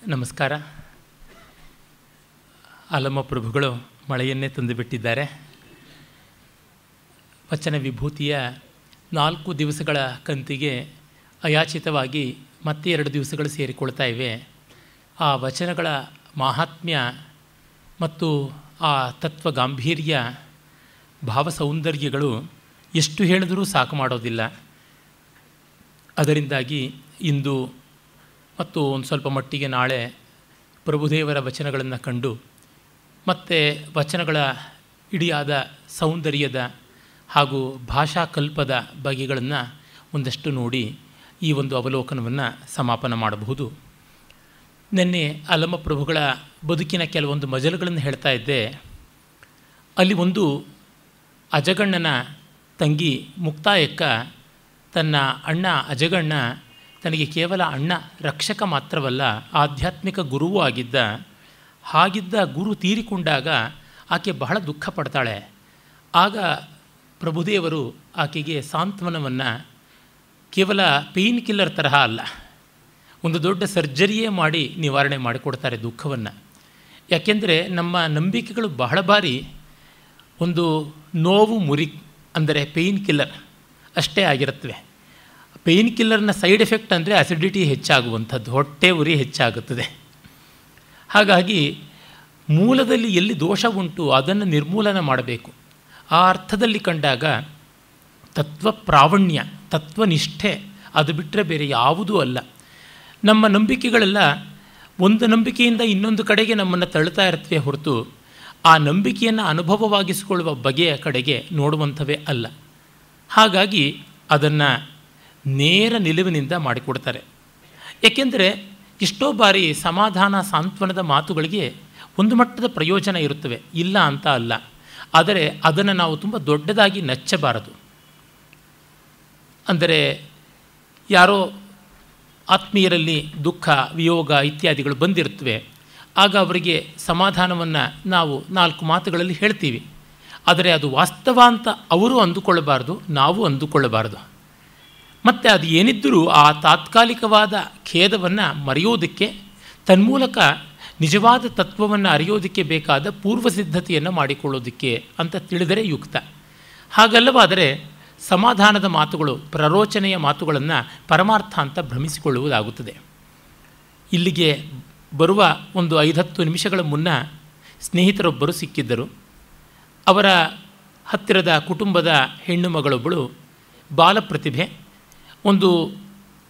ನಮಸ್ಕಾರ. ಅಲ್ಲಮ ಪ್ರಭುಗಳು ಮಳೆಯನ್ನೇ ತಂದುಬಿಟ್ಟಿದ್ದಾರೆ. ವಚನ ವಿಭೂತಿಯ 4 ದಿವಸಗಳ ಕಂತಿಗೆ ಅಯಾಚಿತವಾಗಿ ಮತ್ತೆ 2 ದಿವಸಗಳು ಸೇರಿಕೊಳ್ತಾ ಇವೆ. ಆ ವಚನಗಳ ಮಾಹಾತ್ಮ್ಯ ಮತ್ತು ಆ ತತ್ವ ಗಾಂಭೀರ್ಯ, ಭಾವ ಸೌಂದರ್ಯಗಳು ಎಷ್ಟು ಹೇಳಿದರೂ ಸಾಕು ಮಾಡೋದಿಲ್ಲ. ಅದರಿಂದಾಗಿ ಇಂದು ಮತ್ತು ಒಂದು ಸ್ವಲ್ಪ ಮಟ್ಟಿಗೆ ನಾಳೆ ಪ್ರಭುದೇವರ ವಚನಗಳನ್ನು ಕಂಡು ಮತ್ತು ವಚನಗಳ ಇಡಿಯಾದ ಸೌಂದರ್ಯದ ಹಾಗೂ ಭಾಷಾಕಲ್ಪದ ಬಗೆಗಳನ್ನು ಒಂದಷ್ಟು ನೋಡಿ ಈ ಒಂದು ಅವಲೋಕನವನ್ನು ಸಮಾಪನ ಮಾಡಬಹುದು. ನಿನ್ನೆ ಅಲ್ಲಮ ಪ್ರಭುಗಳ ಬದುಕಿನ ಕೆಲವೊಂದು ಮಜಲುಗಳನ್ನು ಹೇಳ್ತಾ ಇದ್ದೆ. ಅಲ್ಲಿ ಒಂದು ಅಜಗಣ್ಣನ ತಂಗಿ ಮುಕ್ತಾಯಕ್ಕ ತನ್ನ ಅಣ್ಣ ಅಜಗಣ್ಣ ತನಗೆ ಕೇವಲ ಅಣ್ಣ ರಕ್ಷಕ ಮಾತ್ರವಲ್ಲ, ಆಧ್ಯಾತ್ಮಿಕ ಗುರುವೂ ಹಾಗಿದ್ದ ಗುರು ತೀರಿಕೊಂಡಾಗ ಆಕೆ ಬಹಳ ದುಃಖ ಪಡ್ತಾಳೆ. ಆಗ ಪ್ರಭುದೇವರು ಆಕೆಗೆ ಸಾಂತ್ವನವನ್ನು ಕೇವಲ ಪೇಯ್ನ್ ಕಿಲ್ಲರ್ ತರಹ ಅಲ್ಲ, ಒಂದು ದೊಡ್ಡ ಸರ್ಜರಿಯೇ ಮಾಡಿ ನಿವಾರಣೆ ಮಾಡಿಕೊಡ್ತಾರೆ ದುಃಖವನ್ನು. ಯಾಕೆಂದರೆ ನಮ್ಮ ನಂಬಿಕೆಗಳು ಬಹಳ ಬಾರಿ ಒಂದು ನೋವು ಮುರಿ ಅಂದರೆ ಪೇಯ್ನ್ ಕಿಲ್ಲರ್ ಅಷ್ಟೇ ಆಗಿರುತ್ತವೆ. ಪೇಯ್ನ್ ಕಿಲ್ಲರ್ನ ಸೈಡ್ ಎಫೆಕ್ಟ್ ಅಂದರೆ ಅಸಿಡಿಟಿ ಹೆಚ್ಚಾಗುವಂಥದ್ದು, ಹೊಟ್ಟೆ ಉರಿ ಹೆಚ್ಚಾಗುತ್ತದೆ. ಹಾಗಾಗಿ ಮೂಲದಲ್ಲಿ ಎಲ್ಲಿ ದೋಷ ಉಂಟು ಅದನ್ನು ನಿರ್ಮೂಲನ ಮಾಡಬೇಕು. ಆ ಅರ್ಥದಲ್ಲಿ ಕಂಡಾಗ ತತ್ವ ಪ್ರಾವಣ್ಯ, ತತ್ವನಿಷ್ಠೆ ಅದು ಬಿಟ್ಟರೆ ಬೇರೆ ಯಾವುದೂ ಅಲ್ಲ. ನಮ್ಮ ನಂಬಿಕೆಗಳೆಲ್ಲ ಒಂದು ನಂಬಿಕೆಯಿಂದ ಇನ್ನೊಂದು ಕಡೆಗೆ ನಮ್ಮನ್ನು ತಳ್ಳುತ್ತಾ ಇರ್ತವೆ ಹೊರತು ಆ ನಂಬಿಕೆಯನ್ನು ಅನುಭವವಾಗಿಸಿಕೊಳ್ಳುವ ಬಗೆಯ ಕಡೆಗೆ ನೋಡುವಂಥವೇ ಅಲ್ಲ. ಹಾಗಾಗಿ ಅದನ್ನು ನೇರ ನಿಲುವಿನಿಂದ ಮಾಡಿಕೊಡ್ತಾರೆ. ಏಕೆಂದರೆ ಎಷ್ಟೋ ಬಾರಿ ಸಮಾಧಾನ ಸಾಂತ್ವನದ ಮಾತುಗಳಿಗೆ ಒಂದು ಮಟ್ಟದ ಪ್ರಯೋಜನ ಇರುತ್ತವೆ, ಇಲ್ಲ ಅಂತ ಅಲ್ಲ. ಆದರೆ ಅದನ್ನು ನಾವು ತುಂಬ ದೊಡ್ಡದಾಗಿ ನಚ್ಚಬಾರದು. ಅಂದರೆ ಯಾರೋ ಆತ್ಮೀಯರಲ್ಲಿ ದುಃಖ ವಿಯೋಗ ಇತ್ಯಾದಿಗಳು ಬಂದಿರುತ್ತವೆ. ಆಗ ಅವರಿಗೆ ಸಮಾಧಾನವನ್ನು ನಾವು 4 ಮಾತುಗಳಲ್ಲಿ ಹೇಳ್ತೀವಿ. ಆದರೆ ಅದು ವಾಸ್ತವ ಅಂತ ಅವರು ಅಂದುಕೊಳ್ಳಬಾರ್ದು, ನಾವು ಅಂದುಕೊಳ್ಳಬಾರ್ದು. ಮತ್ತು ಅದು ಏನಿದ್ದರೂ ಆ ತಾತ್ಕಾಲಿಕವಾದ ಖೇದವನ್ನು ಮರೆಯೋದಕ್ಕೆ, ತನ್ಮೂಲಕ ನಿಜವಾದ ತತ್ವವನ್ನು ಅರಿಯೋದಕ್ಕೆ ಬೇಕಾದ ಪೂರ್ವ ಸಿದ್ಧತೆಯನ್ನು ಮಾಡಿಕೊಳ್ಳೋದಕ್ಕೆ ಅಂತ ತಿಳಿದರೆ ಯುಕ್ತ. ಹಾಗಲ್ಲವಾದರೆ ಸಮಾಧಾನದ ಮಾತುಗಳು, ಪ್ರರೋಚನೆಯ ಮಾತುಗಳನ್ನು ಪರಮಾರ್ಥ ಅಂತ ಭ್ರಮಿಸಿಕೊಳ್ಳುವುದಾಗುತ್ತದೆ. ಇಲ್ಲಿಗೆ ಬರುವ ಒಂದು 5-10 ನಿಮಿಷಗಳ ಮುನ್ನ ಸ್ನೇಹಿತರೊಬ್ಬರು ಸಿಕ್ಕಿದ್ದರು. ಅವರ ಹತ್ತಿರದ ಕುಟುಂಬದ ಹೆಣ್ಣು ಮಗಳೊಬ್ಬಳು ಬಾಲಪ್ರತಿಭೆ, ಒಂದು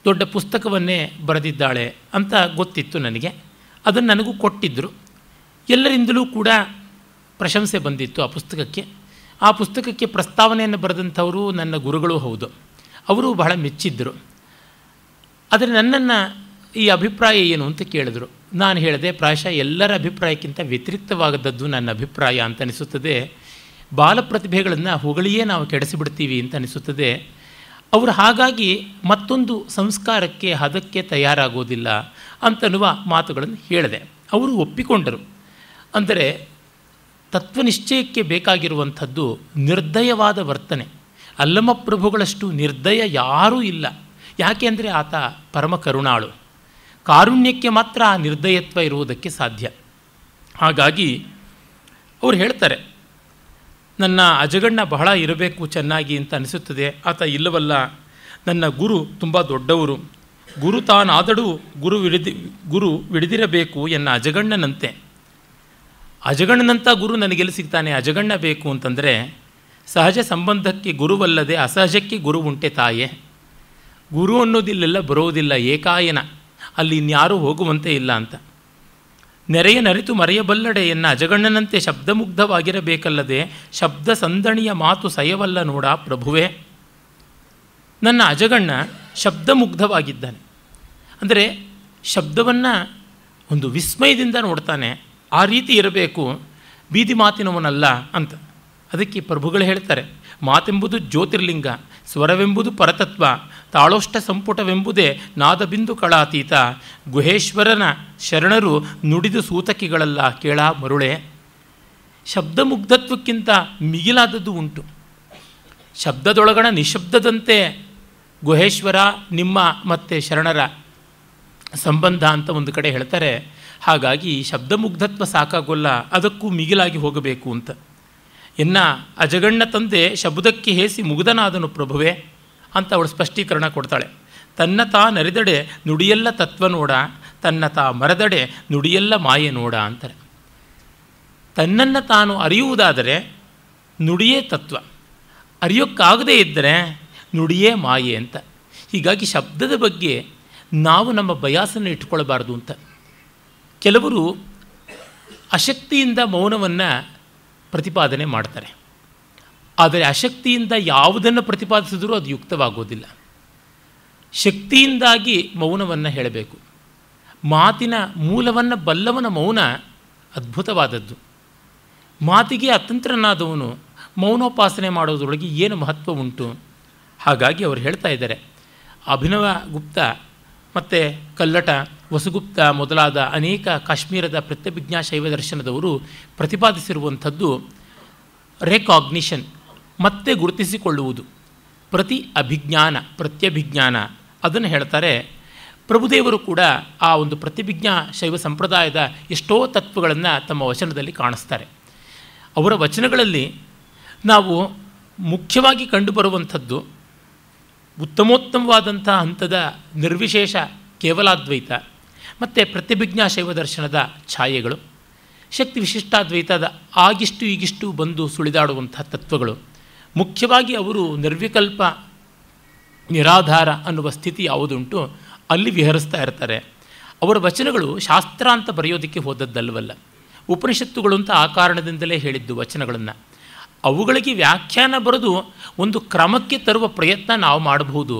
ದೊಡ್ಡ ಪುಸ್ತಕವನ್ನೇ ಬರೆದಿದ್ದಾಳೆ ಅಂತ ಗೊತ್ತಿತ್ತು ನನಗೆ. ಅದನ್ನು ನನಗೂ ಕೊಟ್ಟಿದ್ದರು. ಎಲ್ಲರಿಂದಲೂ ಕೂಡ ಪ್ರಶಂಸೆ ಬಂದಿತ್ತು ಆ ಪುಸ್ತಕಕ್ಕೆ. ಆ ಪುಸ್ತಕಕ್ಕೆ ಪ್ರಸ್ತಾವನೆಯನ್ನು ಬರೆದಂಥವರು ನನ್ನ ಗುರುಗಳೂ ಹೌದು. ಅವರು ಬಹಳ ಮೆಚ್ಚಿದ್ದರು. ಆದರೆ ನನ್ನನ್ನು ಈ ಅಭಿಪ್ರಾಯ ಏನು ಅಂತ ಕೇಳಿದ್ರು. ನಾನು ಹೇಳಿದೆ, ಪ್ರಾಯಶಃ ಎಲ್ಲರ ಅಭಿಪ್ರಾಯಕ್ಕಿಂತ ವ್ಯತಿರಿಕ್ತವಾದದ್ದು ನನ್ನ ಅಭಿಪ್ರಾಯ ಅಂತ ಅನಿಸುತ್ತದೆ. ಬಾಲಪ್ರತಿಭೆಗಳನ್ನು ಹೊಗಳಿಯೇ ನಾವು ಕೆಡಿಸಿಬಿಡ್ತೀವಿ ಅಂತ ಅನಿಸುತ್ತದೆ. ಅವರು ಹಾಗಾಗಿ ಮತ್ತೊಂದು ಸಂಸ್ಕಾರಕ್ಕೆ ಹದಕ್ಕೆ ತಯಾರಾಗೋದಿಲ್ಲ ಅಂತನ್ನುವ ಮಾತುಗಳನ್ನು ಹೇಳಿದೆ. ಅವರು ಒಪ್ಪಿಕೊಂಡರು. ಅಂದರೆ ತತ್ವನಿಶ್ಚಯಕ್ಕೆ ಬೇಕಾಗಿರುವಂಥದ್ದು ನಿರ್ದಯವಾದ ವರ್ತನೆ. ಅಲ್ಲಮ ಪ್ರಭುಗಳಷ್ಟು ನಿರ್ದಯ ಯಾರೂ ಇಲ್ಲ. ಯಾಕೆ ಅಂದರೆ ಆತ ಪರಮ ಕರುಣಾಳು. ಕಾರುಣ್ಯಕ್ಕೆ ಮಾತ್ರ ಆ ನಿರ್ದಯತ್ವ ಇರುವುದಕ್ಕೆ ಸಾಧ್ಯ. ಹಾಗಾಗಿ ಅವರು ಹೇಳ್ತಾರೆ, ನನ್ನ ಅಜಗಣ್ಣ ಬಹಳ ಇರಬೇಕು ಚೆನ್ನಾಗಿ ಅಂತ ಅನಿಸುತ್ತದೆ. ಆತ ಇಲ್ಲವಲ್ಲ, ನನ್ನ ಗುರು ತುಂಬ ದೊಡ್ಡವರು. ಗುರು ತಾನಾದಡೂ ಗುರು ವಿಡಿದಿರಬೇಕು ಎನ್ನ ಅಜಗಣ್ಣನಂತೆ. ಅಜಗಣ್ಣನಂಥ ಗುರು ನನಗೆಲ್ಲಿ ಸಿಗ್ತಾನೆ? ಅಜಗಣ್ಣ ಬೇಕು ಅಂತಂದರೆ ಸಹಜ ಸಂಬಂಧಕ್ಕೆ ಗುರುವಲ್ಲದೆ ಅಸಹಜಕ್ಕೆ ಗುರು ಉಂಟೆ ತಾಯೇ. ಗುರು ಅನ್ನೋದಿಲ್ಲೆಲ್ಲ ಬರೋದಿಲ್ಲ, ಏಕಾಯನ, ಅಲ್ಲಿ ಇನ್ಯಾರೂ ಹೋಗುವಂತೆ ಇಲ್ಲ ಅಂತ. ನೆರೆಯ ನರಿತು ಮರೆಯಬಲ್ಲಡೆ ಎನ್ನ ಅಜಗಣ್ಣನಂತೆ ಶಬ್ದಮುಗ್ಧವಾಗಿರಬೇಕಲ್ಲದೆ ಶಬ್ದ ಸಂದಣಿಯ ಮಾತು ಸಯವಲ್ಲ ನೋಡ ಪ್ರಭುವೇ. ನನ್ನ ಅಜಗಣ್ಣ ಶಬ್ದಮುಗ್ಧವಾಗಿದ್ದಾನೆ. ಅಂದರೆ ಶಬ್ದವನ್ನು ಒಂದು ವಿಸ್ಮಯದಿಂದ ನೋಡ್ತಾನೆ. ಆ ರೀತಿ ಇರಬೇಕು, ಬೀದಿ ಮಾತಿನವನಲ್ಲ ಅಂತ. ಅದಕ್ಕೆ ಪ್ರಭುಗಳು ಹೇಳ್ತಾರೆ, ಮಾತೆಂಬುದು ಜ್ಯೋತಿರ್ಲಿಂಗ, ಸ್ವರವೆಂಬುದು ಪರತತ್ವ, ತಾಳೋಷ್ಟ ಸಂಪುಟವೆಂಬುದೇ ನಾದಬಿಂದು ಕಳಾತೀತ, ಗುಹೇಶ್ವರನ ಶರಣರು ನುಡಿದು ಸೂತಕಿಗಳಲ್ಲ ಕೇಳ ಮರುಳೆ. ಶಬ್ದಮುಗ್ಧತ್ವಕ್ಕಿಂತ ಮಿಗಿಲಾದದ್ದು ಉಂಟು. ಶಬ್ದದೊಳಗಣ ನಿಶಬ್ದದಂತೆ ಗುಹೇಶ್ವರ ನಿಮ್ಮ ಮತ್ತು ಶರಣರ ಸಂಬಂಧ ಅಂತ ಒಂದು ಕಡೆ ಹೇಳ್ತಾರೆ. ಹಾಗಾಗಿ ಶಬ್ದಮುಗ್ಧತ್ವ ಸಾಕಾಗೋಲ್ಲ, ಅದಕ್ಕೂ ಮಿಗಿಲಾಗಿ ಹೋಗಬೇಕು ಅಂತ. ಎನ್ನ ಅಜಗಣ್ಣ ತಂದೆ ಶಬ್ದಕ್ಕೆ ಹೇಸಿ ಮುಗ್ಧನಾದನು ಪ್ರಭುವೆ ಅಂತ ಅವಳು ಸ್ಪಷ್ಟೀಕರಣ ಕೊಡ್ತಾಳೆ. ತನ್ನ ತಾ ನರಿದಡೆ ನುಡಿಯೆಲ್ಲ ತತ್ವ ನೋಡ, ತನ್ನ ತಾ ಮರದಡೆ ನುಡಿಯೆಲ್ಲ ಮಾಯೆ ನೋಡ ಅಂತಾರೆ. ತನ್ನನ್ನು ತಾನು ಅರಿಯುವುದಾದರೆ ನುಡಿಯೇ ತತ್ವ, ಅರಿಯೋಕ್ಕಾಗದೇ ಇದ್ದರೆ ನುಡಿಯೇ ಮಾಯೆ ಅಂತ. ಹೀಗಾಗಿ ಶಬ್ದದ ಬಗ್ಗೆ ನಾವು ನಮ್ಮ ಬಯಾಸನ್ನು ಇಟ್ಕೊಳ್ಬಾರ್ದು ಅಂತ. ಕೆಲವರು ಅಶಕ್ತಿಯಿಂದ ಮೌನವನ್ನು ಪ್ರತಿಪಾದನೆ ಮಾಡ್ತಾರೆ. ಆದರೆ ಅಶಕ್ತಿಯಿಂದ ಯಾವುದನ್ನು ಪ್ರತಿಪಾದಿಸಿದರೂ ಅದು ಯುಕ್ತವಾಗೋದಿಲ್ಲ. ಶಕ್ತಿಯಿಂದಾಗಿ ಮೌನವನ್ನು ಹೇಳಬೇಕು. ಮಾತಿನ ಮೂಲವನ್ನು ಬಲ್ಲವನ ಮೌನ ಅದ್ಭುತವಾದದ್ದು. ಮಾತಿಗೆ ಅತಂತ್ರನಾದವನು ಮೌನೋಪಾಸನೆ ಮಾಡೋದ್ರೊಳಗೆ ಏನು ಮಹತ್ವ ಉಂಟು? ಹಾಗಾಗಿ ಅವರು ಹೇಳ್ತಾ ಇದ್ದಾರೆ, ಅಭಿನವ ಗುಪ್ತ ಮತ್ತು ಕಲ್ಲಟ, ವಸುಗುಪ್ತ ಮೊದಲಾದ ಅನೇಕ ಕಾಶ್ಮೀರದ ಪ್ರತ್ಯಭಿಜ್ಞಾ ಶೈವ ದರ್ಶನದವರು ಪ್ರತಿಪಾದಿಸಿರುವಂಥದ್ದು ರೆಕಾಗ್ನಿಷನ್, ಮತ್ತೆ ಗುರುತಿಸಿಕೊಳ್ಳುವುದು, ಪ್ರತಿ ಅಭಿಜ್ಞಾನ, ಪ್ರತ್ಯಭಿಜ್ಞಾನ, ಅದನ್ನು ಹೇಳ್ತಾರೆ. ಪ್ರಭುದೇವರು ಕೂಡ ಆ ಒಂದು ಪ್ರತಿಭಿಜ್ಞಾ ಶೈವ ಸಂಪ್ರದಾಯದ ಎಷ್ಟೋ ತತ್ವಗಳನ್ನು ತಮ್ಮ ವಚನದಲ್ಲಿ ಕಾಣಿಸ್ತಾರೆ. ಅವರ ವಚನಗಳಲ್ಲಿ ನಾವು ಮುಖ್ಯವಾಗಿ ಕಂಡುಬರುವಂಥದ್ದು ಉತ್ತಮೋತ್ತಮವಾದಂಥ ಹಂತದ ನಿರ್ವಿಶೇಷ ಕೇವಲಾದ್ವೈತ ಮತ್ತು ಪ್ರತಿಭಿಜ್ಞಾ ಶೈವ ದರ್ಶನದ ಛಾಯೆಗಳು, ಶಕ್ತಿ ವಿಶಿಷ್ಟಾದ್ವೈತದ ಆಗಿಷ್ಟು ಈಗಿಷ್ಟು ಬಂದು ಸುಳಿದಾಡುವಂಥ ತತ್ವಗಳು. ಮುಖ್ಯವಾಗಿ ಅವರು ನಿರ್ವಿಕಲ್ಪ ನಿರಾಧಾರ ಅನ್ನುವ ಸ್ಥಿತಿ ಯಾವುದುಂಟು ಅಲ್ಲಿ ವಿಹರಿಸ್ತಾ ಇರ್ತಾರೆ. ಅವರ ವಚನಗಳು ಶಾಸ್ತ್ರ ಅಂತ ಬರೆಯೋದಕ್ಕೆ ಹೋದದ್ದಲ್ವಲ್ಲ, ಉಪನಿಷತ್ತುಗಳು ಅಂತ ಆ ಕಾರಣದಿಂದಲೇ ಹೇಳಿದ್ದು ವಚನಗಳನ್ನು. ಅವುಗಳಿಗೆ ವ್ಯಾಖ್ಯಾನ ಬರೆದು ಒಂದು ಕ್ರಮಕ್ಕೆ ತರುವ ಪ್ರಯತ್ನ ನಾವು ಮಾಡಬಹುದು,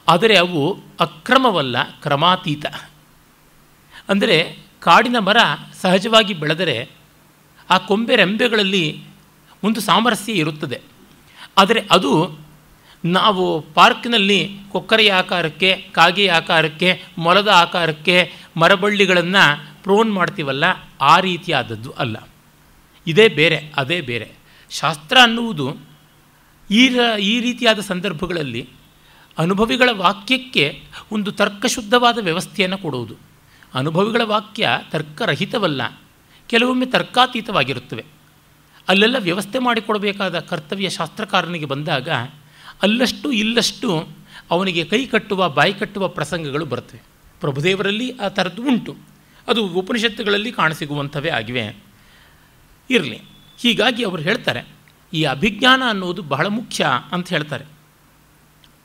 ಆದರೆ ಅವು ಅಕ್ರಮವಲ್ಲ, ಕ್ರಮಾತೀತ. ಅಂದರೆ ಕಾಡಿನ ಮರ ಸಹಜವಾಗಿ ಬೆಳೆದರೆ ಆ ಕೊಂಬೆ ರೆಂಬೆಗಳಲ್ಲಿ ಒಂದು ಸಾಮರಸ್ಯ ಇರುತ್ತದೆ. ಆದರೆ ಅದು ನಾವು ಪಾರ್ಕ್ನಲ್ಲಿ ಕೊಕ್ಕರೆಯ ಆಕಾರಕ್ಕೆ, ಕಾಗೆಯ ಆಕಾರಕ್ಕೆ, ಮೊಲದ ಆಕಾರಕ್ಕೆ ಮರಬಳ್ಳಿಗಳನ್ನು ಪ್ರೋನ್ ಮಾಡ್ತೀವಲ್ಲ, ಆ ರೀತಿಯಾದದ್ದು ಅಲ್ಲ. ಇದೇ ಬೇರೆ, ಅದೇ ಬೇರೆ. ಶಾಸ್ತ್ರ ಅನ್ನುವುದು ಈ ರೀತಿಯಾದ ಸಂದರ್ಭಗಳಲ್ಲಿ ಅನುಭವಿಗಳ ವಾಕ್ಯಕ್ಕೆ ಒಂದು ತರ್ಕಶುದ್ಧವಾದ ವ್ಯವಸ್ಥೆಯನ್ನು ಕೊಡುವುದು. ಅನುಭವಿಗಳ ವಾಕ್ಯ ತರ್ಕರಹಿತವಲ್ಲ, ಕೆಲವೊಮ್ಮೆ ತರ್ಕಾತೀತವಾಗಿರುತ್ತವೆ. ಅಲ್ಲೆಲ್ಲ ವ್ಯವಸ್ಥೆ ಮಾಡಿಕೊಡಬೇಕಾದ ಕರ್ತವ್ಯ ಶಾಸ್ತ್ರಕಾರನಿಗೆ ಬಂದಾಗ ಅಲ್ಲಷ್ಟು ಇಲ್ಲಷ್ಟು ಅವನಿಗೆ ಕೈ ಕಟ್ಟುವ, ಬಾಯಿ ಕಟ್ಟುವ ಪ್ರಸಂಗಗಳು ಬರ್ತವೆ. ಪ್ರಭುದೇವರಲ್ಲಿ ಆ ಥರದ್ದು ಉಂಟು, ಅದು ಉಪನಿಷತ್ತುಗಳಲ್ಲಿ ಕಾಣಸಿಗುವಂಥವೇ ಆಗಿವೆ. ಇರಲಿ, ಹೀಗಾಗಿ ಅವರು ಹೇಳ್ತಾರೆ ಈ ಅಭಿಜ್ಞಾನ ಅನ್ನೋದು ಬಹಳ ಮುಖ್ಯ ಅಂತ ಹೇಳ್ತಾರೆ.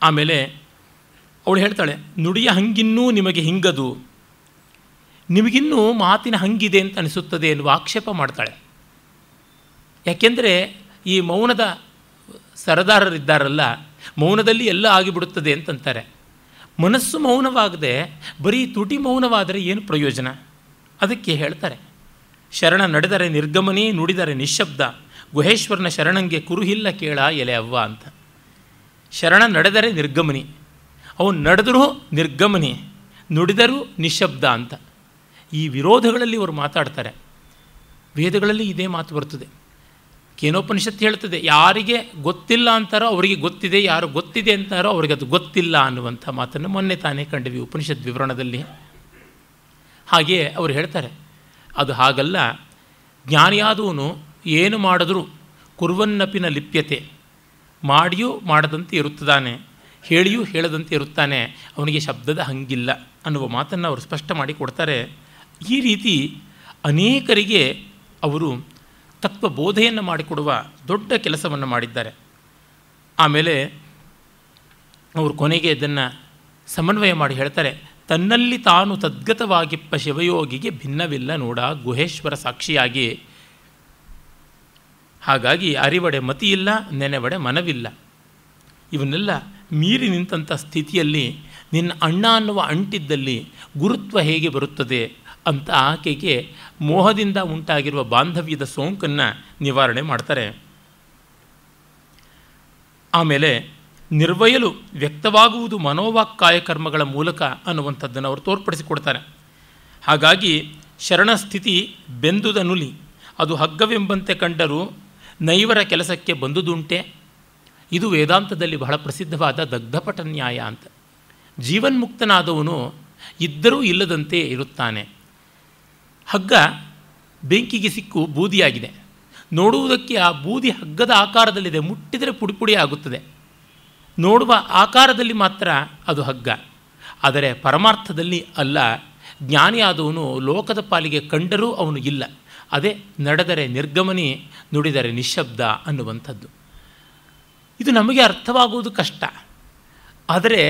ಆಮೇಲೆ ಅವಳು ಹೇಳ್ತಾಳೆ, ನುಡಿಯ ಹಂಗಿನ್ನೂ ನಿಮಗೆ ಹಿಂಗದು, ನಿಮಗಿನ್ನೂ ಮಾತಿನ ಹಂಗಿದೆ ಅಂತ ಅನಿಸುತ್ತದೆ ಎನ್ನುವ ಆಕ್ಷೇಪ ಮಾಡ್ತಾಳೆ. ಯಾಕೆಂದರೆ ಈ ಮೌನದ ಸರದಾರರಿದ್ದಾರಲ್ಲ, ಮೌನದಲ್ಲಿ ಎಲ್ಲ ಆಗಿಬಿಡುತ್ತದೆ ಅಂತಂತಾರೆ. ಮನಸ್ಸು ಮೌನವಾಗದೆ ಬರೀ ತುಟಿ ಮೌನವಾದರೆ ಏನು ಪ್ರಯೋಜನ? ಅದಕ್ಕೆ ಹೇಳ್ತಾರೆ, ಶರಣ ನಡೆದರೆ ನಿರ್ಗಮನೇ, ನುಡಿದರೆ ನಿಶ್ಶಬ್ದ, ಗುಹೇಶ್ವರನ ಶರಣಂಗೆ ಕುರುಹಿಲ್ಲ ಕೇಳ ಎಲೆ ಅವ್ವ ಅಂತ. ಶರಣ ನಡೆದರೆ ನಿರ್ಗಮನಿ, ಅವನು ನಡೆದರೂ ನಿರ್ಗಮನಿ, ನುಡಿದರೂ ನಿಶ್ಶಬ್ದ ಅಂತ. ಈ ವಿರೋಧಗಳಲ್ಲಿ ಅವರು ಮಾತಾಡ್ತಾರೆ. ವೇದಗಳಲ್ಲಿ ಇದೇ ಮಾತು ಬರ್ತದೆ. ಕೇನೋಪನಿಷತ್ತು ಹೇಳ್ತದೆ, ಯಾರಿಗೆ ಗೊತ್ತಿಲ್ಲ ಅಂತಾರೋ ಅವರಿಗೆ ಗೊತ್ತಿದೆ, ಯಾರು ಗೊತ್ತಿದೆ ಅಂತಾರೋ ಅವರಿಗೆ ಅದು ಗೊತ್ತಿಲ್ಲ ಅನ್ನುವಂಥ ಮಾತನ್ನು ಮೊನ್ನೆ ತಾನೇ ಕಂಡ್ವಿ ಉಪನಿಷತ್ ವಿವರಣದಲ್ಲಿ. ಹಾಗೆಯೇ ಅವರು ಹೇಳ್ತಾರೆ, ಅದು ಹಾಗಲ್ಲ, ಜ್ಞಾನಿಯಾದವನು ಏನು ಮಾಡಿದ್ರೂ ಕುರ್ವನ್ನಪಿನ ಲಿಪ್ಯತೆ, ಮಾಡಿಯೂ ಮಾಡದಂತೆ ಇರುತ್ತಾನೆ, ಹೇಳಿಯೂ ಹೇಳದಂತೆ ಇರುತ್ತಾನೆ, ಅವನಿಗೆ ಶಬ್ದದ ಹಂಗಿಲ್ಲ ಅನ್ನುವ ಮಾತನ್ನು ಅವರು ಸ್ಪಷ್ಟ ಮಾಡಿ ಕೊಡ್ತಾರೆ. ಈ ರೀತಿ ಅನೇಕರಿಗೆ ಅವರು ತತ್ವಬೋಧೆಯನ್ನು ಮಾಡಿಕೊಡುವ ದೊಡ್ಡ ಕೆಲಸವನ್ನು ಮಾಡಿದ್ದಾರೆ. ಆಮೇಲೆ ಅವರು ಕೊನೆಗೆ ಇದನ್ನು ಸಮನ್ವಯ ಮಾಡಿ ಹೇಳ್ತಾರೆ, ತನ್ನಲ್ಲಿ ತಾನು ತದ್ಗತವಾಗಿಪ್ಪ ಶಿವಯೋಗಿಗೆ ಭಿನ್ನವಿಲ್ಲ ನೋಡ ಗುಹೇಶ್ವರ ಸಾಕ್ಷಿಯಾಗಿ. ಹಾಗಾಗಿ ಅರಿವಡೆ ಮತಿಯಿಲ್ಲ, ನೆನೆವಡೆ ಮನವಿಲ್ಲ. ಇವನ್ನೆಲ್ಲ ಮೀರಿ ನಿಂತಹ ಸ್ಥಿತಿಯಲ್ಲಿ ನಿನ್ನ ಅಣ್ಣ ಅನ್ನುವ ಅಂಟಿದ್ದಲ್ಲಿ ಗುರುತ್ವ ಹೇಗೆ ಬರುತ್ತದೆ ಅಂತ ಆಕೆಗೆ ಮೋಹದಿಂದ ಉಂಟಾಗಿರುವ ಬಾಂಧವ್ಯದ ಸೋಂಕನ್ನು ನಿವಾರಣೆ ಮಾಡ್ತಾರೆ. ಆಮೇಲೆ ನಿರ್ವಯಲು ವ್ಯಕ್ತವಾಗುವುದು ಮನೋವಾಕ್ಕಾಯ ಕರ್ಮಗಳ ಮೂಲಕ ಅನ್ನುವಂಥದ್ದನ್ನು ಅವರು ತೋರ್ಪಡಿಸಿಕೊಡ್ತಾರೆ. ಹಾಗಾಗಿ ಶರಣಸ್ಥಿತಿ ಬೆಂದುದನುಲಿ, ಅದು ಹಗ್ಗವೆಂಬಂತೆ ಕಂಡರೂ ನೈವರ ಕೆಲಸಕ್ಕೆ ಬಂದುದುಂಟೆ. ಇದು ವೇದಾಂತದಲ್ಲಿ ಬಹಳ ಪ್ರಸಿದ್ಧವಾದ ದಗ್ಧಪಟ ನ್ಯಾಯ ಅಂತ. ಜೀವನ್ಮುಕ್ತನಾದವನು ಇದ್ದರೂ ಇಲ್ಲದಂತೆ ಇರುತ್ತಾನೆ. ಹಗ್ಗ ಬೆಂಕಿಗೆ ಸಿಕ್ಕು ಬೂದಿಯಾಗಿದೆ. ನೋಡುವುದಕ್ಕೆ ಆ ಬೂದಿ ಹಗ್ಗದ ಆಕಾರದಲ್ಲಿದೆ, ಮುಟ್ಟಿದರೆ ಪುಡಿ ಪುಡಿ ಆಗುತ್ತದೆ. ನೋಡುವ ಆಕಾರದಲ್ಲಿ ಮಾತ್ರ ಅದು ಹಗ್ಗ, ಆದರೆ ಪರಮಾರ್ಥದಲ್ಲಿ ಅಲ್ಲ. ಜ್ಞಾನಿಯಾದವನು ಲೋಕದ ಪಾಲಿಗೆ ಕಂಡರೂ ಅವನು ಇಲ್ಲ. ಅದೇ ನಡೆದರೆ ನಿರ್ಗಮನಿ, ನುಡಿದರೆ ನಿಶ್ಶಬ್ದ ಅನ್ನುವಂಥದ್ದು. ಇದು ನಮಗೆ ಅರ್ಥವಾಗುವುದು ಕಷ್ಟ, ಆದರೆ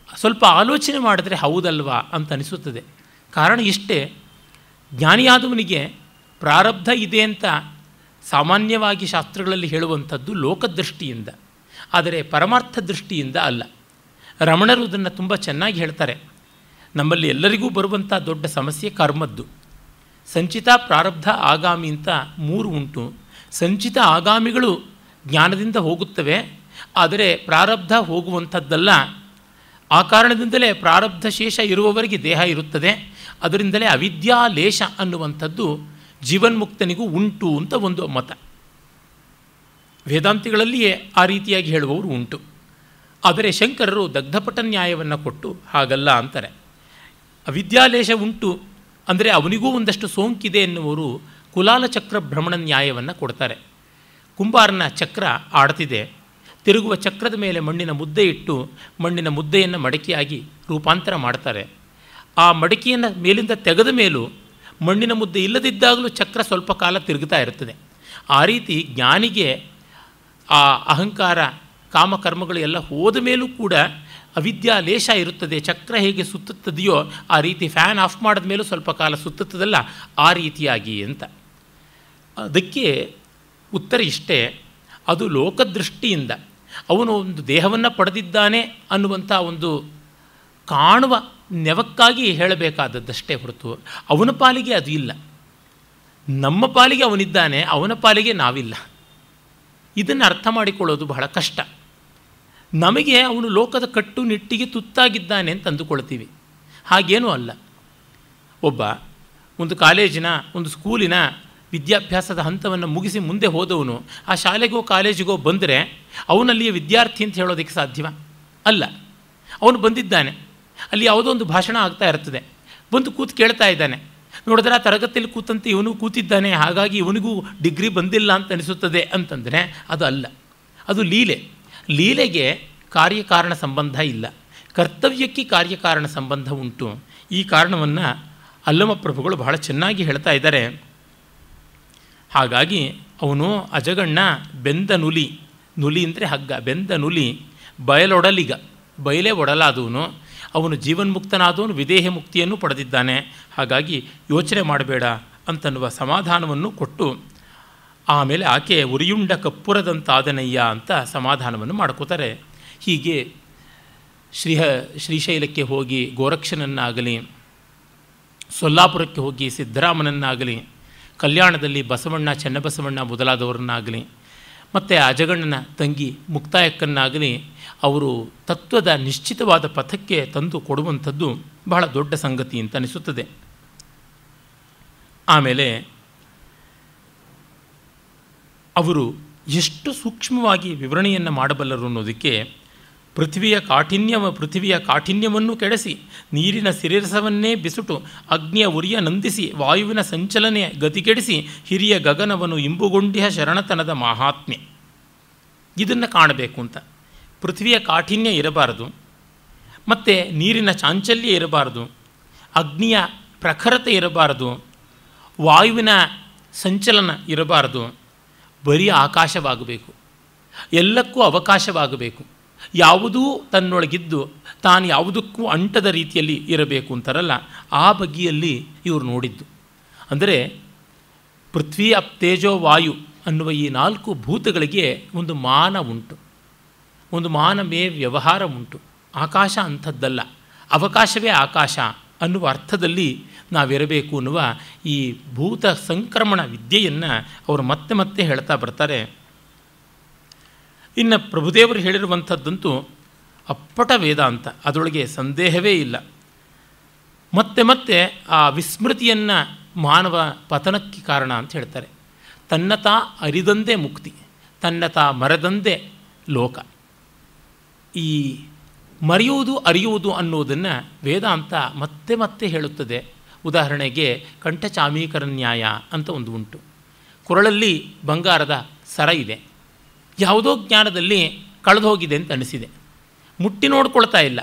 ಸ್ವಲ್ಪ ಆಲೋಚನೆ ಮಾಡಿದ್ರೆ ಹೌದಲ್ವಾ ಅಂತ ಅನಿಸುತ್ತದೆ. ಕಾರಣ ಇಷ್ಟೇ, ಜ್ಞಾನಿಯಾದವನಿಗೆ ಪ್ರಾರಬ್ಧ ಇದೆ ಅಂತ ಸಾಮಾನ್ಯವಾಗಿ ಶಾಸ್ತ್ರಗಳಲ್ಲಿ ಹೇಳುವಂಥದ್ದು ಲೋಕದೃಷ್ಟಿಯಿಂದ, ಆದರೆ ಪರಮಾರ್ಥ ದೃಷ್ಟಿಯಿಂದ ಅಲ್ಲ. ರಮಣರು ಇದನ್ನು ತುಂಬ ಚೆನ್ನಾಗಿ ಹೇಳ್ತಾರೆ. ನಮ್ಮಲ್ಲಿ ಎಲ್ಲರಿಗೂ ಬರುವಂಥ ದೊಡ್ಡ ಸಮಸ್ಯೆ ಕರ್ಮದ್ದು. ಸಂಚಿತ, ಪ್ರಾರಬ್ಧ, ಆಗಾಮಿ ಅಂತ 3 ಉಂಟು. ಸಂಚಿತ ಆಗಾಮಿಗಳು ಜ್ಞಾನದಿಂದ ಹೋಗುತ್ತವೆ, ಆದರೆ ಪ್ರಾರಬ್ಧ ಹೋಗುವಂಥದ್ದಲ್ಲ. ಆ ಕಾರಣದಿಂದಲೇ ಪ್ರಾರಬ್ಧ ಶೇಷ ಇರುವವರೆಗೆ ದೇಹ ಇರುತ್ತದೆ. ಅದರಿಂದಲೇ ಅವಿದ್ಯಾಲೇಷ ಅನ್ನುವಂಥದ್ದು ಜೀವನ್ಮುಕ್ತನಿಗೂ ಉಂಟು ಅಂತ ಒಂದು ಮತ. ವೇದಾಂತಿಗಳಲ್ಲಿಯೇ ಆ ರೀತಿಯಾಗಿ ಹೇಳುವವರು ಉಂಟು. ಆದರೆ ಶಂಕರರು ದಗ್ಧಪಟ ನ್ಯಾಯವನ್ನು ಕೊಟ್ಟು ಹಾಗಲ್ಲ ಅಂತಾರೆ. ಅವಿದ್ಯಾಲೇಷ ಉಂಟು ಅಂದರೆ ಅವನಿಗೂ ಒಂದಷ್ಟು ಸೋಂಕಿದೆ ಎನ್ನುವರು ಕುಲಾಲ ಚಕ್ರ ಭ್ರಮಣ ನ್ಯಾಯವನ್ನು ಕೊಡ್ತಾರೆ. ಕುಂಬಾರನ ಚಕ್ರ ಆಡ್ತಿದೆ, ತಿರುಗುವ ಚಕ್ರದ ಮೇಲೆ ಮಣ್ಣಿನ ಮುದ್ದೆ ಇಟ್ಟು ಮಣ್ಣಿನ ಮುದ್ದೆಯನ್ನು ಮಡಕೆಯಾಗಿ ರೂಪಾಂತರ ಮಾಡ್ತಾರೆ. ಆ ಮಡಕೆಯನ್ನು ಮೇಲಿಂದ ತೆಗೆದ ಮೇಲೂ ಮಣ್ಣಿನ ಮುದ್ದೆ ಇಲ್ಲದಿದ್ದಾಗಲೂ ಚಕ್ರ ಸ್ವಲ್ಪ ಕಾಲ ತಿರುಗುತ್ತಾ ಇರ್ತದೆ. ಆ ರೀತಿ ಜ್ಞಾನಿಗೆ ಆ ಅಹಂಕಾರ, ಕಾಮಕರ್ಮಗಳು ಎಲ್ಲ ಹೋದ ಮೇಲೂ ಕೂಡ ಅವಿದ್ಯಾಲೇಷ ಇರುತ್ತದೆ. ಚಕ್ರ ಹೇಗೆ ಸುತ್ತುತ್ತದೆಯೋ ಆ ರೀತಿ ಫ್ಯಾನ್ ಆಫ್ ಮಾಡಿದ ಮೇಲೂ ಸ್ವಲ್ಪ ಕಾಲ ಸುತ್ತುತ್ತದಲ್ಲ, ಆ ರೀತಿಯಾಗಿ ಅಂತ. ಅದಕ್ಕೆ ಉತ್ತರ ಇಷ್ಟೇ, ಅದು ಲೋಕದೃಷ್ಟಿಯಿಂದ ಅವನು ಒಂದು ದೇಹವನ್ನು ಪಡೆದಿದ್ದಾನೆ ಅನ್ನುವಂಥ ಒಂದು ಕಾಣುವ ನೆವಕ್ಕಾಗಿ ಹೇಳಬೇಕಾದದ್ದಷ್ಟೇ ಹೊರತು ಅವನ ಪಾಲಿಗೆ ಅದು ಇಲ್ಲ. ನಮ್ಮ ಪಾಲಿಗೆ ಅವನಿದ್ದಾನೆ, ಅವನ ಪಾಲಿಗೆ ನಾವಿಲ್ಲ. ಇದನ್ನು ಅರ್ಥ ಮಾಡಿಕೊಳ್ಳೋದು ಬಹಳ ಕಷ್ಟ. ನಮಗೆ ಅವನು ಲೋಕದ ಕಟ್ಟು ನಿಟ್ಟಿಗೆ ತುತ್ತಾಗಿದ್ದಾನೆ ಅಂತ ಅಂದುಕೊಳ್ತೀವಿ. ಹಾಗೇನೂ ಅಲ್ಲ. ಒಬ್ಬ ಒಂದು ಕಾಲೇಜಿನ, ಒಂದು ಸ್ಕೂಲಿನ ವಿದ್ಯಾಭ್ಯಾಸದ ಹಂತವನ್ನು ಮುಗಿಸಿ ಮುಂದೆ ಹೋದವನು ಆ ಶಾಲೆಗೋ ಕಾಲೇಜಿಗೋ ಬಂದರೆ ಅವನಲ್ಲಿಯ ವಿದ್ಯಾರ್ಥಿ ಅಂತ ಹೇಳೋದಕ್ಕೆ ಸಾಧ್ಯವ? ಅಲ್ಲ. ಅವನು ಬಂದಿದ್ದಾನೆ, ಅಲ್ಲಿ ಯಾವುದೋ ಒಂದು ಭಾಷಣ ಆಗ್ತಾ ಇರ್ತದೆ, ಬಂದು ಕೂತು ಕೇಳ್ತಾ ಇದ್ದಾನೆ. ನೋಡಿದ್ರೆ ಆ ತರಗತಿಯಲ್ಲಿ ಕೂತಂತೆ ಇವನು ಕೂತಿದ್ದಾನೆ, ಹಾಗಾಗಿ ಇವನಿಗೂ ಡಿಗ್ರಿ ಬಂದಿಲ್ಲ ಅಂತ ಅನಿಸುತ್ತದೆ ಅಂತಂದರೆ ಅದು ಅಲ್ಲ. ಅದು ಲೀಲೆ. ಲೀಲೆಗೆ ಕಾರ್ಯಕಾರಣ ಸಂಬಂಧ ಇಲ್ಲ, ಕರ್ತವ್ಯಕ್ಕೆ ಕಾರ್ಯಕಾರಣ ಸಂಬಂಧ ಉಂಟು. ಈ ಕಾರಣವನ್ನು ಅಲ್ಲಮಪ್ರಭುಗಳು ಬಹಳ ಚೆನ್ನಾಗಿ ಹೇಳ್ತಾ ಇದ್ದಾರೆ. ಹಾಗಾಗಿ ಅವನು ಅಜಗಣ್ಣ ಬೆಂದ ನುಲಿ, ನುಲಿ ಅಂದರೆ ಹಗ್ಗ, ಬೆಂದ ನುಲಿ ಬಯಲೊಡಲಿಗ, ಬಯಲೇ ಒಡಲಾದವನು. ಅವನು ಜೀವನ್ಮುಕ್ತನಾದವನು, ವಿದೇಹ ಮುಕ್ತಿಯನ್ನು ಪಡೆದಿದ್ದಾನೆ. ಹಾಗಾಗಿ ಯೋಚನೆ ಮಾಡಬೇಡ ಅಂತನ್ನುವ ಸಮಾಧಾನವನ್ನು ಕೊಟ್ಟು ಆಮೇಲೆ ಆಕೆ ಉರಿಯುಂಡ ಕಪ್ಪುರದಂತಾದನಯ್ಯ ಅಂತ ಸಮಾಧಾನವನ್ನು ಮಾಡ್ಕೋತಾರೆ. ಹೀಗೆ ಶ್ರೀಶೈಲಕ್ಕೆ ಹೋಗಿ ಗೋರಕ್ಷನನ್ನಾಗಲಿ, ಸೊಲ್ಲಾಪುರಕ್ಕೆ ಹೋಗಿ ಸಿದ್ದರಾಮನನ್ನಾಗಲಿ, ಕಲ್ಯಾಣದಲ್ಲಿ ಬಸವಣ್ಣ, ಚೆನ್ನಬಸವಣ್ಣ ಮೊದಲಾದವರನ್ನಾಗಲಿ, ಮತ್ತು ಅಜಗಣ್ಣನ ತಂಗಿ ಮುಕ್ತಾಯಕ್ಕನ್ನಾಗಲಿ ಅವರು ತತ್ವದ ನಿಶ್ಚಿತವಾದ ಪಥಕ್ಕೆ ತಂದು ಕೊಡುವಂಥದ್ದು ಬಹಳ ದೊಡ್ಡ ಸಂಗತಿ ಅಂತ ಅನಿಸುತ್ತದೆ. ಆಮೇಲೆ ಅವರು ಎಷ್ಟು ಸೂಕ್ಷ್ಮವಾಗಿ ವಿವರಣೆಯನ್ನು ಮಾಡಬಲ್ಲರು ಅನ್ನೋದಕ್ಕೆ ಪೃಥ್ವಿಯ ಕಾಠಿನ್ಯವನ್ನು ಕೆಡಿಸಿ ನೀರಿನ ಸಿರಿರಸವನ್ನೇ ಬಿಸುಟು ಅಗ್ನಿಯ ಉರಿಯ ನಂದಿಸಿ ವಾಯುವಿನ ಸಂಚಲನೆ ಗತಿ ಕೆಡಿಸಿ ಹಿರಿಯ ಗಗನವನ್ನು ಇಂಬುಗೊಂಡಿಹ ಶರಣತನದ ಮಹಾತ್ಮೆ. ಇದನ್ನು ಕಾಣಬೇಕು ಅಂತ. ಪೃಥ್ವಿಯ ಕಾಠಿನ್ಯ ಇರಬಾರದು, ಮತ್ತು ನೀರಿನ ಚಾಂಚಲ್ಯ ಇರಬಾರದು, ಅಗ್ನಿಯ ಪ್ರಖರತೆ ಇರಬಾರದು, ವಾಯುವಿನ ಸಂಚಲನ ಇರಬಾರದು. ಬರೀ ಆಕಾಶವಾಗಬೇಕು, ಎಲ್ಲಕ್ಕೂ ಅವಕಾಶವಾಗಬೇಕು. ಯಾವುದೂ ತನ್ನೊಳಗಿದ್ದು ತಾನು ಯಾವುದಕ್ಕೂ ಅಂಟದ ರೀತಿಯಲ್ಲಿ ಇರಬೇಕು ಅಂತಾರಲ್ಲ, ಆ ಬಗೆಯಲ್ಲಿ ಇವರು ನೋಡಿದ್ದು. ಅಂದರೆ ಪೃಥ್ವಿ, ಅಪ್, ತೇಜೋ, ವಾಯು ಅನ್ನುವ ಈ 4 ಭೂತಗಳಿಗೆ ಒಂದು ಮಾನ ಉಂಟು, ಒಂದು ಮಾನವೇ ವ್ಯವಹಾರ ಉಂಟು. ಆಕಾಶ ಅಂಥದ್ದಲ್ಲ, ಅವಕಾಶವೇ ಆಕಾಶ ಅನ್ನುವ ಅರ್ಥದಲ್ಲಿ ನಾವಿರಬೇಕು ಅನ್ನುವ ಈ ಭೂತ ಸಂಕ್ರಮಣ ವಿದ್ಯೆಯನ್ನು ಅವರು ಮತ್ತೆ ಮತ್ತೆ ಹೇಳ್ತಾ ಬರ್ತಾರೆ. ಇನ್ನು ಪ್ರಭುದೇವರು ಹೇಳಿರುವಂಥದ್ದಂತೂ ಅಪ್ಪಟ ವೇದಾಂತ, ಅದರೊಳಗೆ ಸಂದೇಹವೇ ಇಲ್ಲ. ಮತ್ತೆ ಮತ್ತೆ ಆ ವಿಸ್ಮೃತಿಯನ್ನು ಮಾನವ ಪತನಕ್ಕೆ ಕಾರಣ ಅಂತ ಹೇಳ್ತಾರೆ. ತನ್ನತಾ ಅರಿದಂದೇ ಮುಕ್ತಿ, ತನ್ನತಾ ಮರೆದಂದೇ ಲೋಕ. ಈ ಮರೆಯುವುದು ಅರಿಯುವುದು ಅನ್ನೋದನ್ನು ವೇದಾಂತ ಮತ್ತೆ ಮತ್ತೆ ಹೇಳುತ್ತದೆ. ಉದಾಹರಣೆಗೆ ಕಂಠಚಾಮೀಕರ ನ್ಯಾಯ ಅಂತ ಒಂದು ಉಂಟು. ಕೊರಳಲ್ಲಿ ಬಂಗಾರದ ಸರ ಇದೆ, ಯಾವುದೋ ಜ್ಞಾನದಲ್ಲಿ ಕಳೆದು ಹೋಗಿದೆ ಅಂತ ಅನಿಸಿದೆ, ಮುಟ್ಟಿ ನೋಡ್ಕೊಳ್ತಾ ಇಲ್ಲ,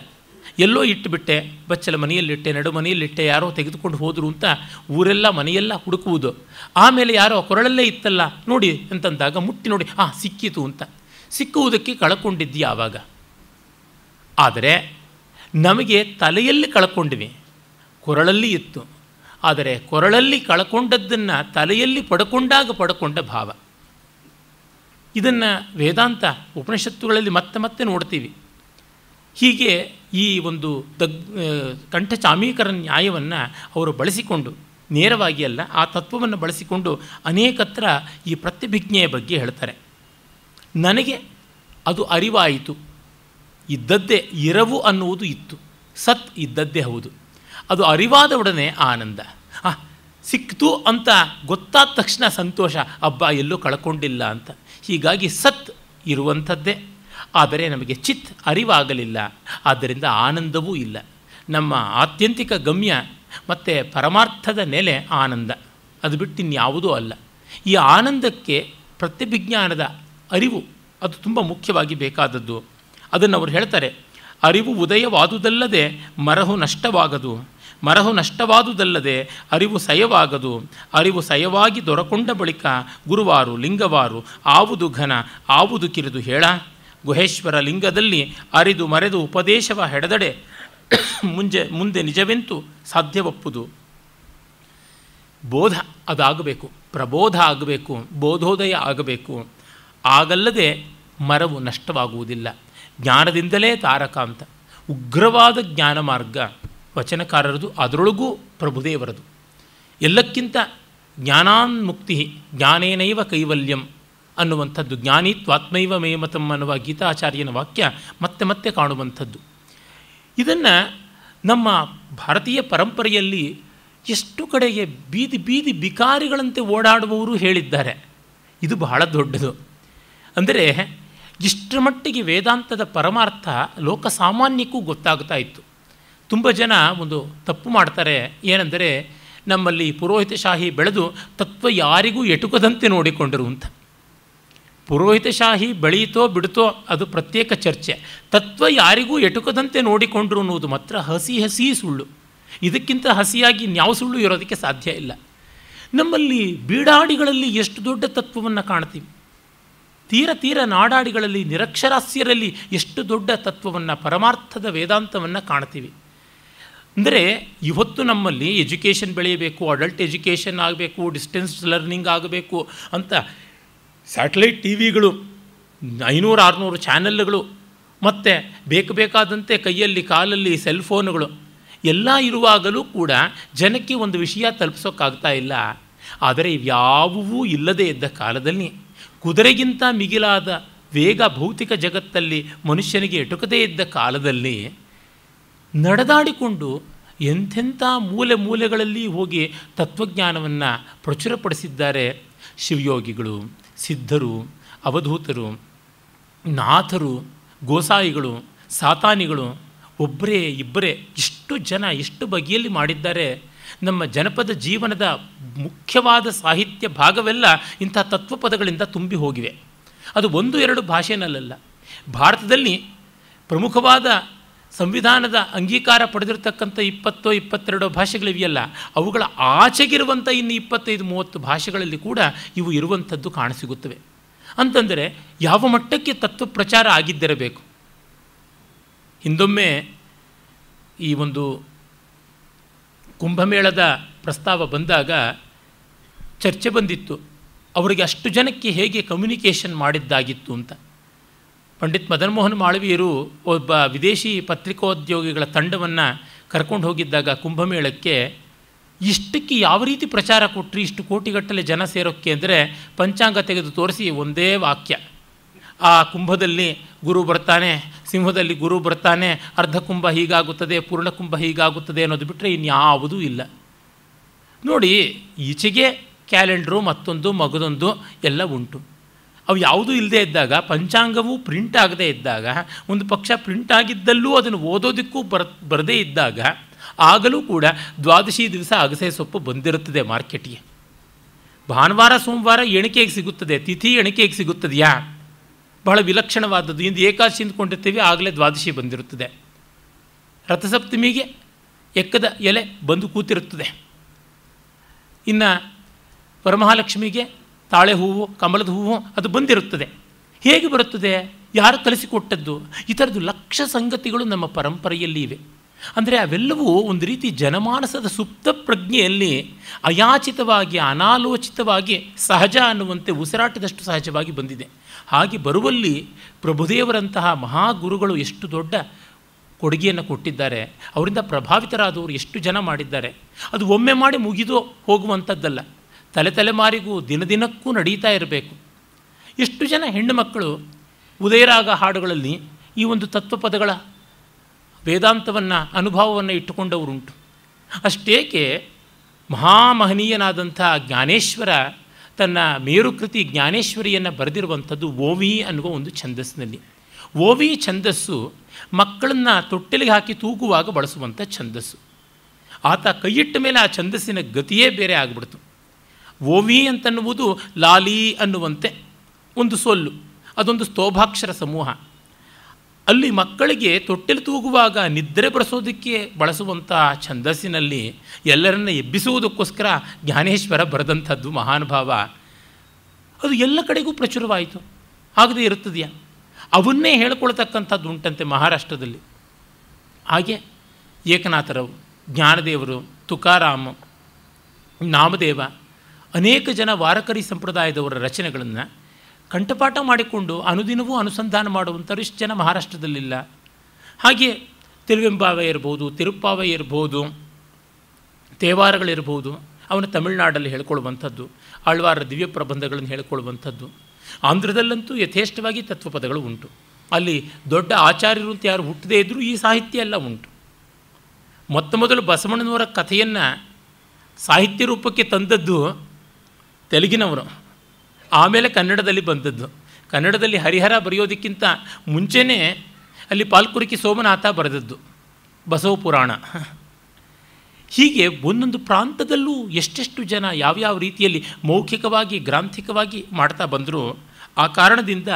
ಎಲ್ಲೋ ಇಟ್ಟುಬಿಟ್ಟೆ, ಬಚ್ಚಲ ಮನೆಯಲ್ಲಿಟ್ಟೆ, ನಡು ಮನೆಯಲ್ಲಿಟ್ಟೆ, ಯಾರೋ ತೆಗೆದುಕೊಂಡು ಹೋದರು ಅಂತ ಊರೆಲ್ಲ ಮನೆಯೆಲ್ಲ ಹುಡುಕುವುದು. ಆಮೇಲೆ ಯಾರೋ ಕೊರಳಲ್ಲೇ ಇತ್ತಲ್ಲ ನೋಡಿ ಅಂತಂದಾಗ ಮುಟ್ಟಿ ನೋಡಿ ಸಿಕ್ಕಿತು ಅಂತ. ಸಿಕ್ಕುವುದಕ್ಕೆ ಕಳ್ಕೊಂಡಿದ್ದಿ ಆವಾಗ. ಆದರೆ ನಮಗೆ ತಲೆಯಲ್ಲಿ ಕಳ್ಕೊಂಡಿವಿ, ಕೊರಳಲ್ಲಿ ಇತ್ತು. ಆದರೆ ಕೊರಳಲ್ಲಿ ಕಳ್ಕೊಂಡದ್ದನ್ನು ತಲೆಯಲ್ಲಿ ಪಡ್ಕೊಂಡ ಭಾವ. ಇದನ್ನು ವೇದಾಂತ ಉಪನಿಷತ್ತುಗಳಲ್ಲಿ ಮತ್ತೆ ಮತ್ತೆ ನೋಡ್ತೀವಿ. ಹೀಗೆ ಈ ಒಂದು ಕಂಠಚಾಮೀಕರ ನ್ಯಾಯವನ್ನು ಅವರು ಬಳಸಿಕೊಂಡು, ನೇರವಾಗಿ ಅಲ್ಲ, ಆ ತತ್ವವನ್ನು ಬಳಸಿಕೊಂಡು ಅನೇಕತ್ರ ಈ ಪ್ರತ್ಯಭಿಜ್ಞೆಯ ಬಗ್ಗೆ ಹೇಳ್ತಾರೆ. ನನಗೆ ಅದು ಅರಿವಾಯಿತು, ಇದ್ದದ್ದೇ ಇರವು ಅನ್ನುವುದು ಇತ್ತು, ಸತ್ ಇದ್ದದ್ದೇ ಹೌದು, ಅದು ಅರಿವಾದೊಡನೆ ಆನಂದ. ಸಿಕ್ತು ಅಂತ ಗೊತ್ತಾದ ತಕ್ಷಣ ಸಂತೋಷ, ಎಲ್ಲೂ ಕಳ್ಕೊಂಡಿಲ್ಲ ಅಂತ. ಹೀಗಾಗಿ ಸತ್ ಇರುವಂಥದ್ದೇ, ಆದರೆ ನಮಗೆ ಚಿತ್ ಅರಿವಾಗಲಿಲ್ಲ, ಆದ್ದರಿಂದ ಆನಂದವೂ ಇಲ್ಲ. ನಮ್ಮ ಆತ್ಯಂತಿಕ ಗಮ್ಯ ಮತ್ತು ಪರಮಾರ್ಥದ ನೆಲೆ ಆನಂದ, ಅದು ಬಿಟ್ಟು ಇನ್ಯಾವುದೂ ಅಲ್ಲ. ಈ ಆನಂದಕ್ಕೆ ಪ್ರತ್ಯಭಿಜ್ಞಾನದ ಅರಿವು ಅದು ತುಂಬ ಮುಖ್ಯವಾಗಿ ಬೇಕಾದದ್ದು. ಅದನ್ನು ಅವರು ಹೇಳ್ತಾರೆ, ಅರಿವು ಉದಯವಾದುದಲ್ಲದೆ ಮರಹು ನಷ್ಟವಾಗದು, ಮರಹು ನಷ್ಟವಾದುದಲ್ಲದೆ ಅರಿವು ಸಯವಾಗದು, ಅರಿವು ಸಯವಾಗಿ ದೊರಕೊಂಡ ಬಳಿಕ ಗುರುವಾರು ಲಿಂಗವಾರು ಆವುದು ಘನ ಆವುದು ಕಿರಿದು ಹೇಳ, ಗುಹೇಶ್ವರ ಲಿಂಗದಲ್ಲಿ ಅರಿದು ಮರೆದು ಉಪದೇಶವ ಹೆಡೆದಡೆ ಮುಂದೆ ನಿಜವೆಂತು ಸಾಧ್ಯವಪ್ಪುದು. ಬೋಧ ಅದಾಗಬೇಕು, ಪ್ರಬೋಧ ಆಗಬೇಕು, ಬೋಧೋದಯ ಆಗಬೇಕು. ಆಗಲ್ಲದೆ ಮರವು ನಷ್ಟವಾಗುವುದಿಲ್ಲ. ಜ್ಞಾನದಿಂದಲೇ ತಾರಕ ಅಂತ ಉಗ್ರವಾದ ಜ್ಞಾನ ಮಾರ್ಗ ವಚನಕಾರರದು, ಅದರೊಳಗೂ ಪ್ರಭುದೇವರದು. ಎಲ್ಲಕ್ಕಿಂತ ಜ್ಞಾನಾನ್ಮುಕ್ತಿ ಜ್ಞಾನೇನೈವ ಕೈವಲ್ಯಂ ಅನ್ನುವಂಥದ್ದು, ಜ್ಞಾನೀತ್ವಾತ್ಮೈವ ಮೇಮತಂ ಅನ್ನುವ ಗೀತಾಚಾರ್ಯನ ವಾಕ್ಯ ಮತ್ತೆ ಮತ್ತೆ ಕಾಣುವಂಥದ್ದು. ಇದನ್ನು ನಮ್ಮ ಭಾರತೀಯ ಪರಂಪರೆಯಲ್ಲಿ ಎಷ್ಟು ಕಡೆಗೆ ಬೀದಿ ಬೀದಿ ಬಿಕಾರಿಗಳಂತೆ ಓಡಾಡುವವರು ಹೇಳಿದ್ದಾರೆ. ಇದು ಬಹಳ ದೊಡ್ಡದು. ಅಂದರೆ ಇಷ್ಟರ ಮಟ್ಟಿಗೆ ವೇದಾಂತದ ಪರಮಾರ್ಥ ಲೋಕಸಾಮಾನ್ಯಕ್ಕೂ ಗೊತ್ತಾಗ್ತಾ ಇತ್ತು. ತುಂಬ ಜನ ಒಂದು ತಪ್ಪು ಮಾಡ್ತಾರೆ, ಏನೆಂದರೆ ನಮ್ಮಲ್ಲಿ ಪುರೋಹಿತಶಾಹಿ ಬೆಳೆದು ತತ್ವ ಯಾರಿಗೂ ಎಟುಕದಂತೆ ನೋಡಿಕೊಂಡರು ಅಂತ. ಪುರೋಹಿತಶಾಹಿ ಬೆಳೆಯಿತೋ ಬಿಡುತ್ತೋ ಅದು ಪ್ರತ್ಯೇಕ ಚರ್ಚೆ. ತತ್ವ ಯಾರಿಗೂ ಎಟುಕದಂತೆ ನೋಡಿಕೊಂಡ್ರು ಅನ್ನೋದು ಮಾತ್ರ ಹಸಿ ಸುಳ್ಳು. ಇದಕ್ಕಿಂತ ಹಸಿಯಾಗಿ ನ್ಯಾವ ಸುಳ್ಳು ಇರೋದಕ್ಕೆ ಸಾಧ್ಯ ಇಲ್ಲ. ನಮ್ಮಲ್ಲಿ ಬೀಡಾಡಿಗಳಲ್ಲಿ ಎಷ್ಟು ದೊಡ್ಡ ತತ್ವವನ್ನು ಕಾಣ್ತೀವಿ, ತೀರ ನಾಡಾಡಿಗಳಲ್ಲಿ ನಿರಕ್ಷರಾಸ್ಯರಲ್ಲಿ ಎಷ್ಟು ದೊಡ್ಡ ತತ್ವವನ್ನು, ಪರಮಾರ್ಥದ ವೇದಾಂತವನ್ನು ಕಾಣ್ತೀವಿ. ಅಂದರೆ ಇವತ್ತು ನಮ್ಮಲ್ಲಿ ಎಜುಕೇಷನ್ ಬೆಳೆಯಬೇಕು, ಅಡಲ್ಟ್ ಎಜುಕೇಷನ್ ಆಗಬೇಕು, ಡಿಸ್ಟೆನ್ಸ್ ಲರ್ನಿಂಗ್ ಆಗಬೇಕು ಅಂತ ಸ್ಯಾಟಲೈಟ್ ಟಿ ವಿಗಳು, 500-600 ಚಾನೆಲ್ಗಳು, ಮತ್ತು ಬೇಕಾದಂತೆ ಕೈಯಲ್ಲಿ ಕಾಲಲ್ಲಿ ಸೆಲ್ಫೋನುಗಳು ಎಲ್ಲ ಇರುವಾಗಲೂ ಕೂಡ ಜನಕ್ಕೆ ಒಂದು ವಿಷಯ ತಲುಪಿಸೋಕ್ಕಾಗ್ತಾ ಇಲ್ಲ. ಆದರೆ ಇವ್ಯಾವುವೂ ಇಲ್ಲದೇ ಇದ್ದ ಕಾಲದಲ್ಲಿ, ಕುದುರೆಗಿಂತ ಮಿಗಿಲಾದ ವೇಗ ಭೌತಿಕ ಜಗತ್ತಲ್ಲಿ ಮನುಷ್ಯನಿಗೆ ಎಟುಕದೇ ಇದ್ದ ಕಾಲದಲ್ಲಿ ನಡೆದಾಡಿಕೊಂಡು ಎಂಥೆಂಥ ಮೂಲೆಗಳಲ್ಲಿ ಹೋಗಿ ತತ್ವಜ್ಞಾನವನ್ನು ಪ್ರಚುರಪಡಿಸಿದ್ದಾರೆ ಶಿವಯೋಗಿಗಳು, ಸಿದ್ಧರು, ಅವಧೂತರು, ನಾಥರು, ಗೋಸಾಯಿಗಳು, ಸಾತಾನಿಗಳು, ಒಬ್ಬರೇ ಇಬ್ಬರೇ ಇಷ್ಟು ಜನ ಎಷ್ಟು ಬಗೆಯಲ್ಲಿ ಮಾಡಿದ್ದಾರೆ. ನಮ್ಮ ಜನಪದ ಜೀವನದ ಮುಖ್ಯವಾದ ಸಾಹಿತ್ಯ ಭಾಗವೆಲ್ಲ ಇಂಥ ತತ್ವಪದಗಳಿಂದ ತುಂಬಿ ಹೋಗಿವೆ. ಅದು 1-2 ಭಾಷೆನಲ್ಲ. ಭಾರತದಲ್ಲಿ ಪ್ರಮುಖವಾದ ಸಂವಿಧಾನದ ಅಂಗೀಕಾರ ಪಡೆದಿರತಕ್ಕಂಥ 20-22 ಭಾಷೆಗಳಿವೆಯಲ್ಲ, ಅವುಗಳ ಆಚೆಗಿರುವಂಥ ಇನ್ನು 25-30 ಭಾಷೆಗಳಲ್ಲಿ ಕೂಡ ಇವು ಇರುವಂಥದ್ದು ಕಾಣಸಿಗುತ್ತವೆ. ಅಂತಂದರೆ ಯಾವ ಮಟ್ಟಕ್ಕೆ ತತ್ವ ಪ್ರಚಾರ ಆಗಿದ್ದಿರಬೇಕು. ಹಿಂದೊಮ್ಮೆ ಈ ಒಂದು ಕುಂಭಮೇಳದ ಪ್ರಸ್ತಾವ ಬಂದಾಗ ಚರ್ಚೆ ಬಂದಿತ್ತು, ಅವರಿಗೆ ಅಷ್ಟು ಜನಕ್ಕೆ ಹೇಗೆ ಕಮ್ಯುನಿಕೇಷನ್ ಮಾಡಿದ್ದಾಗಿತ್ತು ಅಂತ. ಪಂಡಿತ್ ಮದನ್ ಮೋಹನ್ ಮಾಳವೀಯರು ಒಬ್ಬ ವಿದೇಶಿ ಪತ್ರಿಕೋದ್ಯೋಗಿಗಳ ತಂಡವನ್ನು ಕರ್ಕೊಂಡು ಹೋಗಿದ್ದಾಗ ಕುಂಭಮೇಳಕ್ಕೆ, ಇಷ್ಟಕ್ಕೆ ಯಾವ ರೀತಿ ಪ್ರಚಾರ ಕೊಟ್ಟರು, ಇಷ್ಟು ಕೋಟಿಗಟ್ಟಲೆ ಜನ ಸೇರೋಕ್ಕೆ ಅಂದರೆ ಪಂಚಾಂಗ ತೆಗೆದು ತೋರಿಸಿ ಒಂದೇ ವಾಕ್ಯ, ಆ ಕುಂಭದಲ್ಲಿ ಗುರು ಬರ್ತಾನೆ, ಸಿಂಹದಲ್ಲಿ ಗುರು ಬರ್ತಾನೆ, ಅರ್ಧ ಕುಂಭ ಹೀಗಾಗುತ್ತದೆ, ಪೂರ್ಣಕುಂಭ ಹೀಗಾಗುತ್ತದೆ ಅನ್ನೋದು ಬಿಟ್ಟರೆ ಇನ್ಯಾವುದೂ ಇಲ್ಲ. ನೋಡಿ, ಈಚೆಗೆ ಕ್ಯಾಲೆಂಡ್ರು ಮತ್ತೊಂದು ಮಗದೊಂದು ಎಲ್ಲ ಉಂಟು. ಅವು ಯಾವುದೂ ಇಲ್ಲದೇ ಇದ್ದಾಗ, ಪಂಚಾಂಗವೂ ಪ್ರಿಂಟ್ ಆಗದೇ ಇದ್ದಾಗ, ಒಂದು ಪಕ್ಷ ಪ್ರಿಂಟ್ ಆಗಿದ್ದಲ್ಲೂ ಅದನ್ನು ಓದೋದಕ್ಕೂ ಬರದೇ ಇದ್ದಾಗ, ಆಗಲೂ ಕೂಡ ದ್ವಾದಶಿ ದಿವಸ ಅಗಸೆ ಸೊಪ್ಪು ಬಂದಿರುತ್ತದೆ ಮಾರ್ಕೆಟಿಗೆ. ಭಾನುವಾರ ಸೋಮವಾರ ಎಣಿಕೆಗೆ ಸಿಗುತ್ತದೆ, ತಿಥಿ ಎಣಿಕೆಗೆ ಸಿಗುತ್ತದೆಯಾ? ಬಹಳ ವಿಲಕ್ಷಣವಾದದ್ದು. ಇಂದು ಏಕಾದಶಿ ಅಂದ್ಕೊಂಡಿರ್ತೀವಿ, ಆಗಲೇ ದ್ವಾದಶಿ ಬಂದಿರುತ್ತದೆ. ರಥಸಪ್ತಮಿಗೆ ಎಕ್ಕದ ಎಲೆ ಬಂದು ಕೂತಿರುತ್ತದೆ. ಇನ್ನು ವರಮಹಾಲಕ್ಷ್ಮಿಗೆ ತಾಳೆ ಹೂವು, ಕಮಲದ ಹೂವು ಅದು ಬಂದಿರುತ್ತದೆ. ಹೇಗೆ ಬರುತ್ತದೆ? ಯಾರು ಕಲಿಸಿಕೊಟ್ಟದ್ದು? ಈ ಥರದ್ದು ಲಕ್ಷ ಸಂಗತಿಗಳು ನಮ್ಮ ಪರಂಪರೆಯಲ್ಲಿ ಇವೆ. ಅಂದರೆ ಅವೆಲ್ಲವೂ ಒಂದು ರೀತಿ ಜನಮಾನಸದ ಸುಪ್ತ ಪ್ರಜ್ಞೆಯಲ್ಲಿ ಅಯಾಚಿತವಾಗಿ, ಅನಾಲೋಚಿತವಾಗಿ, ಸಹಜ ಅನ್ನುವಂತೆ ಉಸಿರಾಟದಷ್ಟು ಸಹಜವಾಗಿ ಬಂದಿದೆ. ಹಾಗೆ ಬರುವಲ್ಲಿ ಪ್ರಭುದೇವರಂತಹ ಮಹಾಗುರುಗಳು ಎಷ್ಟು ದೊಡ್ಡ ಕೊಡುಗೆಯನ್ನು ಕೊಟ್ಟಿದ್ದಾರೆ, ಅವರಿಂದ ಪ್ರಭಾವಿತರಾದವರು ಎಷ್ಟು ಜನ ಮಾಡಿದ್ದಾರೆ. ಅದು ಒಮ್ಮೆ ಮಾಡಿ ಮುಗಿದು ಹೋಗುವಂಥದ್ದಲ್ಲ, ತಲೆಮಾರಿಗೂ ದಿನದಿನಕ್ಕೂ ನಡೀತಾ ಇರಬೇಕು. ಎಷ್ಟು ಜನ ಹೆಣ್ಣು ಮಕ್ಕಳು ಉದಯರಾಗ ಹಾಡುಗಳಲ್ಲಿ ಈ ಒಂದು ತತ್ವಪದಗಳ ವೇದಾಂತವನ್ನು, ಅನುಭವವನ್ನು ಇಟ್ಟುಕೊಂಡವರುಂಟು. ಅಷ್ಟೇಕೆ ಮಹಾಮಹನೀಯನಾದಂಥ ಜ್ಞಾನೇಶ್ವರ ತನ್ನ ಮೇರುಕೃತಿ ಜ್ಞಾನೇಶ್ವರಿಯನ್ನು ಬರೆದಿರುವಂಥದ್ದು ಓವಿ ಅನ್ನುವ ಒಂದು ಛಂದಸ್ಸಿನಲ್ಲಿ. ಓವಿ ಛಂದಸ್ಸು ಮಕ್ಕಳನ್ನು ತೊಟ್ಟಿಲಿಗೆ ಹಾಕಿ ತೂಗುವಾಗ ಬಳಸುವಂಥ ಛಂದಸ್ಸು. ಆತ ಕೈಯಿಟ್ಟ ಮೇಲೆ ಆ ಛಂದಸ್ಸಿನ ಗತಿಯೇ ಬೇರೆ ಆಗಿಬಿಡ್ತು. ಓವಿ ಅಂತನ್ನುವುದು ಲಾಲಿ ಅನ್ನುವಂತೆ ಒಂದು ಸೊಲ್ಲು, ಅದೊಂದು ಸ್ತೋಭಾಕ್ಷರ ಸಮೂಹ. ಅಲ್ಲಿ ಮಕ್ಕಳಿಗೆ ತೊಟ್ಟಿಲು ತೂಗುವಾಗ ನಿದ್ರೆ ಬರೆಸೋದಕ್ಕೆ ಬಳಸುವಂಥ ಛಂದಸ್ಸಿನಲ್ಲಿ ಎಲ್ಲರನ್ನ ಎಬ್ಬಿಸುವುದಕ್ಕೋಸ್ಕರ ಜ್ಞಾನೇಶ್ವರ ಬರೆದಂಥದ್ದು ಮಹಾನುಭಾವ. ಅದು ಎಲ್ಲ ಕಡೆಗೂ ಪ್ರಚುರವಾಯಿತು. ಆಗದೇ ಇರುತ್ತದೆಯಾ? ಅವನ್ನೇ ಹೇಳ್ಕೊಳ್ತಕ್ಕಂಥದ್ದು ಉಂಟಂತೆ ಮಹಾರಾಷ್ಟ್ರದಲ್ಲಿ. ಹಾಗೆ ಏಕನಾಥರವು, ಜ್ಞಾನದೇವರು, ತುಕಾರಾಮ, ನಾಮದೇವ, ಅನೇಕ ಜನ ವಾರಕರಿ ಸಂಪ್ರದಾಯದವರ ರಚನೆಗಳನ್ನು ಕಂಠಪಾಠ ಮಾಡಿಕೊಂಡು ಅನುದಿನವೂ ಅನುಸಂಧಾನ ಮಾಡುವಂಥವ್ರು ಇಷ್ಟು ಜನ ಮಹಾರಾಷ್ಟ್ರದಲ್ಲಿಲ್ಲ. ಹಾಗೆ ತಿರುವೆಂಬಾವೆ ಇರ್ಬೋದು, ತಿರುಪ್ಪಾವೆ ಇರ್ಬೋದು, ತೇವಾರಗಳಿರ್ಬೋದು, ಅವನು ತಮಿಳುನಾಡಲ್ಲಿ ಹೇಳ್ಕೊಳ್ಳುವಂಥದ್ದು, ಆಳ್ವಾರ ದಿವ್ಯ ಪ್ರಬಂಧಗಳನ್ನು ಹೇಳ್ಕೊಳ್ಳುವಂಥದ್ದು. ಆಂಧ್ರದಲ್ಲಂತೂ ಯಥೇಷ್ಟವಾಗಿ ತತ್ವಪದಗಳು ಉಂಟು. ಅಲ್ಲಿ ದೊಡ್ಡ ಆಚಾರ್ಯರು ಅಂತ ಯಾರು ಹುಟ್ಟದೇ ಇದ್ದರೂ ಈ ಸಾಹಿತ್ಯ ಎಲ್ಲ ಉಂಟು. ಮೊದಲು ಬಸವಣ್ಣನವರ ಕಥೆಯನ್ನು ಸಾಹಿತ್ಯ ರೂಪಕ್ಕೆ ತಂದದ್ದು ತೆಲುಗಿನವರು, ಆಮೇಲೆ ಕನ್ನಡದಲ್ಲಿ ಬಂದದ್ದು. ಕನ್ನಡದಲ್ಲಿ ಹರಿಹರ ಬರೆಯೋದಕ್ಕಿಂತ ಮುಂಚೆನೇ ಅಲ್ಲಿ ಪಾಲ್ಕುರಿಕಿ ಸೋಮನಾಥ ಬರೆದದ್ದು ಬಸವ ಪುರಾಣ. ಹೀಗೆ ಒಂದೊಂದು ಪ್ರಾಂತದಲ್ಲೂ ಎಷ್ಟೆಷ್ಟು ಜನ ಯಾವ್ಯಾವ ರೀತಿಯಲ್ಲಿ ಮೌಖಿಕವಾಗಿ, ಗ್ರಾಂಥಿಕವಾಗಿ ಮಾಡ್ತಾ ಬಂದರೂ ಆ ಕಾರಣದಿಂದ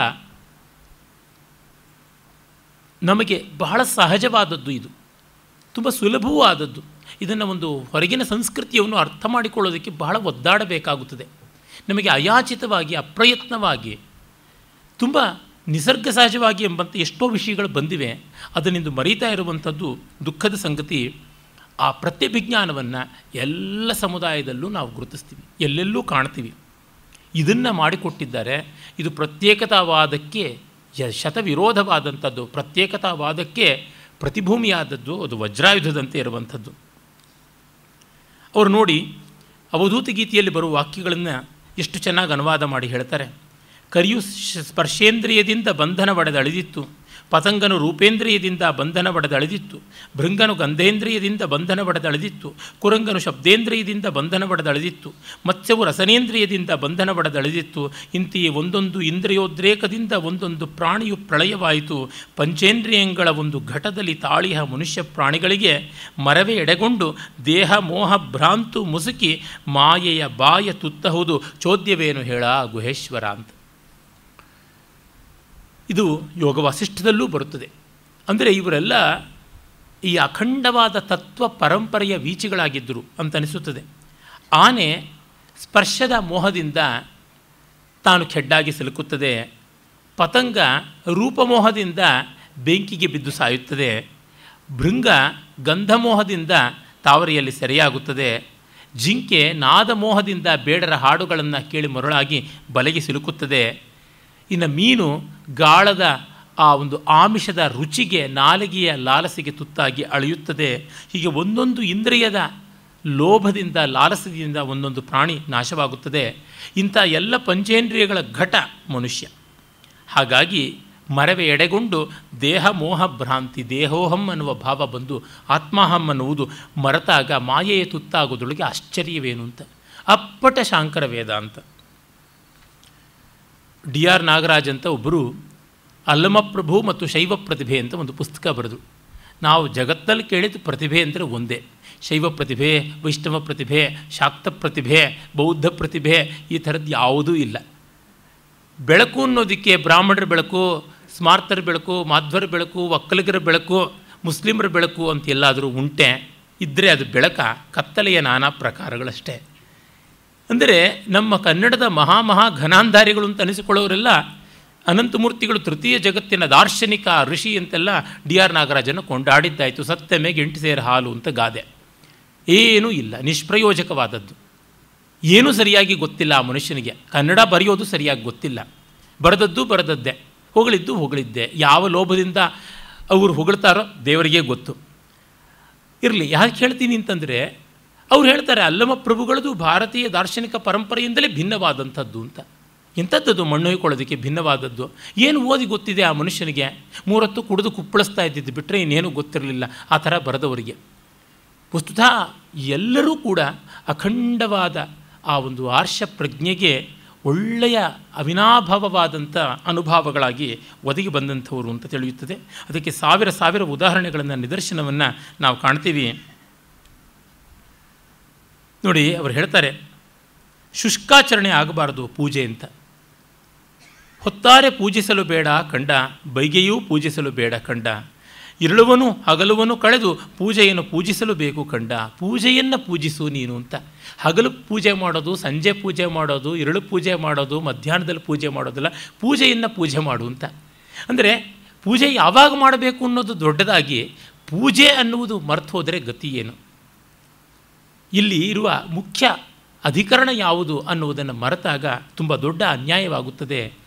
ನಮಗೆ ಬಹಳ ಸಹಜವಾದದ್ದು ಇದು, ತುಂಬ ಸುಲಭವೂ ಆದದ್ದು. ಇದನ್ನು ಒಂದು ಹೊರಗಿನ ಸಂಸ್ಕೃತಿಯನ್ನು ಅರ್ಥ ಮಾಡಿಕೊಳ್ಳೋದಕ್ಕೆ ಬಹಳ ಒದ್ದಾಡಬೇಕಾಗುತ್ತದೆ. ನಮಗೆ ಅಯಾಚಿತವಾಗಿ, ಅಪ್ರಯತ್ನವಾಗಿ, ತುಂಬ ನಿಸರ್ಗ ಸಹಜವಾಗಿ ಎಂಬಂಥ ಎಷ್ಟೋ ವಿಷಯಗಳು ಬಂದಿವೆ. ಅದನ್ನಿಂದು ಮರೀತಾ ಇರುವಂಥದ್ದು ದುಃಖದ ಸಂಗತಿ. ಆ ಪ್ರತ್ಯಭಿಜ್ಞಾನವನ್ನು ಎಲ್ಲ ಸಮುದಾಯದಲ್ಲೂ ನಾವು ಗುರುತಿಸ್ತೀವಿ, ಎಲ್ಲೆಲ್ಲೂ ಕಾಣ್ತೀವಿ. ಇದನ್ನು ಮಾಡಿಕೊಟ್ಟಿದ್ದಾರೆ. ಇದು ಪ್ರತ್ಯೇಕತಾವಾದಕ್ಕೆ ಶತವಿರೋಧವಾದಂಥದ್ದು, ಪ್ರತ್ಯೇಕತಾವಾದಕ್ಕೆ ಪ್ರತಿಭೂಮಿಯಾದದ್ದು. ಅದು ವಜ್ರಾಯುಧದಂತೆ ಇರುವಂಥದ್ದು. ಅವರು ನೋಡಿ, ಅವಧೂತ ಗೀತೆಯಲ್ಲಿ ಬರುವ ವಾಕ್ಯಗಳನ್ನು ಎಷ್ಟು ಚೆನ್ನಾಗಿ ಅನುವಾದ ಮಾಡಿ ಹೇಳ್ತಾರೆ. ಕರಿಯು ಸ್ಪರ್ಶೇಂದ್ರಿಯದಿಂದ ಬಂಧನ ಒಡೆದಳಿದಿತ್ತು, ಪತಂಗನು ರೂಪೇಂದ್ರಿಯದಿಂದ ಬಂಧನ ಒಡೆದಳಿದಿತ್ತು, ಭೃಂಗನು ಗಂಧೇಂದ್ರಿಯದಿಂದ ಬಂಧನ ಒಡೆದಳಿದಿತ್ತು, ಕುರಂಗನು ಶಬ್ದೇಂದ್ರಿಯದಿಂದ ಬಂಧನ ಒಡೆದಳಿದಿತ್ತು, ಮತ್ಸ್ಯವು ರಸನೇಂದ್ರಿಯದಿಂದ ಬಂಧನ ಒಡೆದಳಿದಿತ್ತು. ಇಂತೆಯೇ ಒಂದೊಂದು ಇಂದ್ರಿಯೋದ್ರೇಕದಿಂದ ಒಂದೊಂದು ಪ್ರಾಣಿಯು ಪ್ರಳಯವಾಯಿತು. ಪಂಚೇಂದ್ರಿಯಗಳ ಒಂದು ಘಟದಲ್ಲಿ ತಾಳಿಹ ಮನುಷ್ಯ ಪ್ರಾಣಿಗಳಿಗೆ ಮರವೇ ಎಡೆಗೊಂಡು ದೇಹ ಮೋಹ ಭ್ರಾಂತು ಮುಸುಕಿ ಮಾಯೆಯ ಬಾಯ ತುತ್ತಹುದು ಚೋದ್ಯವೇನು ಹೇಳ ಗುಹೇಶ್ವರ ಅಂತ. ಇದು ಯೋಗ ವಾಸಿಷ್ಠದಲ್ಲೂ ಬರುತ್ತದೆ. ಅಂದರೆ ಇವರೆಲ್ಲ ಈ ಅಖಂಡವಾದ ತತ್ವ ಪರಂಪರೆಯ ವೀಚಿಗಳಾಗಿದ್ದರು ಅಂತ ಅನಿಸುತ್ತದೆ. ಆನೆ ಸ್ಪರ್ಶದ ಮೋಹದಿಂದ ತಾನು ಕೆಡ್ಡಾಗಿ ಸಿಲುಕುತ್ತದೆ. ಪತಂಗ ರೂಪಮೋಹದಿಂದ ಬೆಂಕಿಗೆ ಬಿದ್ದು ಸಾಯುತ್ತದೆ. ಭೃಂಗ ಗಂಧಮೋಹದಿಂದ ತಾವರೆಯಲ್ಲಿ ಸೆರೆಯಾಗುತ್ತದೆ. ಜಿಂಕೆ ನಾದಮೋಹದಿಂದ ಬೇಡರ ಹಾಡುಗಳನ್ನು ಕೇಳಿ ಮರುಳಾಗಿ ಬಲೆಗೆ ಸಿಲುಕುತ್ತದೆ. ಇನ್ನು ಮೀನು ಗಾಳದ ಆ ಒಂದು ಆಮಿಷದ ರುಚಿಗೆ, ನಾಲಿಗೆಯ ಲಾಲಸೆಗೆ ತುತ್ತಾಗಿ ಅಳೆಯುತ್ತದೆ. ಹೀಗೆ ಒಂದೊಂದು ಇಂದ್ರಿಯದ ಲೋಭದಿಂದ, ಲಾಲಸದಿಂದ ಒಂದೊಂದು ಪ್ರಾಣಿ ನಾಶವಾಗುತ್ತದೆ. ಇಂಥ ಎಲ್ಲ ಪಂಚೇಂದ್ರಿಯಗಳ ಘಟ ಮನುಷ್ಯ. ಹಾಗಾಗಿ ಮರವೇ ಎಡೆಗೊಂಡು ದೇಹ ಮೋಹ ಭ್ರಾಂತಿ, ದೇಹೋಹಂ ಅನ್ನುವ ಭಾವ ಬಂದು ಆತ್ಮಾಹಂ ಅನ್ನುವುದು ಮರೆತಾಗ ಮಾಯೆಯ ತುತ್ತಾಗೋದ್ರೊಳಗೆ ಆಶ್ಚರ್ಯವೇನು ಅಂತ. ಅಪ್ಪಟ ಶಾಂಕರ ವೇದಾಂತ. ಡಿ ಆರ್ ನಾಗರಾಜ್ ಅಂತ ಒಬ್ಬರು ಅಲ್ಲಮಪ್ರಭು ಮತ್ತು ಶೈವ ಪ್ರತಿಭೆ ಅಂತ ಒಂದು ಪುಸ್ತಕ ಬರೆದು, ನಾವು ಜಗತ್ತಲ್ಲಿ ಕೇಳಿದ ಪ್ರತಿಭೆ ಅಂದರೆ ಒಂದೇ, ಶೈವ ಪ್ರತಿಭೆ, ವೈಷ್ಣವ ಪ್ರತಿಭೆ, ಶಾಕ್ತ ಪ್ರತಿಭೆ, ಬೌದ್ಧ ಪ್ರತಿಭೆ, ಈ ಥರದ್ದು ಯಾವುದೂ ಇಲ್ಲ. ಬೆಳಕು ಅನ್ನೋದಕ್ಕೆ ಬ್ರಾಹ್ಮಣರ ಬೆಳಕು, ಸ್ಮಾರ್ತರ ಬೆಳಕು, ಮಾಧ್ವರ ಬೆಳಕು, ಒಕ್ಕಲಿಗರ ಬೆಳಕು, ಮುಸ್ಲಿಮರ ಬೆಳಕು ಅಂತ ಎಲ್ಲಾದರೂ ಉಂಟೆ ಇದ್ದರೆ ಅದು ಬೆಳಕ, ಕತ್ತಲೆಯ ನಾನಾ ಪ್ರಕಾರಗಳಷ್ಟೇ. ಅಂದರೆ ನಮ್ಮ ಕನ್ನಡದ ಮಹಾ ಘನಾಂಧಾರಿಗಳು ಅಂತ ಅನಿಸಿಕೊಳ್ಳೋರೆಲ್ಲ ಅನಂತಮೂರ್ತಿಗಳು ತೃತೀಯ ಜಗತ್ತಿನ ದಾರ್ಶನಿಕ ಋಷಿ ಅಂತೆಲ್ಲ ಡಿ ಆರ್ ನಾಗರಾಜನ್ನು ಕೊಂಡಾಡಿದ್ದಾಯಿತು. ಸತ್ತ ಮೇಗೆ 8 ಸೇರು ಹಾಲು ಅಂತ ಗಾದೆ. ಏನೂ ಇಲ್ಲ, ನಿಷ್ಪ್ರಯೋಜಕವಾದದ್ದು. ಏನೂ ಸರಿಯಾಗಿ ಗೊತ್ತಿಲ್ಲ ಆ ಮನುಷ್ಯನಿಗೆ. ಕನ್ನಡ ಬರೆಯೋದು ಸರಿಯಾಗಿ ಗೊತ್ತಿಲ್ಲ, ಬರೆದದ್ದು ಬರೆದದ್ದೇ, ಹೊಗಳಿದ್ದು ಹೊಗಳಿದ್ದೆ. ಯಾವ ಲೋಭದಿಂದ ಅವರು ಹೊಗಳ್ತಾರೋ ದೇವರಿಗೆ ಗೊತ್ತು. ಇರಲಿ, ಯಾಕೆ ಹೇಳ್ತೀನಿ ಅಂತಂದರೆ, ಅವ್ರು ಹೇಳ್ತಾರೆ ಅಲ್ಲಮ ಪ್ರಭುಗಳದು ಭಾರತೀಯ ದಾರ್ಶನಿಕ ಪರಂಪರೆಯಿಂದಲೇ ಭಿನ್ನವಾದಂಥದ್ದು ಅಂತ. ಎಂಥದ್ದದು ಮಣ್ಣೊಯ್ಕೊಳ್ಳೋದಕ್ಕೆ ಭಿನ್ನವಾದದ್ದು? ಏನು ಓದಿ ಗೊತ್ತಿದೆ ಆ ಮನುಷ್ಯನಿಗೆ? 3 ಹೊತ್ತು ಕುಡಿದು ಕುಪ್ಪಳಿಸ್ತಾ ಇದ್ದಿದ್ದು ಬಿಟ್ಟರೆ ಇನ್ನೇನು ಗೊತ್ತಿರಲಿಲ್ಲ ಆ ಥರ ಬರೆದವರಿಗೆ. ವಸ್ತುತಃ ಎಲ್ಲರೂ ಕೂಡ ಅಖಂಡವಾದ ಆ ಒಂದು ಆರ್ಷ ಪ್ರಜ್ಞೆಗೆ ಒಳ್ಳೆಯ ಅವಿನಾಭಾವವಾದಂಥ ಅನುಭವಗಳಾಗಿ ಒದಗಿ ಬಂದಂಥವರು ಅಂತ ತಿಳಿಯುತ್ತದೆ. ಅದಕ್ಕೆ ಸಾವಿರ ಉದಾಹರಣೆಗಳನ್ನು, ನಿದರ್ಶನವನ್ನು ನಾವು ಕಾಣ್ತೀವಿ. ನೋಡಿ, ಅವರು ಹೇಳ್ತಾರೆ ಶುಷ್ಕಾಚರಣೆ ಆಗಬಾರದು ಪೂಜೆ ಅಂತ. ಹೊತ್ತಾರೆ ಪೂಜಿಸಲು ಬೇಡ ಕಂಡ, ಬೈಗೆಯೂ ಪೂಜಿಸಲು ಬೇಡ ಕಂಡ, ಇರುಳುವನು ಹಗಲುವನು ಕಳೆದು ಪೂಜೆಯನ್ನು ಪೂಜಿಸಲು ಬೇಕು ಕಂಡ. ಪೂಜೆಯನ್ನು ಪೂಜಿಸು ನೀನು ಅಂತ. ಹಗಲು ಪೂಜೆ ಮಾಡೋದು, ಸಂಜೆ ಪೂಜೆ ಮಾಡೋದು, ಇರುಳು ಪೂಜೆ ಮಾಡೋದು, ಮಧ್ಯಾಹ್ನದಲ್ಲಿ ಪೂಜೆ ಮಾಡೋದಿಲ್ಲ, ಪೂಜೆಯನ್ನು ಪೂಜೆ ಮಾಡು ಅಂತ. ಅಂದರೆ ಪೂಜೆ ಯಾವಾಗ ಮಾಡಬೇಕು ಅನ್ನೋದು ದೊಡ್ಡದಾಗಿ, ಪೂಜೆ ಅನ್ನುವುದು ಮರೆತು ಹೋದರೆ ಗತಿ ಏನು? ಇಲ್ಲಿ ಇರುವ ಮುಖ್ಯ ಅಧಿಕರಣ ಯಾವುದು ಅನ್ನುವುದನ್ನು ಮರೆತಾಗ ತುಂಬ ದೊಡ್ಡ ಅನ್ಯಾಯವಾಗುತ್ತದೆ.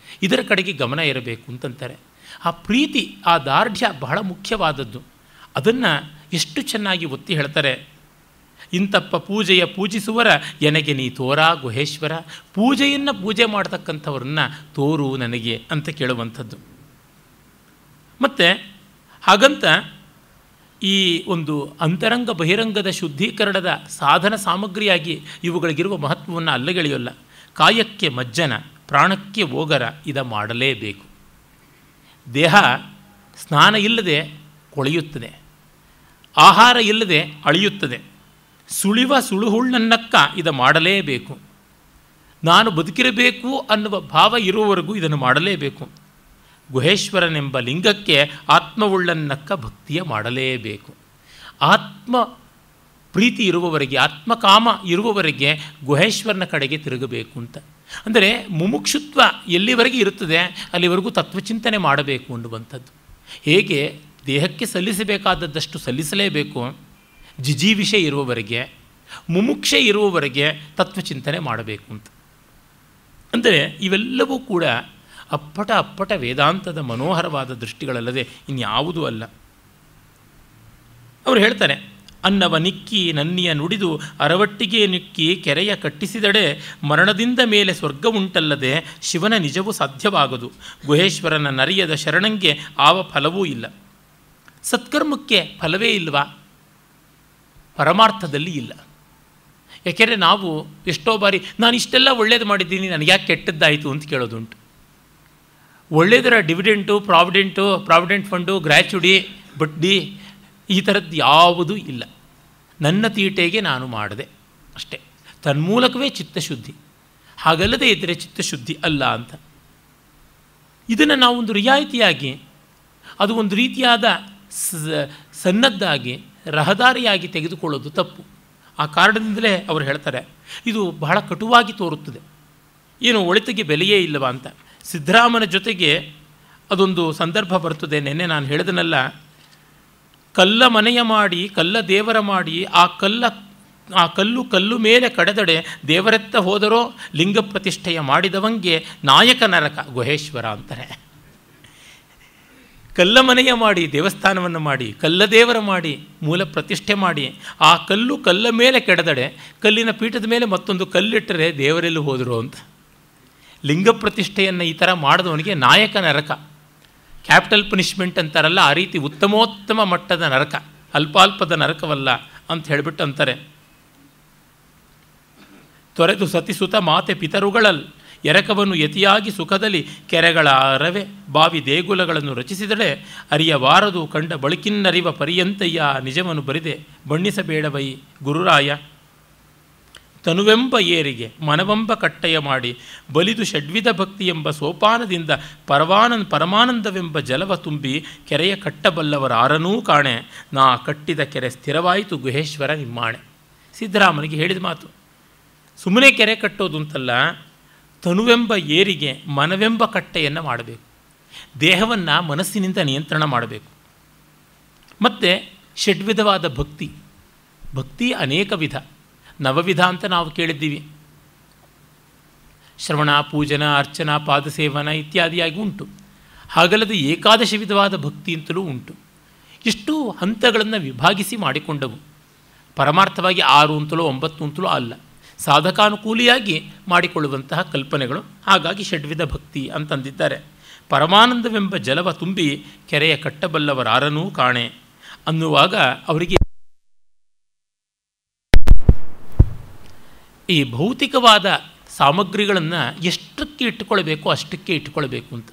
ಇದರ ಕಡೆಗೆ ಗಮನ ಇರಬೇಕು ಅಂತಂತಾರೆ. ಆ ಪ್ರೀತಿ, ಆ ದಾರ್ಢ್ಯ ಬಹಳ ಮುಖ್ಯವಾದದ್ದು. ಅದನ್ನು ಎಷ್ಟು ಚೆನ್ನಾಗಿ ಒತ್ತಿ ಹೇಳ್ತಾರೆ. ಇಂತಪ್ಪ ಪೂಜೆಯ ಪೂಜಿಸುವರ ಎನಗೆ ನೀ ತೋರಾ ಗುಹೇಶ್ವರ. ಪೂಜೆಯನ್ನು ಪೂಜೆ ಮಾಡ್ತಕ್ಕಂಥವ್ರನ್ನ ತೋರು ನನಗೆ ಅಂತ ಕೇಳುವಂಥದ್ದು. ಮತ್ತು ಹಾಗಂತ ಈ ಒಂದು ಅಂತರಂಗ ಬಹಿರಂಗದ ಶುದ್ಧೀಕರಣದ ಸಾಧನ ಸಾಮಗ್ರಿಯಾಗಿ ಇವುಗಳಿಗಿರುವ ಮಹತ್ವವನ್ನು ಅಲ್ಲಗೆಳೆಯೋಲ್ಲ. ಕಾಯಕ್ಕೆ ಮಜ್ಜನ, ಪ್ರಾಣಕ್ಕೆ ಓಗರ, ಇದ ಮಾಡಲೇಬೇಕು. ದೇಹ ಸ್ನಾನ ಇಲ್ಲದೆ ಕೊಳೆಯುತ್ತದೆ, ಆಹಾರ ಇಲ್ಲದೆ ಅಳಿಯುತ್ತದೆ. ಸುಳಿವ ಸುಳುಹುಳ್ಳನ್ನಕ್ಕ ಇದ ಮಾಡಲೇಬೇಕು. ನಾನು ಬದುಕಿರಬೇಕು ಅನ್ನುವ ಭಾವ ಇರುವವರೆಗೂ ಇದನ್ನು ಮಾಡಲೇಬೇಕು. ಗುಹೇಶ್ವರನೆಂಬ ಲಿಂಗಕ್ಕೆ ಆತ್ಮವುಳ್ಳನ್ನಕ್ಕ ಭಕ್ತಿಯ ಮಾಡಲೇಬೇಕು. ಆತ್ಮ ಪ್ರೀತಿ ಇರುವವರೆಗೆ, ಆತ್ಮಕಾಮ ಇರುವವರೆಗೆ ಗುಹೇಶ್ವರನ ಕಡೆಗೆ ತಿರುಗಬೇಕು ಅಂತ. ಅಂದರೆ ಮುಮುಕ್ಷುತ್ವ ಎಲ್ಲಿವರೆಗೆ ಇರುತ್ತದೆ ಅಲ್ಲಿವರೆಗೂ ತತ್ವಚಿಂತನೆ ಮಾಡಬೇಕು ಅನ್ನುವಂಥದ್ದು. ಹೇಗೆ ದೇಹಕ್ಕೆ ಸಲ್ಲಿಸಬೇಕಾದದ್ದಷ್ಟು ಸಲ್ಲಿಸಲೇಬೇಕು, ಜಿಜೀವಿಷೆ ಇರುವವರೆಗೆ, ಮುಮುಕ್ಷೆ ಇರುವವರೆಗೆ ತತ್ವಚಿಂತನೆ ಮಾಡಬೇಕು ಅಂತ. ಅಂದರೆ ಇವೆಲ್ಲವೂ ಕೂಡ ಅಪ್ಪಟ ವೇದಾಂತದ ಮನೋಹರವಾದ ದೃಷ್ಟಿಗಳಲ್ಲದೆ ಇನ್ಯಾವುದೂ ಅಲ್ಲ. ಅವರು ಹೇಳ್ತಾರೆ, ಅನ್ನವ ನಿಕ್ಕಿ ನನ್ನಿಯ ನುಡಿದು ಅರವಟ್ಟಿಗೆ ನಿಕ್ಕಿ ಕೆರೆಯ ಕಟ್ಟಿಸಿದಡೆ ಮರಣದಿಂದ ಮೇಲೆ ಸ್ವರ್ಗ ಉಂಟಲ್ಲದೆ ಶಿವನ ನಿಜವೂ ಸಾಧ್ಯವಾಗದು. ಗುಹೇಶ್ವರನ ನರಿಯದ ಶರಣಂಗೆ ಆವ ಫಲವೂ ಇಲ್ಲ. ಸತ್ಕರ್ಮಕ್ಕೆ ಫಲವೇ ಇಲ್ವಾ? ಪರಮಾರ್ಥದಲ್ಲಿ ಇಲ್ಲ. ಯಾಕೆಂದರೆ ನಾವು ಎಷ್ಟೋ ಬಾರಿ ನಾನು ಇಷ್ಟೆಲ್ಲ ಒಳ್ಳೇದು ಮಾಡಿದ್ದೀನಿ, ನನಗೆ ಯಾಕೆ ಕೆಟ್ಟದ್ದಾಯಿತು ಅಂತ ಕೇಳೋದುಂಟು. ಒಳ್ಳೆಯದರ ಡಿವಿಡೆಂಟು, ಪ್ರಾವಿಡೆಂಟ್ ಫಂಡು, ಗ್ರ್ಯಾಚುಡಿ, ಬಡ್ಡಿ ಈ ಥರದ್ದು ಯಾವುದೂ ಇಲ್ಲ. ನನ್ನ ತೀಟೆಗೆ ನಾನು ಮಾಡಿದೆ ಅಷ್ಟೇ. ತನ್ಮೂಲಕವೇ ಚಿತ್ತಶುದ್ಧಿ. ಹಾಗಲ್ಲದೆ ಇದ್ದರೆ ಚಿತ್ತಶುದ್ಧಿ ಅಲ್ಲ ಅಂತ. ಇದನ್ನು ನಾವೊಂದು ರಿಯಾಯಿತಿಯಾಗಿ, ಅದು ಒಂದು ರೀತಿಯಾದ ಸನ್ನದ್ಧಾಗಿ, ರಹದಾರಿಯಾಗಿ ತೆಗೆದುಕೊಳ್ಳೋದು ತಪ್ಪು. ಆ ಕಾರಣದಿಂದಲೇ ಅವರು ಹೇಳ್ತಾರೆ, ಇದು ಬಹಳ ಕಟುವಾಗಿ ತೋರುತ್ತದೆ, ಏನು ಒಳಿತಿಗೆ ಬೆಲೆಯೇ ಇಲ್ಲವಾ ಅಂತ. ಸಿದ್ದರಾಮನ ಜೊತೆಗೆ ಅದೊಂದು ಸಂದರ್ಭ ಬರ್ತದೆ. ನೆನ್ನೆ ನಾನು ಹೇಳಿದನಲ್ಲ, ಕಲ್ಲ ಮನೆಯ ಮಾಡಿ ಕಲ್ಲ ದೇವರ ಮಾಡಿ ಆ ಕಲ್ಲು ಮೇಲೆ ಕಡೆದಡೆ ದೇವರೆತ್ತ ಹೋದರೋ ಲಿಂಗ ಪ್ರತಿಷ್ಠೆಯ ಮಾಡಿದವಂಗೆ ನಾಯಕ ನರಕ ಗುಹೇಶ್ವರ ಅಂತಾರೆ. ಕಲ್ಲ ಮನೆಯ ಮಾಡಿ ದೇವಸ್ಥಾನವನ್ನು ಮಾಡಿ, ಕಲ್ಲ ದೇವರ ಮಾಡಿ ಮೂಲ ಪ್ರತಿಷ್ಠೆ ಮಾಡಿ, ಆ ಕಲ್ಲ ಮೇಲೆ ಕೆಡದಡೆ ಕಲ್ಲಿನ ಪೀಠದ ಮೇಲೆ ಮತ್ತೊಂದು ಕಲ್ಲಿಟ್ಟರೆ ದೇವರೆಲ್ಲೂ ಹೋದರು ಅಂತ. ಲಿಂಗ ಪ್ರತಿಷ್ಠೆಯನ್ನು ಈ ಥರ ಮಾಡಿದವನಿಗೆ ನಾಯಕ ನರಕ, ಕ್ಯಾಪಿಟಲ್ ಪನಿಷ್ಮೆಂಟ್ ಅಂತಾರಲ್ಲ, ಆ ರೀತಿ ಉತ್ತಮೋತ್ತಮ ಮಟ್ಟದ ನರಕ, ಅಲ್ಪಾಲ್ಪದ ನರಕವಲ್ಲ ಅಂತ ಹೇಳಿಬಿಟ್ಟು ಅಂತಾರೆ. ತೊರೆದು ಸತಿಸುತ ಮಾತೆ ಪಿತರುಗಳಲ್ ಎರಕವನ್ನು ಯತಿಯಾಗಿ ಸುಖದಲ್ಲಿ ಕೆರೆಗಳ ಅರವೆ ಬಾವಿ ದೇಗುಲಗಳನ್ನು ರಚಿಸಿದಡೆ ಅರಿಯಬಾರದು ಕಂಡ ಬಳುಕಿನ್ನರಿವ ಪರ್ಯಂತಯ್ಯ ನಿಜವನ್ನು ಬರಿದೆ ಬಣ್ಣಿಸಬೇಡವೈ ಗುರುರಾಯ. ತನುವೆಂಬ ಏರಿಗೆ ಮನವೆಂಬ ಕಟ್ಟೆಯ ಮಾಡಿ ಬಲಿದು ಷಡ್ವಿಧ ಭಕ್ತಿ ಎಂಬ ಸೋಪಾನದಿಂದ ಪರಮಾನಂದವೆಂಬ ಜಲವ ತುಂಬಿ ಕೆರೆಯ ಕಟ್ಟಬಲ್ಲವರಾರನೂ ಕಾಣೆ. ನಾ ಕಟ್ಟಿದ ಕೆರೆ ಸ್ಥಿರವಾಯಿತು ಗುಹೇಶ್ವರ ನಿಮ್ಮಾಣೆ. ಸಿದ್ದರಾಮನಿಗೆ ಹೇಳಿದ ಮಾತು. ಸುಮ್ಮನೆ ಕೆರೆ ಕಟ್ಟೋದು ಅಂತಲ್ಲ, ತನುವೆಂಬ ಏರಿಗೆ ಮನವೆಂಬ ಕಟ್ಟೆಯನ್ನು ಮಾಡಬೇಕು. ದೇಹವನ್ನು ಮನಸ್ಸಿನಿಂದ ನಿಯಂತ್ರಣ ಮಾಡಬೇಕು. ಮತ್ತು ಷಡ್ವಿಧವಾದ ಭಕ್ತಿ ಅನೇಕ ವಿಧ, ನವವಿಧ ಅಂತ ನಾವು ಕೇಳಿದ್ದೀವಿ. ಶ್ರವಣ, ಪೂಜನ, ಅರ್ಚನಾ, ಪಾದಸೇವನ ಇತ್ಯಾದಿಯಾಗಿ ಉಂಟು. ಹಾಗಲ್ಲದೆ ಏಕಾದಶ ವಿಧವಾದ ಭಕ್ತಿ ಅಂತಲೂ ಉಂಟು. ಇಷ್ಟು ಹಂತಗಳನ್ನು ವಿಭಾಗಿಸಿ ಮಾಡಿಕೊಂಡವು. ಪರಮಾರ್ಥವಾಗಿ 6 ಅಂತಲೋ 9 ಅಂತಲೋ ಅಲ್ಲ, ಸಾಧಕಾನುಕೂಲಿಯಾಗಿ ಮಾಡಿಕೊಳ್ಳುವಂತಹ ಕಲ್ಪನೆಗಳು. ಹಾಗಾಗಿ ಷಡ್ವಿಧ ಭಕ್ತಿ ಅಂತಂದಿದ್ದಾರೆ. ಪರಮಾನಂದವೆಂಬ ಜಲವ ತುಂಬಿ ಕೆರೆಯ ಕಟ್ಟಬಲ್ಲವರಾರನೂ ಕಾಣೆ ಅನ್ನುವಾಗ ಅವರಿಗೆ ಈ ಭೌತಿಕವಾದ ಸಾಮಗ್ರಿಗಳನ್ನು ಎಷ್ಟಕ್ಕೆ ಇಟ್ಟುಕೊಳ್ಬೇಕು ಅಷ್ಟಕ್ಕೆ ಇಟ್ಟುಕೊಳ್ಬೇಕು ಅಂತ.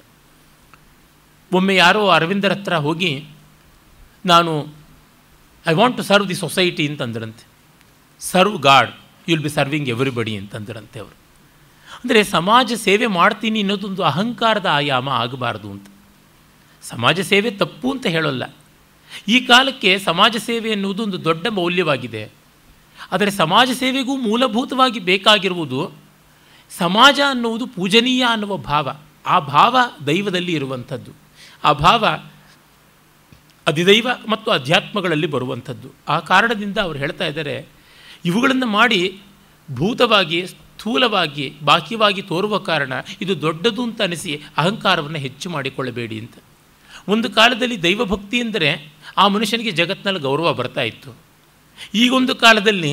ಒಮ್ಮೆ ಯಾರೋ ಅರವಿಂದರ ಹತ್ರ ಹೋಗಿ ನಾನು I want to serve the society ಅಂತಂದ್ರಂತೆ. Serve God, you will be serving everybody ಅಂತಂದ್ರಂತೆ ಅವರು. ಅಂದರೆ ಸಮಾಜ ಸೇವೆ ಮಾಡ್ತೀನಿ ಅನ್ನೋದೊಂದು ಅಹಂಕಾರದ ಆಯಾಮ ಆಗಬಾರ್ದು ಅಂತ. ಸಮಾಜ ಸೇವೆ ತಪ್ಪು ಅಂತ ಹೇಳೋಲ್ಲ. ಈ ಕಾಲಕ್ಕೆ ಸಮಾಜ ಸೇವೆ ಎನ್ನುವುದು ಒಂದು ದೊಡ್ಡ ಮೌಲ್ಯವಾಗಿದೆ. ಆದರೆ ಸಮಾಜ ಸೇವೆಗೂ ಮೂಲಭೂತವಾಗಿ ಬೇಕಾಗಿರುವುದು ಸಮಾಜ ಅನ್ನುವುದು ಪೂಜನೀಯ ಅನ್ನುವ ಭಾವ. ಆ ಭಾವ ದೈವದಲ್ಲಿ ಇರುವಂಥದ್ದು. ಆ ಭಾವ ಅಧಿದೈವ ಮತ್ತು ಅಧ್ಯಾತ್ಮಗಳಲ್ಲಿ ಬರುವಂಥದ್ದು. ಆ ಕಾರಣದಿಂದ ಅವರು ಹೇಳ್ತಾ ಇದ್ದಾರೆ, ಇವುಗಳನ್ನು ಮಾಡಿ ಭೂತವಾಗಿ ಸ್ಥೂಲವಾಗಿ ಬಾಕಿವಾಗಿ ತೋರುವ ಕಾರಣ ಇದು ದೊಡ್ಡದು ಅಂತ ಅನಿಸಿ ಅಹಂಕಾರವನ್ನು ಹೆಚ್ಚು ಮಾಡಿಕೊಳ್ಳಬೇಡಿ ಅಂತ. ಒಂದು ಕಾಲದಲ್ಲಿ ದೈವಭಕ್ತಿ ಎಂದರೆ ಆ ಮನುಷ್ಯನಿಗೆ ಜಗತ್ತಿನಲ್ಲಿ ಗೌರವ ಬರ್ತಾ ಇತ್ತು. ಈಗೊಂದು ಕಾಲದಲ್ಲಿ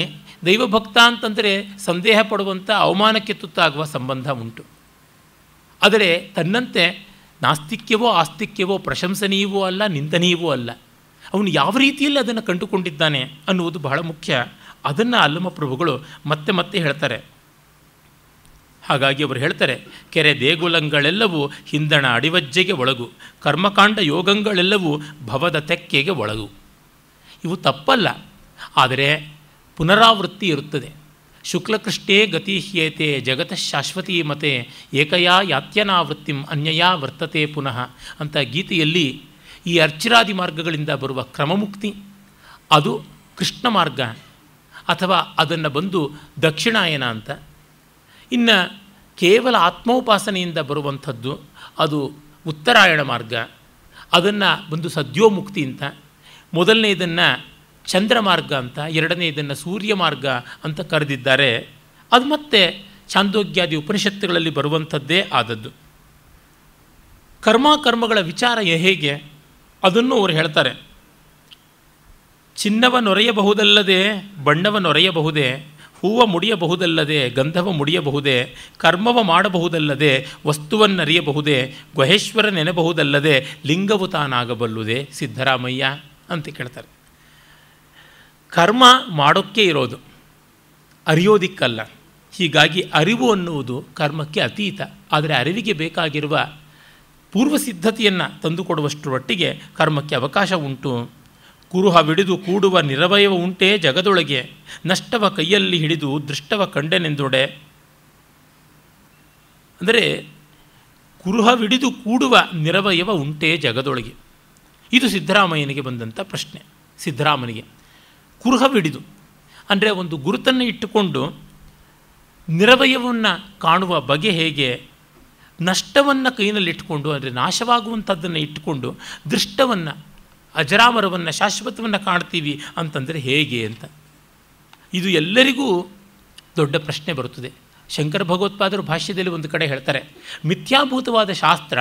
ದೈವಭಕ್ತ ಅಂತಂದರೆ ಸಂದೇಹ ಪಡುವಂಥ ಅವಮಾನಕ್ಕೆ ತುತ್ತಾಗುವ ಸಂಬಂಧ ಉಂಟು. ಆದರೆ ತನ್ನಂತೆ ನಾಸ್ತಿಕ್ಯವೋ ಆಸ್ತಿಕ್ಯವೋ ಪ್ರಶಂಸನೀಯವೋ ಅಲ್ಲ, ನಿಂದನೀಯವೋ ಅಲ್ಲ. ಅವನು ಯಾವ ರೀತಿಯಲ್ಲಿ ಅದನ್ನು ಕಂಡುಕೊಂಡಿದ್ದಾನೆ ಅನ್ನುವುದು ಬಹಳ ಮುಖ್ಯ. ಅದನ್ನು ಅಲ್ಲಮಪ್ರಭುಗಳು ಮತ್ತೆ ಮತ್ತೆ ಹೇಳ್ತಾರೆ. ಹಾಗಾಗಿ ಅವರು ಹೇಳ್ತಾರೆ, ಕೆರೆ ದೇಗುಲಗಳೆಲ್ಲವೂ ಹಿಂದಣ ಅಡಿವಜ್ಜೆಗೆ ಒಳಗು, ಕರ್ಮಕಾಂಡ ಯೋಗಗಳೆಲ್ಲವೂ ಭವದ ತೆಕ್ಕೆಗೆ ಒಳಗು. ಇವು ತಪ್ಪಲ್ಲ, ಆದರೆ ಪುನರಾವೃತ್ತಿ ಇರುತ್ತದೆ. ಶುಕ್ಲಕೃಷ್ಟೇ ಗತಿಹ್ಯೇತೆ ಜಗತಃ ಶಾಶ್ವತೀ ಮತೆ ಏಕಯಾ ಯಾತ್ಯನಾವೃತ್ತಿಂ ಅನ್ಯಯಾ ವರ್ತತೆ ಪುನಃ ಅಂತ ಗೀತೆಯಲ್ಲಿ ಈ ಅರ್ಚಿರಾದಿ ಮಾರ್ಗಗಳಿಂದ ಬರುವ ಕ್ರಮಮುಕ್ತಿ ಅದು ಕೃಷ್ಣ ಮಾರ್ಗ, ಅಥವಾ ಅದನ್ನು ಬಂದು ದಕ್ಷಿಣಾಯನ ಅಂತ. ಇನ್ನು ಕೇವಲ ಆತ್ಮೋಪಾಸನೆಯಿಂದ ಬರುವಂಥದ್ದು ಅದು ಉತ್ತರಾಯಣ ಮಾರ್ಗ, ಅದನ್ನು ಬಂದು ಸದ್ಯೋಮುಕ್ತಿ ಅಂತ. ಮೊದಲನೇದನ್ನು ಚಂದ್ರ ಮಾರ್ಗ ಅಂತ, ಎರಡನೇದನ್ನು ಸೂರ್ಯ ಮಾರ್ಗ ಅಂತ ಕರೆದಿದ್ದಾರೆ. ಅದು ಮತ್ತೆ ಛಾಂದೋಗ್ಯಾದಿ ಉಪನಿಷತ್ತುಗಳಲ್ಲಿ ಬರುವಂಥದ್ದೇ ಆದದ್ದು. ಕರ್ಮಗಳ ವಿಚಾರ ಹೇಗೆ ಅದನ್ನು ಅವರು ಹೇಳ್ತಾರೆ. ಚಿನ್ನವ ನೊರೆಯಬಹುದಲ್ಲದೆ ಬಣ್ಣವ ನೊರೆಯಬಹುದೇ, ಹೂವ ಮುಡಿಯಬಹುದಲ್ಲದೆ ಗಂಧವ ಮುಡಿಯಬಹುದೇ, ಕರ್ಮವ ಮಾಡಬಹುದಲ್ಲದೆ ವಸ್ತುವನ್ನರಿಯಬಹುದೇ, ಗುಹೇಶ್ವರ ನೆನೆಬಹುದಲ್ಲದೆ ಲಿಂಗವು ತಾನಾಗಬಲ್ಲುದೇ ಸಿದ್ದರಾಮಯ್ಯ ಅಂತ ಕೇಳ್ತಾರೆ. ಕರ್ಮ ಮಾಡೋಕ್ಕೆ ಇರೋದು, ಅರಿಯೋದಿಕ್ಕಲ್ಲ. ಹೀಗಾಗಿ ಅರಿವು ಅನ್ನುವುದು ಕರ್ಮಕ್ಕೆ ಅತೀತ. ಆದರೆ ಅರಿವಿಗೆ ಬೇಕಾಗಿರುವ ಪೂರ್ವಸಿದ್ಧತೆಯನ್ನು ತಂದುಕೊಡುವಷ್ಟರೊಟ್ಟಿಗೆ ಕರ್ಮಕ್ಕೆ ಅವಕಾಶ ಉಂಟು. ಕುರುಹವಿಡಿದು ಕೂಡುವ ನಿರವಯವ ಉಂಟೇ ಜಗದೊಳಗೆ, ನಷ್ಟವ ಕೈಯಲ್ಲಿ ಹಿಡಿದು ದೃಷ್ಟವ ಕಂಡೆನೆಂದೊಡೆ. ಅಂದರೆ ಕುರುಹವಿಡಿದು ಕೂಡುವ ನಿರವಯವ ಉಂಟೇ ಜಗದೊಳಗೆ. ಇದು ಸಿದ್ದರಾಮಯ್ಯನಿಗೆ ಬಂದಂಥ ಪ್ರಶ್ನೆ. ಸಿದ್ದರಾಮನಿಗೆ ಕುರುಹವಿಡಿದು ಅಂದರೆ ಒಂದು ಗುರುತನ್ನು ಇಟ್ಟುಕೊಂಡು ನಿರವಯವನ್ನು ಕಾಣುವ ಬಗೆ ಹೇಗೆ, ನಷ್ಟವನ್ನು ಕೈನಲ್ಲಿಟ್ಟುಕೊಂಡು ಅಂದರೆ ನಾಶವಾಗುವಂಥದ್ದನ್ನು ಇಟ್ಟುಕೊಂಡು ದೃಷ್ಟವನ್ನು ಅಜರಾಮರವನ್ನು ಶಾಶ್ವತವನ್ನು ಕಾಣ್ತೀವಿ ಅಂತಂದರೆ ಹೇಗೆ ಅಂತ. ಇದು ಎಲ್ಲರಿಗೂ ದೊಡ್ಡ ಪ್ರಶ್ನೆ ಬರುತ್ತದೆ. ಶಂಕರ ಭಗವತ್ಪಾದರು ಭಾಷ್ಯದಲ್ಲಿ ಒಂದು ಕಡೆ ಹೇಳ್ತಾರೆ, ಮಿಥ್ಯಾಭೂತವಾದ ಶಾಸ್ತ್ರ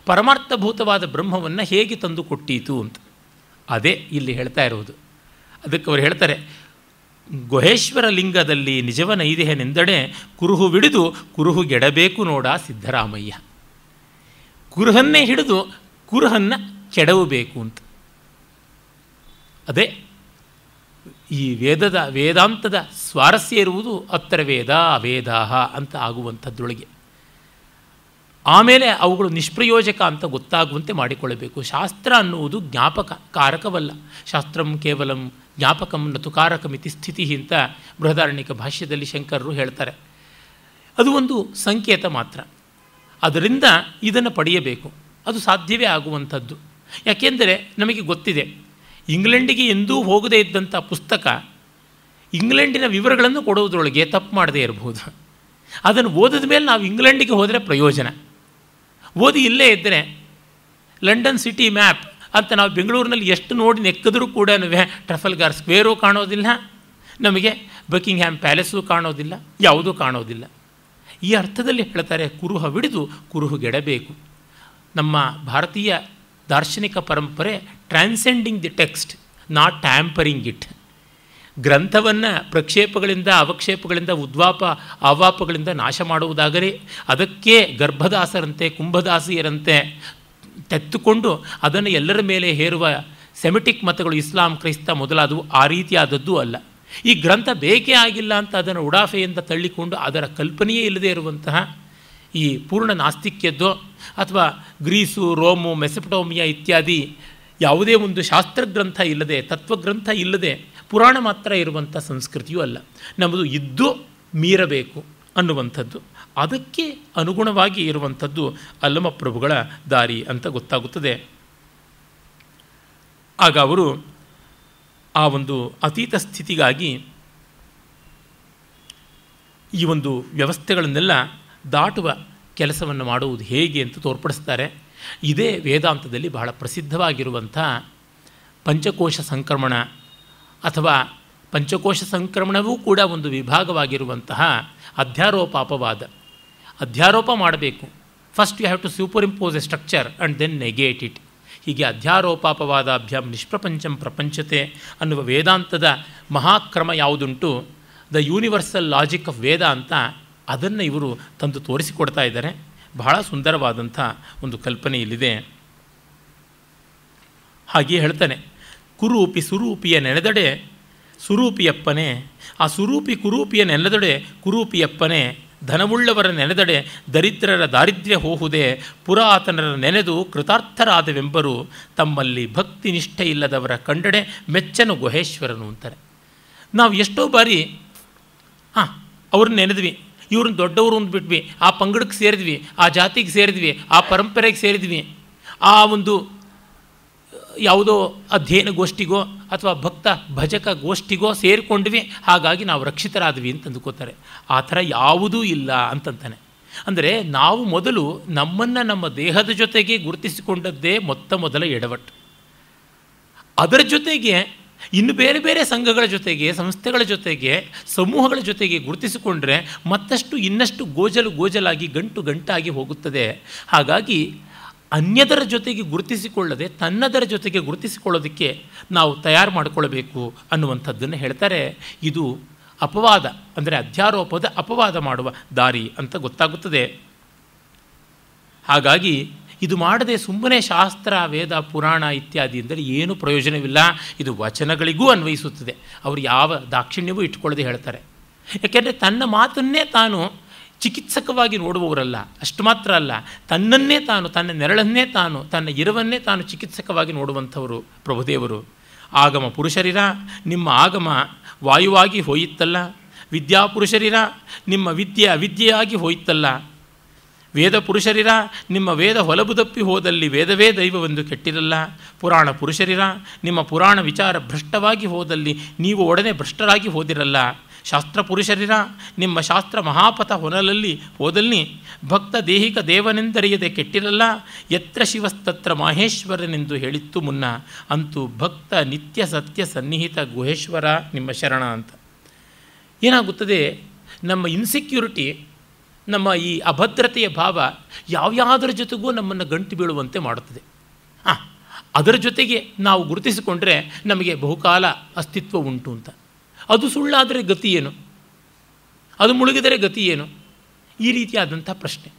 ಪರಮಾರ್ಥಭೂತವಾದ ಬ್ರಹ್ಮವನ್ನು ಹೇಗೆ ತಂದು ಕೊಟ್ಟೀತು ಅಂತ. ಅದೇ ಇಲ್ಲಿ ಹೇಳ್ತಾ ಇರುವುದು. ಅದಕ್ಕೆ ಅವರು ಹೇಳ್ತಾರೆ, ಗುಹೇಶ್ವರ ಲಿಂಗದಲ್ಲಿ ನಿಜವನೈದೇಹನೆಂದಡೆ ಕುರುಹುವಿಡಿದು ಕುರುಹುಗೆಡಬೇಕು ನೋಡ ಸಿದ್ದರಾಮಯ್ಯ. ಕುರುಹನ್ನೇ ಹಿಡಿದು ಕುರುಹನ್ನು ಕೆಡವಬೇಕು ಅಂತ. ಅದೇ ಈ ವೇದಾಂತದ ಸ್ವಾರಸ್ಯ ಇರುವುದು ಅತ್ರ ವೇದ ಅವೇದಾಹ ಅಂತ ಆಗುವಂಥದ್ದೊಳಗೆ. ಆಮೇಲೆ ಅವುಗಳು ನಿಷ್ಪ್ರಯೋಜಕ ಅಂತ ಗೊತ್ತಾಗುವಂತೆ ಮಾಡಿಕೊಳ್ಳಬೇಕು. ಶಾಸ್ತ್ರ ಅನ್ನುವುದು ಜ್ಞಾಪಕ ಕಾರಕವಲ್ಲ. ಶಾಸ್ತ್ರಂ ಕೇವಲಂ ಜ್ಞಾಪಕಂ ನತು ಕಾರಕಮಿತಿ ಸ್ಥಿತಿ ಅಂತ ಬೃಹದಾರಣ್ಯಕ ಭಾಷ್ಯದಲ್ಲಿ ಶಂಕರರು ಹೇಳ್ತಾರೆ. ಅದು ಒಂದು ಸಂಕೇತ ಮಾತ್ರ. ಅದರಿಂದ ಇದನ್ನು ಪಡೆಯಬೇಕು. ಅದು ಸಾಧ್ಯವೇ ಆಗುವಂಥದ್ದು. ಯಾಕೆಂದರೆ ನಮಗೆ ಗೊತ್ತಿದೆ, ಇಂಗ್ಲೆಂಡಿಗೆ ಎಂದೂ ಹೋಗದೇ ಇದ್ದಂಥ ಪುಸ್ತಕ ಇಂಗ್ಲೆಂಡಿನ ವಿವರಗಳನ್ನು ಕೊಡುವುದರೊಳಗೆ ತಪ್ಪು ಮಾಡದೇ ಇರಬಹುದು. ಅದನ್ನು ಓದಿದ ಮೇಲೆ ನಾವು ಇಂಗ್ಲೆಂಡಿಗೆ ಹೋದರೆ ಪ್ರಯೋಜನ. ಓದಿ ಇಲ್ಲೇ ಇದ್ದರೆ ಲಂಡನ್ ಸಿಟಿ ಮ್ಯಾಪ್ ಅಂತ ನಾವು ಬೆಂಗಳೂರಿನಲ್ಲಿ ಎಷ್ಟು ನೋಡಿ ನೆಕ್ಕಿದ್ರೂ ಕೂಡ ಟ್ರಫಲ್ಗಾರ್ ಸ್ಕ್ವೇರೂ ಕಾಣೋದಿಲ್ಲ, ನಮಗೆ ಬಕಿಂಗ್ಹ್ಯಾಮ್ ಪ್ಯಾಲೇಸು ಕಾಣೋದಿಲ್ಲ, ಯಾವುದೂ ಕಾಣೋದಿಲ್ಲ. ಈ ಅರ್ಥದಲ್ಲಿ ಹೇಳ್ತಾರೆ, ಕುರುಹವಿಡಿದು ಕುರುಹುಗೆಡಬೇಕು. ನಮ್ಮ ಭಾರತೀಯ ದಾರ್ಶನಿಕ ಪರಂಪರೆ transcending the text, not tampering it. ಗ್ರಂಥವನ್ನು ಪ್ರಕ್ಷೇಪಗಳಿಂದ ಅವಕ್ಷೇಪಗಳಿಂದ ಉದ್ವಾಪ ಆವಾಪಗಳಿಂದ ನಾಶ ಮಾಡುವುದಾಗಲಿ, ಅದಕ್ಕೆ ಗರ್ಭದಾಸರಂತೆ ಕುಂಭದಾಸಿಯರಂತೆ ತೆತ್ತುಕೊಂಡು ಅದನ್ನು ಎಲ್ಲರ ಮೇಲೆ ಹೇರುವ ಸೆಮಿಟಿಕ್ ಮತಗಳು ಇಸ್ಲಾಂ ಕ್ರೈಸ್ತ ಮೊದಲಾದವು ಆ ರೀತಿಯಾದದ್ದು ಅಲ್ಲ. ಈ ಗ್ರಂಥ ಬೇಕೇ ಆಗಿಲ್ಲ ಅಂತ ಅದನ್ನು ಉಡಾಫೆಯಿಂದ ತಳ್ಳಿಕೊಂಡು ಅದರ ಕಲ್ಪನೆಯೇ ಇಲ್ಲದೇ ಇರುವಂತಹ ಈ ಪೂರ್ಣ ನಾಸ್ತಿಕ್ಯದ್ದೋ ಅಥವಾ ಗ್ರೀಸು, ರೋಮು, ಮೆಸೊಪಟೋಮಿಯಾ ಇತ್ಯಾದಿ ಯಾವುದೇ ಒಂದು ಶಾಸ್ತ್ರಗ್ರಂಥ ಇಲ್ಲದೆ, ತತ್ವಗ್ರಂಥ ಇಲ್ಲದೆ ಪುರಾಣ ಮಾತ್ರ ಇರುವಂಥ ಸಂಸ್ಕೃತಿಯೂ ಅಲ್ಲ. ನಮ್ಮದು ಇದ್ದು ಮೀರಬೇಕು ಅನ್ನುವಂಥದ್ದು. ಅದಕ್ಕೆ ಅನುಗುಣವಾಗಿ ಇರುವಂಥದ್ದು ಅಲ್ಲಮಪ್ರಭುಗಳ ದಾರಿ ಅಂತ ಗೊತ್ತಾಗುತ್ತದೆ. ಆಗ ಅವರು ಆ ಒಂದು ಅತೀತ ಸ್ಥಿತಿಗಾಗಿ ಈ ಒಂದು ವ್ಯವಸ್ಥೆಗಳನ್ನೆಲ್ಲ ದಾಟುವ ಕೆಲಸವನ್ನು ಮಾಡುವುದು ಹೇಗೆ ಅಂತ ತೋರ್ಪಡಿಸ್ತಾರೆ. ಇದೇ ವೇದಾಂತದಲ್ಲಿ ಬಹಳ ಪ್ರಸಿದ್ಧವಾಗಿರುವಂಥ ಪಂಚಕೋಶ ಸಂಕ್ರಮಣ ಅಥವಾ ಪಂಚಕೋಶ ಸಂಕ್ರಮಣವೂ ಕೂಡ ಒಂದು ವಿಭಾಗವಾಗಿರುವಂತಹ ಅಧ್ಯಾರೋಪ ಅಪವಾದ. ಅಧ್ಯಾರೋಪ ಮಾಡಬೇಕು. First you have to superimpose a structure and then negate it. ಹೀಗೆ ಅಧ್ಯಾರೋಪಾಪವಾದಾಭ್ಯಾಂ ನಿಷ್ಪ್ರಪಂಚಂ ಪ್ರಪಂಚತೆ ಅನ್ನುವ ವೇದಾಂತದ ಮಹಾಕ್ರಮ ಯಾವುದುಂಟು, the universal logic of Vedanta, ಅದನ್ನು ಇವರು ತಂದು ತೋರಿಸಿಕೊಡ್ತಾ ಇದ್ದಾರೆ. ಬಹಳ ಸುಂದರವಾದಂಥ ಒಂದು ಕಲ್ಪನೆ ಇಲ್ಲಿದೆ. ಹಾಗೆಯೇ ಹೇಳ್ತಾನೆ, ಕುರೂಪಿ ಸುರೂಪಿಯ ನೆನೆದಡೆ ಸುರೂಪಿಯಪ್ಪನೇ, ಆ ಸುರೂಪಿ ಕುರೂಪಿಯ ನೆನೆದಡೆ ಕುರೂಪಿಯಪ್ಪನೇ, ಧನವುಳ್ಳವರ ನೆನೆದಡೆ ದರಿದ್ರರ ದಾರಿದ್ರ್ಯ ಹೋಹುದೇ, ಪುರಾತನರ ನೆನೆದು ಕೃತಾರ್ಥರಾದವೆಂಬರು, ತಮ್ಮಲ್ಲಿ ಭಕ್ತಿ ನಿಷ್ಠೆ ಇಲ್ಲದವರ ಕಂಡಡೆ ಮೆಚ್ಚನು ಗುಹೇಶ್ವರನು ಅಂತಾರೆ. ನಾವು ಎಷ್ಟೋ ಬಾರಿ ಅವ್ರನ್ನ ನೆನೆದ್ವಿ, ಇವ್ರನ್ನ ದೊಡ್ಡವರು ಅಂದ್ಬಿಟ್ವಿ, ಆ ಪಂಗಡಕ್ಕೆ ಸೇರಿದ್ವಿ, ಆ ಜಾತಿಗೆ ಸೇರಿದ್ವಿ, ಆ ಪರಂಪರೆಗೆ ಸೇರಿದ್ವಿ, ಆ ಒಂದು ಯಾವುದೋ ಅಧ್ಯಯನ ಗೋಷ್ಠಿಗೋ ಅಥವಾ ಭಕ್ತ ಭಜಕ ಗೋಷ್ಠಿಗೋ ಸೇರಿಕೊಂಡ್ವಿ, ಹಾಗಾಗಿ ನಾವು ರಕ್ಷಿತರಾದ್ವಿ ಅಂತ ಅಂದುಕೋತಾರೆ. ಆ ಥರ ಯಾವುದೂ ಇಲ್ಲ ಅಂತಂತಾನೆ. ಅಂದರೆ ನಾವು ಮೊದಲು ನಮ್ಮನ್ನು ನಮ್ಮ ದೇಹದ ಜೊತೆಗೆ ಗುರುತಿಸಿಕೊಂಡದ್ದೇ ಮೊದಲ ಎಡವಟ್ಟು. ಅದರ ಜೊತೆಗೆ ಇನ್ನು ಬೇರೆ ಬೇರೆ ಸಂಘಗಳ ಜೊತೆಗೆ, ಸಂಸ್ಥೆಗಳ ಜೊತೆಗೆ, ಸಮೂಹಗಳ ಜೊತೆಗೆ ಗುರುತಿಸಿಕೊಂಡ್ರೆ ಮತ್ತಷ್ಟು ಇನ್ನಷ್ಟು ಗೋಜಲಾಗಿ ಗಂಟಾಗಿ ಹೋಗುತ್ತದೆ. ಹಾಗಾಗಿ ಅನ್ಯದರ ಜೊತೆಗೆ ಗುರುತಿಸಿಕೊಳ್ಳದೆ ತನ್ನದರ ಜೊತೆಗೆ ಗುರುತಿಸಿಕೊಳ್ಳೋದಕ್ಕೆ ನಾವು ತಯಾರು ಮಾಡಿಕೊಳ್ಳಬೇಕು ಅನ್ನುವಂಥದ್ದನ್ನು ಹೇಳ್ತಾರೆ. ಇದು ಅಪವಾದ, ಅಂದರೆ ಅಧ್ಯಾರೋಪದ ಅಪವಾದ ಮಾಡುವ ದಾರಿ ಅಂತ ಗೊತ್ತಾಗುತ್ತದೆ. ಹಾಗಾಗಿ ಇದು ಮಾಡದೆ ಸುಮ್ಮನೆ ಶಾಸ್ತ್ರ, ವೇದ, ಪುರಾಣ ಇತ್ಯಾದಿ ಅಂದರೆ ಏನೂ ಪ್ರಯೋಜನವಿಲ್ಲ. ಇದು ವಚನಗಳಿಗೂ ಅನ್ವಯಿಸುತ್ತದೆ. ಅವರು ಯಾವ ದಾಕ್ಷಿಣ್ಯವೂ ಇಟ್ಕೊಳ್ಳದೆ ಹೇಳ್ತಾರೆ. ಯಾಕೆಂದರೆ ತನ್ನ ಮಾತನ್ನೇ ತಾನು ಚಿಕಿತ್ಸಕವಾಗಿ ನೋಡುವವರಲ್ಲ. ಅಷ್ಟು ಮಾತ್ರ ಅಲ್ಲ, ತನ್ನನ್ನೇ ತಾನು, ತನ್ನ ನೆರಳನ್ನೇ ತಾನು, ತನ್ನ ಇರವನ್ನೇ ತಾನು ಚಿಕಿತ್ಸಕವಾಗಿ ನೋಡುವಂಥವರು ಪ್ರಭುದೇವರು. ಆಗಮ ಪುರುಷರಿರ ನಿಮ್ಮ ಆಗಮ ವಾಯುವಾಗಿ ಹೋಯಿತಲ್ಲ, ವಿದ್ಯಾಪುರುಷರಿರ ನಿಮ್ಮ ವಿದ್ಯೆ ಅವಿದ್ಯೆಯಾಗಿ ಹೋಯಿತಲ್ಲ, ವೇದ ಪುರುಷರಿರ ನಿಮ್ಮ ವೇದ ಹೊಲಬುದಪ್ಪಿ ಹೋದಲ್ಲಿ ವೇದವೇ ದೈವವೆಂದು ಕೆಟ್ಟಿರಲ್ಲ, ಪುರಾಣ ಪುರುಷರಿರ ನಿಮ್ಮ ಪುರಾಣ ವಿಚಾರ ಭ್ರಷ್ಟವಾಗಿ ಹೋದಲ್ಲಿ ನೀವು ಒಡನೆ ಭ್ರಷ್ಟರಾಗಿ ಹೋದಿರಲ್ಲ, ಶಾಸ್ತ್ರ ಪುರುಷರಿರ ನಿಮ್ಮ ಶಾಸ್ತ್ರ ಮಹಾಪಥ ಹೊನಲಲ್ಲಿ ಹೋದಲ್ಲಿ ಭಕ್ತ ದೇಹಿಕ ದೇವನೆಂದರಿಯದೆ ಕೆಟ್ಟಿರಲ್ಲ, ಯತ್ರ ಶಿವಸ್ತತ್ರ ಮಾಹೇಶ್ವರನೆಂದು ಹೇಳಿತ್ತು ಮುನ್ನ, ಅಂತೂ ಭಕ್ತ ನಿತ್ಯ ಸತ್ಯ ಸನ್ನಿಹಿತ ಗುಹೇಶ್ವರ ನಿಮ್ಮ ಶರಣ ಅಂತ. ಏನಾಗುತ್ತದೆ, ನಮ್ಮ ಇನ್ಸೆಕ್ಯೂರಿಟಿ, ನಮ್ಮ ಈ ಅಭದ್ರತೆಯ ಭಾವ ಯಾವ್ಯಾವುದರ ಜೊತೆಗೂ ನಮ್ಮನ್ನು ಗಂಟು ಬೀಳುವಂತೆ ಮಾಡುತ್ತದೆ. ಅದರ ಜೊತೆಗೆ ನಾವು ಗುರುತಿಸಿಕೊಂಡ್ರೆ ನಮಗೆ ಬಹುಕಾಲ ಅಸ್ತಿತ್ವ ಉಂಟು ಅಂತ. ಅದು ಸುಳ್ಳಾದರೆ ಗತಿ ಏನು, ಅದು ಮುಳುಗಿದರೆ ಗತಿ ಏನು, ಈ ರೀತಿಯಾದಂಥ ಪ್ರಶ್ನೆ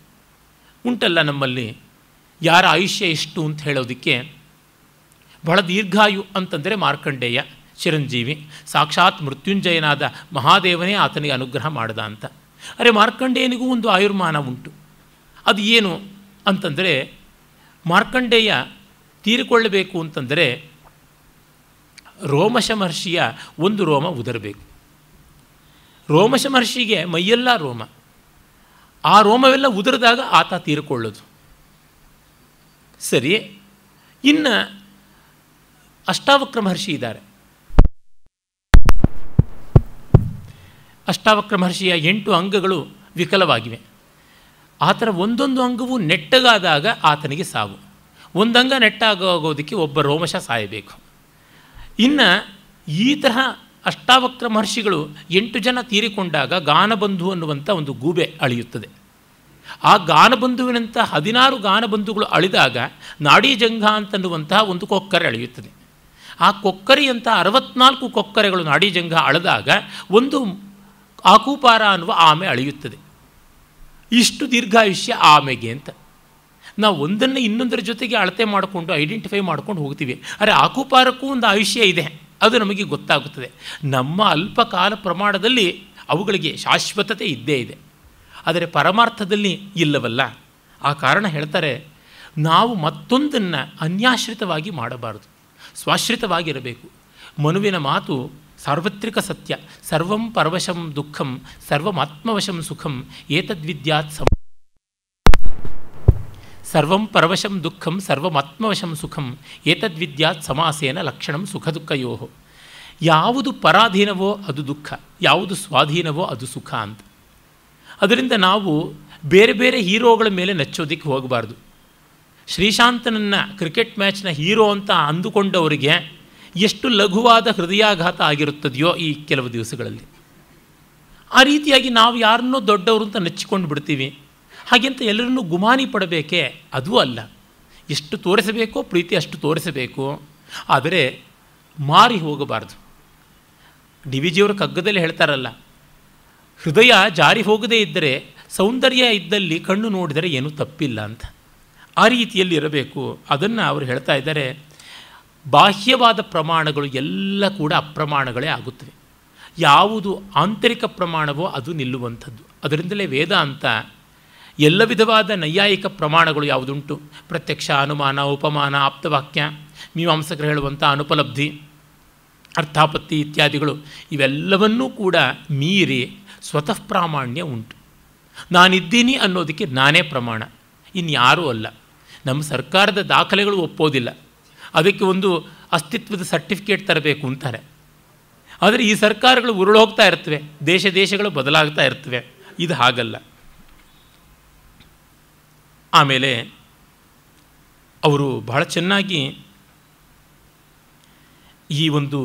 ಉಂಟಲ್ಲ ನಮ್ಮಲ್ಲಿ. ಯಾರ ಆಯುಷ್ಯ ಎಷ್ಟು ಅಂತ ಹೇಳೋದಕ್ಕೆ ಬಹಳ ದೀರ್ಘಾಯು ಅಂತಂದರೆ ಮಾರ್ಕಂಡೇಯ ಚಿರಂಜೀವಿ, ಸಾಕ್ಷಾತ್ ಮೃತ್ಯುಂಜಯನಾದ ಮಹಾದೇವನೇ ಆತನಿಗೆ ಅನುಗ್ರಹ ಮಾಡ್ದ ಅಂತ. ಅರೆ ಮಾರ್ಕಂಡೇಯನಿಗೂ ಒಂದು ಆಯುರ್ಮಾನ ಉಂಟು. ಅದು ಏನು ಅಂತಂದರೆ ಮಾರ್ಕಂಡೇಯ ತೀರಿಕೊಳ್ಳಬೇಕು ಅಂತಂದರೆ ರೋಮಶ ಮಹರ್ಷಿಯ ಒಂದು ರೋಮ ಉದರಬೇಕು. ರೋಮಶ ಮಹರ್ಷಿಗೆ ಮೈಯೆಲ್ಲ ರೋಮ, ಆ ರೋಮವೆಲ್ಲ ಉದುರಿದಾಗ ಆತ ತೀರಿಕೊಳ್ಳೋದು. ಸರಿ, ಇನ್ನು ಅಷ್ಟಾವಕ್ರ ಮಹರ್ಷಿ ಇದ್ದಾರೆ. ಅಷ್ಟಾವಕ್ರ ಮಹರ್ಷಿಯ 8 ಅಂಗಗಳು ವಿಕಲವಾಗಿವೆ. ಆತನ ಒಂದೊಂದು ಅಂಗವು ನೆಟ್ಟಗಾದಾಗ ಆತನಿಗೆ ಸಾವು. ಒಂದಂಗ ನೆಟ್ಟಾಗೋದಕ್ಕೆ ಒಬ್ಬ ರೋಮಶ ಸಾಯಬೇಕು. ಇನ್ನು ಈ ತರಹ ಅಷ್ಟಾವಕ್ರ ಮಹರ್ಷಿಗಳು 8 ಜನ ತೀರಿಕೊಂಡಾಗ ಗಾನಬಂಧು ಅನ್ನುವಂಥ ಒಂದು ಗೂಬೆ ಅಳಿಯುತ್ತದೆ. ಆ ಗಾನಬಂಧುವಿನಂಥ 16 ಗಾನಬಂಧುಗಳು ಅಳಿದಾಗ ನಾಡೀಜಂಘ ಅಂತನ್ನುವಂತಹ ಒಂದು ಕೊಕ್ಕರೆ ಅಳೆಯುತ್ತದೆ. ಆ ಕೊಕ್ಕರೆಯಂಥ 64 ಕೊಕ್ಕರೆಗಳು ನಾಡೀಜಂಘ ಅಳೆದಾಗ ಒಂದು ಆಕೂಪಾರ ಅನ್ನುವ ಆಮೆ ಅಳೆಯುತ್ತದೆ. ಇಷ್ಟು ದೀರ್ಘಾಯುಷ್ಯ ಆಮೆಗೆ ಅಂತ. ನಾವು ಒಂದನ್ನು ಇನ್ನೊಂದರ ಜೊತೆಗೆ ಅಳತೆ ಮಾಡಿಕೊಂಡು ಐಡೆಂಟಿಫೈ ಮಾಡ್ಕೊಂಡು ಹೋಗ್ತೀವಿ. ಆದರೆ ಆಕೂಪಾರಕ್ಕೂ ಒಂದು ಆಯುಷ್ಯ ಇದೆ, ಅದು ನಮಗೆ ಗೊತ್ತಾಗುತ್ತದೆ. ನಮ್ಮ ಅಲ್ಪಕಾಲ ಪ್ರಮಾಣದಲ್ಲಿ ಅವುಗಳಿಗೆ ಶಾಶ್ವತತೆ ಇದ್ದೇ ಇದೆ, ಆದರೆ ಪರಮಾರ್ಥದಲ್ಲಿ ಇಲ್ಲವಲ್ಲ. ಆ ಕಾರಣ ಹೇಳ್ತಾರೆ, ನಾವು ಮತ್ತೊಂದನ್ನು ಅನ್ಯಾಶ್ರಿತವಾಗಿ ಮಾಡಬಾರದು, ಸ್ವಾಶ್ರಿತವಾಗಿರಬೇಕು. ಮನುವಿನ ಮಾತು ಸಾರ್ವತ್ರಿಕ ಸತ್ಯ. ಸರ್ವಂ ಪರವಶಂ ದುಃಖಂ ಸರ್ವಮಾತ್ಮವಶಂ ಸುಖಂ ಏತದ್ವಿದ್ಯಾತ್ ಸರ್ವಂ ಪರವಶಂ ದುಃಖಂ ಸರ್ವಮಾತ್ಮವಶಂ ಸುಖಂ ಏತದ್ವಿದ್ಯಾತ್ ಸಮಾಸೇನ ಲಕ್ಷಣಂ ಸುಖ ದುಃಖಯೋ. ಯಾವುದು ಪರಾಧೀನವೋ ಅದು ದುಃಖ, ಯಾವುದು ಸ್ವಾಧೀನವೋ ಅದು ಸುಖ ಅಂತ. ಅದರಿಂದ ನಾವು ಬೇರೆ ಬೇರೆ ಹೀರೋಗಳ ಮೇಲೆ ನಚ್ಚೋದಕ್ಕೆ ಹೋಗಬಾರ್ದು. ಶ್ರೀಶಾಂತನನ್ನು ಕ್ರಿಕೆಟ್ ಮ್ಯಾಚ್ನ ಹೀರೋ ಅಂತ ಅಂದುಕೊಂಡವರಿಗೆ ಎಷ್ಟು ಲಘುವಾದ ಹೃದಯಾಘಾತ ಆಗಿರುತ್ತದೆಯೋ ಈ ಕೆಲವು ದಿವಸಗಳಲ್ಲಿ. ಆ ರೀತಿಯಾಗಿ ನಾವು ಯಾರನ್ನೋ ದೊಡ್ಡವರು ಅಂತ ನೆಚ್ಚಿಕೊಂಡು ಬಿಡ್ತೀವಿ. ಹಾಗೆಂತ ಎಲ್ಲರನ್ನೂ ಗುಮಾನಿ ಪಡಬೇಕೇ? ಅದೂ ಅಲ್ಲ. ಎಷ್ಟು ತೋರಿಸಬೇಕೋ ಪ್ರೀತಿ ಅಷ್ಟು ತೋರಿಸಬೇಕು, ಆದರೆ ಮಾರಿ ಹೋಗಬಾರ್ದು. ಡಿ ವಿ ಜಿಯವರು ಕಗ್ಗದಲ್ಲಿ ಹೇಳ್ತಾರಲ್ಲ, ಹೃದಯ ಜಾರಿ ಹೋಗದೇ ಇದ್ದರೆ ಸೌಂದರ್ಯ ಇದ್ದಲ್ಲಿ ಕಣ್ಣು ನೋಡಿದರೆ ಏನೂ ತಪ್ಪಿಲ್ಲ ಅಂತ. ಆ ರೀತಿಯಲ್ಲಿ ಇರಬೇಕು. ಅದನ್ನು ಅವರು ಹೇಳ್ತಾ ಇದ್ದಾರೆ. ಬಾಹ್ಯವಾದ ಪ್ರಮಾಣಗಳು ಎಲ್ಲ ಕೂಡ ಅಪ್ರಮಾಣಗಳೇ ಆಗುತ್ತವೆ. ಯಾವುದು ಆಂತರಿಕ ಪ್ರಮಾಣವೋ ಅದು ನಿಲ್ಲುವಂಥದ್ದು. ಅದರಿಂದಲೇ ವೇದ ಅಂತ ಎಲ್ಲ ವಿಧವಾದ ನೈಯಾಯಿಕ ಪ್ರಮಾಣಗಳು ಯಾವುದುಂಟು, ಪ್ರತ್ಯಕ್ಷ, ಅನುಮಾನ, ಉಪಮಾನ, ಆಪ್ತವಾಕ್ಯ, ಮೀಮಾಂಸಕರು ಹೇಳುವಂಥ ಅನುಪಲಬ್ಧಿ, ಅರ್ಥಾಪತ್ತಿ ಇತ್ಯಾದಿಗಳು, ಇವೆಲ್ಲವನ್ನೂ ಕೂಡ ಮೀರಿ ಸ್ವತಃ ಪ್ರಾಮಾಣ್ಯ ಉಂಟು. ನಾನಿದ್ದೀನಿ ಅನ್ನೋದಕ್ಕೆ ನಾನೇ ಪ್ರಮಾಣ, ಇನ್ಯಾರೂ ಅಲ್ಲ. ನಮ್ಮ ಸರ್ಕಾರದ ದಾಖಲೆಗಳು ಒಪ್ಪೋದಿಲ್ಲ, ಅದಕ್ಕೆ ಒಂದು ಅಸ್ತಿತ್ವದ ಸರ್ಟಿಫಿಕೇಟ್ ತರಬೇಕು ಅಂತಾರೆ. ಆದರೆ ಈ ಸರ್ಕಾರಗಳು ಉರುಳೋಗ್ತಾ ಇರ್ತವೆ, ದೇಶಗಳು ಬದಲಾಗ್ತಾ ಇರ್ತವೆ. ಇದು ಹಾಗಲ್ಲ. ಆಮೇಲೆ ಅವರು ಬಹಳ ಚೆನ್ನಾಗಿ ಈ ಒಂದು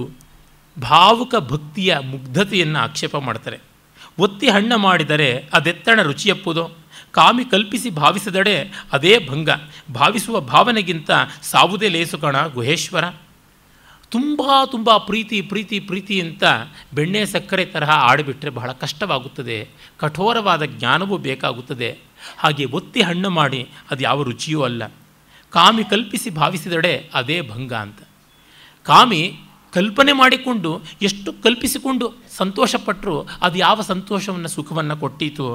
ಭಾವುಕ ಭಕ್ತಿಯ ಮುಗ್ಧತೆಯನ್ನು ಆಕ್ಷೇಪ ಮಾಡ್ತಾರೆ. ಒತ್ತಿ ಹಣ್ಣ ಮಾಡಿದರೆ ಅದೆತ್ತಣ ರುಚಿಯಪ್ಪುದೋ, ಕಾಮಿ ಕಲ್ಪಿಸಿ ಭಾವಿಸಿದಡೆ ಅದೇ ಭಂಗ, ಭಾವಿಸುವ ಭಾವನೆಗಿಂತ ಸಾವುದೇ ಲೇಸು ಕಣ ಗುಹೇಶ್ವರ. ತುಂಬ ಪ್ರೀತಿ ಪ್ರೀತಿ ಪ್ರೀತಿ ಅಂತ ಬೆಣ್ಣೆ ಸಕ್ಕರೆ ತರಹ ಆಡಿಬಿಟ್ರೆ ಬಹಳ ಕಷ್ಟವಾಗುತ್ತದೆ, ಕಠೋರವಾದ ಜ್ಞಾನವೂ ಬೇಕಾಗುತ್ತದೆ. ಹಾಗೆ ಒತ್ತಿ ಹಣ್ಣು ಮಾಡಿ ಅದು ಯಾವ ರುಚಿಯೂ ಅಲ್ಲ. ಕಾಮಿ ಕಲ್ಪಿಸಿ ಭಾವಿಸಿದಡೆ ಅದೇ ಭಂಗ ಅಂತ. ಕಾಮಿ ಕಲ್ಪನೆ ಮಾಡಿಕೊಂಡು ಎಷ್ಟು ಕಲ್ಪಿಸಿಕೊಂಡು ಸಂತೋಷಪಟ್ಟರು ಅದು ಯಾವ ಸಂತೋಷವನ್ನು ಸುಖವನ್ನು ಕೊಟ್ಟೀತು.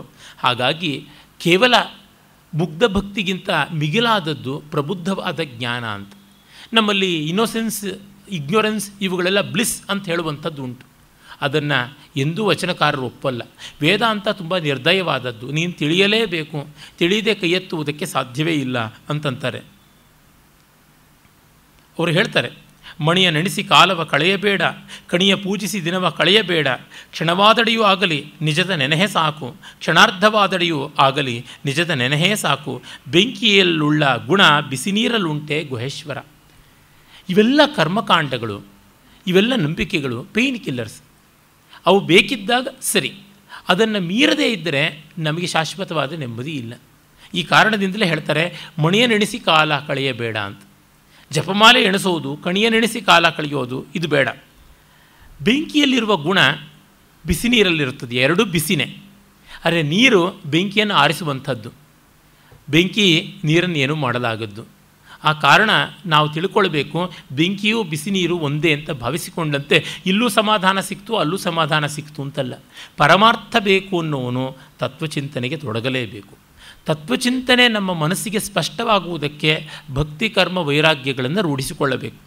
ಹಾಗಾಗಿ ಕೇವಲ ಮುಗ್ಧ ಭಕ್ತಿಗಿಂತ ಮಿಗಿಲಾದದ್ದು ಪ್ರಬುದ್ಧವಾದ ಜ್ಞಾನ ಅಂತ. ನಮ್ಮಲ್ಲಿ ಇನ್ನೋಸೆನ್ಸ್, ಇಗ್ನೊರೆನ್ಸ್ ಇವುಗಳೆಲ್ಲ ಬ್ಲಿಸ್ ಅಂತ ಹೇಳುವಂಥದ್ದು ಉಂಟು. ಅದನ್ನು ಎಂದೂ ವಚನಕಾರರು ಒಪ್ಪಲ್ಲ. ವೇದಾಂತ ತುಂಬ ನಿರ್ದಯವಾದದ್ದು, ನೀನು ತಿಳಿಯಲೇಬೇಕು, ತಿಳಿಯದೆ ಕೈ ಎತ್ತುವುದಕ್ಕೆ ಸಾಧ್ಯವೇ ಇಲ್ಲ ಅಂತಂತಾರೆ. ಅವರು ಹೇಳ್ತಾರೆ, ಮಣಿಯ ನೆನೆಸಿ ಕಾಲವ ಕಳೆಯಬೇಡ, ಕಣಿಯ ಪೂಜಿಸಿ ದಿನವ ಕಳೆಯಬೇಡ, ಕ್ಷಣವಾದಡೆಯೂ ಆಗಲಿ ನಿಜದ ನೆನೆಹೇ ಸಾಕು, ಕ್ಷಣಾರ್ಧವಾದಡೆಯೂ ಆಗಲಿ ನಿಜದ ನೆನೆಹೇ ಸಾಕು, ಬೆಂಕಿಯಲ್ಳುಳ್ಳ ಗುಣ ಬಿಸಿ ನೀರಲ್ಲುಂಟೆ ಗುಹೇಶ್ವರ. ಇವೆಲ್ಲ ಕರ್ಮಕಾಂಡಗಳು, ಇವೆಲ್ಲ ನಂಬಿಕೆಗಳು ಪೇಯ್ನ್ ಕಿಲ್ಲರ್ಸ್. ಅವು ಬೇಕಿದ್ದಾಗ ಸರಿ, ಅದನ್ನು ಮೀರದೇ ಇದ್ದರೆ ನಮಗೆ ಶಾಶ್ವತವಾದ ನೆಮ್ಮದಿ ಇಲ್ಲ. ಈ ಕಾರಣದಿಂದಲೇ ಹೇಳ್ತಾರೆ ಮಣಿಯ ನೆನೆಸಿ ಕಾಲ ಕಳೆಯಬೇಡ ಅಂತ. ಜಪಮಾಲೆ ಎಣಿಸೋದು, ಕಣಿಯ ನೆನೆಸಿ ಕಾಲ ಕಳೆಯೋದು ಇದು ಬೇಡ. ಬೆಂಕಿಯಲ್ಲಿರುವ ಗುಣ ಬಿಸಿ ನೀರಲ್ಲಿರುತ್ತದೆ, ಎರಡೂ ಬಿಸಿನೇ. ಆದರೆ ನೀರು ಬೆಂಕಿಯನ್ನು ಆರಿಸುವಂಥದ್ದು, ಬೆಂಕಿ ನೀರನ್ನು ಏನೂ ಮಾಡಲಾಗದ್ದು. ಆ ಕಾರಣ ನಾವು ತಿಳ್ಕೊಳ್ಬೇಕು, ಬೆಂಕಿಯೂ ಬಿಸಿ ನೀರು ಒಂದೇ ಅಂತ ಭಾವಿಸಿಕೊಂಡಂತೆ ಇಲ್ಲೂ ಸಮಾಧಾನ ಸಿಕ್ತು ಅಲ್ಲೂ ಸಮಾಧಾನ ಸಿಕ್ತು ಅಂತಲ್ಲ. ಪರಮಾರ್ಥ ಬೇಕು ಅನ್ನೋನು ತತ್ವಚಿಂತನೆಗೆ ತೊಡಗಲೇಬೇಕು. ತತ್ವಚಿಂತನೆ ನಮ್ಮ ಮನಸ್ಸಿಗೆ ಸ್ಪಷ್ಟವಾಗುವುದಕ್ಕೆ ಭಕ್ತಿ ಕರ್ಮ ವೈರಾಗ್ಯಗಳನ್ನು ರೂಢಿಸಿಕೊಳ್ಳಬೇಕು.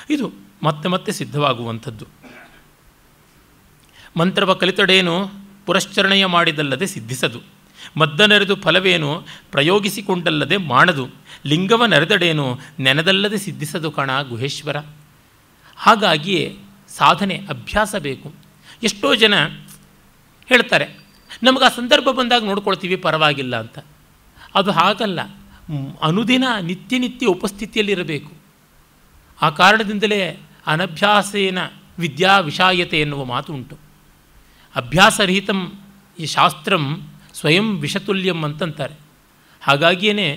ಇದು ಮತ್ತೆ ಮತ್ತೆ ಸಿದ್ಧವಾಗುವಂಥದ್ದು. ಮಂತ್ರವ ಕಲಿತೊಡೇನು ಪುರಶ್ಚರಣೆಯ ಮಾಡಿದಲ್ಲದೆ ಸಿದ್ಧಿಸದು, ಮದ್ದನೆರೆದು ಫಲವೇನು ಪ್ರಯೋಗಿಸಿಕೊಂಡಲ್ಲದೆ ಮಾಡದು, ಲಿಂಗವ ನೆರೆದಡೇನು ನೆನೆದಲ್ಲದೆ ಸಿದ್ಧಿಸದು ಕಣ ಗುಹೇಶ್ವರ. ಹಾಗಾಗಿಯೇ ಸಾಧನೆ ಅಭ್ಯಾಸ ಬೇಕು. ಎಷ್ಟೋ ಜನ ಹೇಳ್ತಾರೆ, ನಮಗೆ ಆ ಸಂದರ್ಭ ಬಂದಾಗ ನೋಡ್ಕೊಳ್ತೀವಿ ಪರವಾಗಿಲ್ಲ ಅಂತ. ಅದು ಹಾಗಲ್ಲ, ಅನುದಿನ ನಿತ್ಯ ಉಪಸ್ಥಿತಿಯಲ್ಲಿರಬೇಕು. ಆ ಕಾರಣದಿಂದಲೇ ಅನಭ್ಯಾಸೇನ ವಿದ್ಯಾ ವಿಷಾಯತೆ ಎನ್ನುವ ಮಾತು ಉಂಟು. ಅಭ್ಯಾಸರಹಿತಂ ಈ ಶಾಸ್ತ್ರಂ ಸ್ವಯಂ ವಿಷತುಲ್ಯಂ ಅಂತಂತಾರೆ. ಹಾಗಾಗಿಯೇ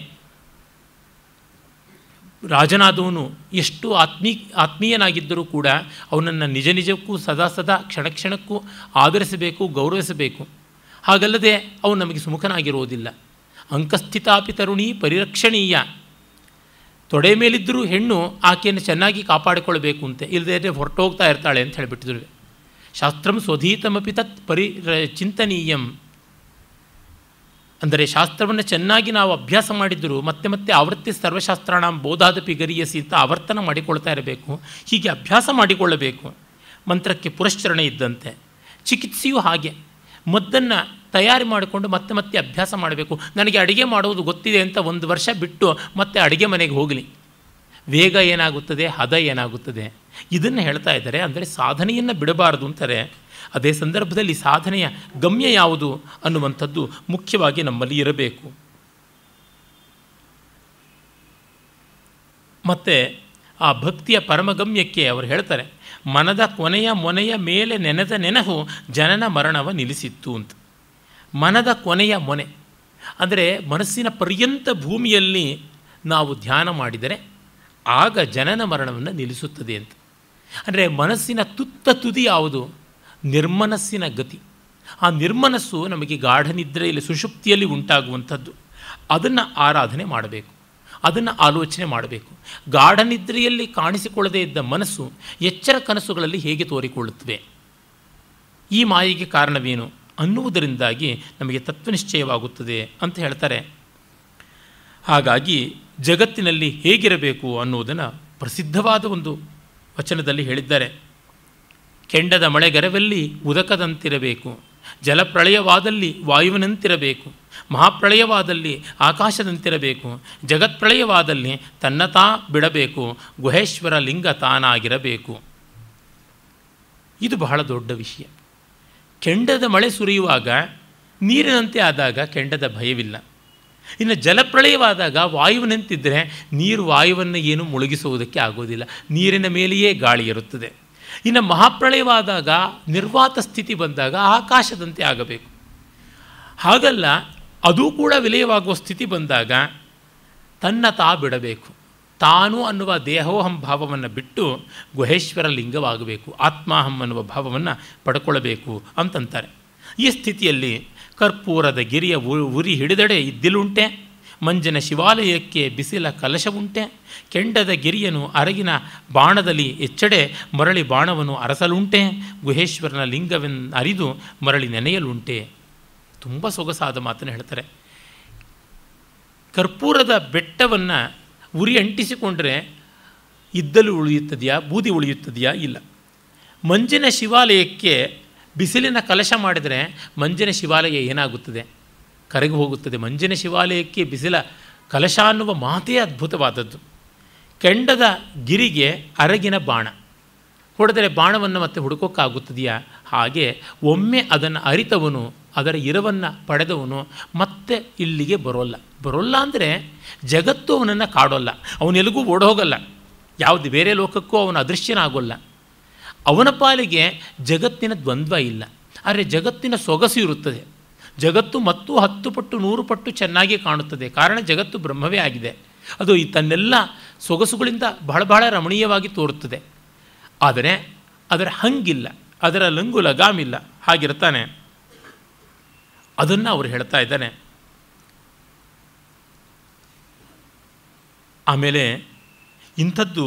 ರಾಜನಾದವನು ಎಷ್ಟು ಆತ್ಮೀಯನಾಗಿದ್ದರೂ ಕೂಡ ಅವನನ್ನು ನಿಜ ನಿಜಕ್ಕೂ ಸದಾ ಕ್ಷಣಕ್ಕೂ ಆದರಿಸಬೇಕು, ಗೌರವಿಸಬೇಕು. ಹಾಗಲ್ಲದೆ ಅವನು ನಮಗೆ ಸುಮುಖನಾಗಿರೋದಿಲ್ಲ. ಅಂಕಸ್ಥಿತಾಪಿ ತರುಣಿ ಪರಿರಕ್ಷಣೀಯ. ತೊಡೆ ಮೇಲಿದ್ದರೂ ಹೆಣ್ಣು ಆಕೆಯನ್ನು ಚೆನ್ನಾಗಿ ಕಾಪಾಡಿಕೊಳ್ಬೇಕು ಅಂತೆ, ಇಲ್ಲದೇ ಹೊರಟೋಗ್ತಾ ಇರ್ತಾಳೆ ಅಂತ ಹೇಳಿಬಿಟ್ಟಿದ್ರು. ಶಾಸ್ತ್ರಂ ಸ್ವಧೀತಮಪಿ ತತ್ ಚಿಂತನೀಯಂ. ಅಂದರೆ ಶಾಸ್ತ್ರವನ್ನು ಚೆನ್ನಾಗಿ ನಾವು ಅಭ್ಯಾಸ ಮಾಡಿದ್ದರೂ ಮತ್ತೆ ಮತ್ತೆ ಆವೃತ್ತಿ ಸರ್ವಶಾಸ್ತ್ರಾಣ ಬೋಧಾದಪಿ ಗರಿಯಸಿ ಅಂತ ಆವರ್ತನ ಮಾಡಿಕೊಳ್ತಾ ಇರಬೇಕು. ಹೀಗೆ ಅಭ್ಯಾಸ ಮಾಡಿಕೊಳ್ಳಬೇಕು. ಮಂತ್ರಕ್ಕೆ ಪುರಶ್ಚರಣೆ ಇದ್ದಂತೆ ಚಿಕಿತ್ಸೆಯೂ ಹಾಗೆ. ಮದ್ದನ್ನು ತಯಾರಿ ಮಾಡಿಕೊಂಡು ಮತ್ತೆ ಮತ್ತೆ ಅಭ್ಯಾಸ ಮಾಡಬೇಕು. ನನಗೆ ಅಡುಗೆ ಮಾಡುವುದು ಗೊತ್ತಿದೆ ಅಂತ 1 ವರ್ಷ ಬಿಟ್ಟು ಮತ್ತೆ ಅಡುಗೆ ಮನೆಗೆ ಹೋಗಲಿ, ವೇಗ ಏನಾಗುತ್ತದೆ, ಹದ ಏನಾಗುತ್ತದೆ, ಇದನ್ನು ಹೇಳ್ತಾ ಇದ್ದಾರೆ. ಅಂದರೆ ಸಾಧನೆಯನ್ನು ಬಿಡಬಾರದು ಅಂತಾರೆ. ಅದೇ ಸಂದರ್ಭದಲ್ಲಿ ಸಾಧನೆಯ ಗಮ್ಯ ಯಾವುದು ಅನ್ನುವಂಥದ್ದು ಮುಖ್ಯವಾಗಿ ನಮ್ಮಲ್ಲಿ ಇರಬೇಕು. ಮತ್ತು ಆ ಭಕ್ತಿಯ ಪರಮಗಮ್ಯಕ್ಕೆ ಅವರು ಹೇಳ್ತಾರೆ, ಮನದ ಕೊನೆಯ ಮೊನೆಯ ಮೇಲೆ ನೆನೆದ ನೆನಹು ಜನನ ಮರಣವ ನಿಲ್ಲಿಸಿತ್ತು ಅಂತ. ಮನದ ಕೊನೆಯ ಮೊನೆ ಅಂದರೆ ಮನಸ್ಸಿನ ಪರ್ಯಂತ ಭೂಮಿಯಲ್ಲಿ ನಾವು ಧ್ಯಾನ ಮಾಡಿದರೆ ಆಗ ಜನನ ಮರಣವನ್ನು ನಿಲ್ಲಿಸುತ್ತದೆ ಅಂತ. ಅಂದರೆ ಮನಸ್ಸಿನ ತುದಿ ಯಾವುದು? ನಿರ್ಮನಸ್ಸಿನ ಗತಿ. ಆ ನಿರ್ಮನಸ್ಸು ನಮಗೆ ಗಾಢನಿದ್ರೆಯಲ್ಲಿ ಸುಷುಪ್ತಿಯಲ್ಲಿ ಉಂಟಾಗುವಂಥದ್ದು. ಅದನ್ನು ಆರಾಧನೆ ಮಾಡಬೇಕು, ಅದನ್ನು ಆಲೋಚನೆ ಮಾಡಬೇಕು. ಗಾಢನಿದ್ರೆಯಲ್ಲಿ ಕಾಣಿಸಿಕೊಳ್ಳದೇ ಇದ್ದ ಮನಸ್ಸು ಎಚ್ಚರ ಕನಸುಗಳಲ್ಲಿ ಹೇಗೆ ತೋರಿಕೊಳ್ಳುತ್ತವೆ, ಈ ಮಾಯೆಗೆ ಕಾರಣವೇನು ಅನ್ನುವುದರಿಂದಾಗಿ ನಮಗೆ ತತ್ವನಿಶ್ಚಯವಾಗುತ್ತದೆ ಅಂತ ಹೇಳ್ತಾರೆ. ಹಾಗಾಗಿ ಜಗತ್ತಿನಲ್ಲಿ ಹೇಗಿರಬೇಕು ಅನ್ನುವುದನ್ನು ಪ್ರಸಿದ್ಧವಾದ ಒಂದು ವಚನದಲ್ಲಿ ಹೇಳಿದ್ದಾರೆ. ಕೆಂಡದ ಮಳೆಗರವಲ್ಲಿ ಉದಕದಂತಿರಬೇಕು, ಜಲಪ್ರಳಯವಾದಲ್ಲಿ ವಾಯುವಿನಂತಿರಬೇಕು, ಮಹಾಪ್ರಳಯವಾದಲ್ಲಿ ಆಕಾಶದಂತಿರಬೇಕು, ಜಗತ್ಪ್ರಳಯವಾದಲ್ಲಿ ತನ್ನತಾ ಬಿಡಬೇಕು, ಗುಹೇಶ್ವರ ಲಿಂಗ ತಾನಾಗಿರಬೇಕು. ಇದು ಬಹಳ ದೊಡ್ಡ ವಿಷಯ. ಕೆಂಡದ ಮಳೆ ಸುರಿಯುವಾಗ ನೀರಿನಂತೆ ಆದಾಗ ಕೆಂಡದ ಭಯವಿಲ್ಲ. ಇನ್ನು ಜಲಪ್ರಳಯವಾದಾಗ ವಾಯುವಿನಂತಿದ್ದರೆ ನೀರು ವಾಯುವನ್ನು ಏನು ಮುಳುಗಿಸುವುದಕ್ಕೆ ಆಗೋದಿಲ್ಲ, ನೀರಿನ ಮೇಲೆಯೇ ಗಾಳಿ ಇರುತ್ತದೆ. ಇನ್ನು ಮಹಾಪ್ರಳಯವಾದಾಗ ನಿರ್ವಾತ ಸ್ಥಿತಿ ಬಂದಾಗ ಆಕಾಶದಂತೆ ಆಗಬೇಕು. ಹಾಗಲ್ಲ, ಅದೂ ಕೂಡ ವಿಲಯವಾಗುವ ಸ್ಥಿತಿ ಬಂದಾಗ ತನ್ನ ತಾ ಬಿಡಬೇಕು. ತಾನು ಅನ್ನುವ ದೇಹೋಹಂ ಭಾವವನ್ನು ಬಿಟ್ಟು ಗುಹೇಶ್ವರ ಲಿಂಗವಾಗಬೇಕು, ಆತ್ಮಾಹಂ ಅನ್ನುವ ಭಾವವನ್ನು ಪಡ್ಕೊಳ್ಳಬೇಕು ಅಂತಂತಾರೆ. ಈ ಸ್ಥಿತಿಯಲ್ಲಿ ಕರ್ಪೂರದ ಗಿರಿಯ ಉರಿ ಹಿಡಿದಡೆ ಇದ್ದಿಲುಂಟೆ, ಮಂಜನ ಶಿವಾಲಯಕ್ಕೆ ಬಿಸಿಲ ಕಲಶವುಂಟೆ, ಕೆಂಡದ ಗಿರಿಯನು ಅರಗಿನ ಬಾಣದಲ್ಲಿ ಎಚ್ಚಡೆ ಮರಳಿ ಬಾಣವನ್ನು ಅರಸಲುಂಟೆ, ಗುಹೇಶ್ವರನ ಲಿಂಗವೆನ್ ಅರಿದು ಮರಳಿ ನೆನೆಯಲುಂಟೆ. ತುಂಬ ಸೊಗಸಾದ ಮಾತನ್ನು ಹೇಳ್ತಾರೆ. ಕರ್ಪೂರದ ಬೆಟ್ಟವನ್ನು ಉರಿ ಅಂಟಿಸಿಕೊಂಡ್ರೆ ಇದ್ದಲು ಉಳಿಯುತ್ತದೆಯಾ, ಬೂದಿ ಉಳಿಯುತ್ತದೆಯಾ? ಇಲ್ಲ. ಮಂಜಿನ ಶಿವಾಲಯಕ್ಕೆ ಬಿಸಿಲಿನ ಕಲಶ ಮಾಡಿದರೆ ಮಂಜಿನ ಶಿವಾಲಯ ಏನಾಗುತ್ತದೆ? ಕರಗಿ ಹೋಗುತ್ತದೆ. ಮಂಜಿನ ಶಿವಾಲಯಕ್ಕೆ ಬಿಸಿಲ ಕಲಶ ಅನ್ನುವ ಮಾತೇ ಅದ್ಭುತವಾದದ್ದು. ಕೆಂಡದ ಗಿರಿಗೆ ಅರಗಿನ ಬಾಣ ಹೊಡೆದರೆ ಬಾಣವನ್ನು ಮತ್ತೆ ಹುಡುಕೋಕ್ಕಾಗುತ್ತದೆಯಾ? ಹಾಗೆ ಒಮ್ಮೆ ಅದನ್ನು ಅರಿತವನು, ಅದರ ಇರವನ್ನು ಪಡೆದವನು ಮತ್ತೆ ಇಲ್ಲಿಗೆ ಬರೋಲ್ಲ ಅಂದರೆ ಜಗತ್ತು ಅವನನ್ನು ಕಾಡೋಲ್ಲ, ಅವನೆಲ್ಲಿಗೂ ಓಡೋಗಲ್ಲ, ಯಾವುದು ಬೇರೆ ಲೋಕಕ್ಕೂ ಅವನ ಅದೃಶ್ಯನಾಗೋಲ್ಲ. ಅವನ ಪಾಲಿಗೆ ಜಗತ್ತಿನ ದ್ವಂದ್ವ ಇಲ್ಲ. ಆದರೆ ಜಗತ್ತಿನ ಸೊಗಸು ಇರುತ್ತದೆ. ಜಗತ್ತು ಮತ್ತು 10 ಪಟ್ಟು 100 ಪಟ್ಟು ಚೆನ್ನಾಗಿ ಕಾಣುತ್ತದೆ. ಕಾರಣ ಜಗತ್ತು ಬ್ರಹ್ಮವೇ ಆಗಿದೆ. ಅದು ತನ್ನೆಲ್ಲ ಸೊಗಸುಗಳಿಂದ ಬಹಳ ಬಹಳ ರಮಣೀಯವಾಗಿ ತೋರುತ್ತದೆ. ಆದರೆ ಅದರ ಹಂಗಿಲ್ಲ, ಅದರ ಲಂಗು ಲಗಾಮಿಲ್ಲ, ಹಾಗಿರ್ತಾನೆ. ಅದನ್ನು ಅವರು ಹೇಳ್ತಾ ಇದ್ದಾನೆ. ಆಮೇಲೆ ಇಂಥದ್ದು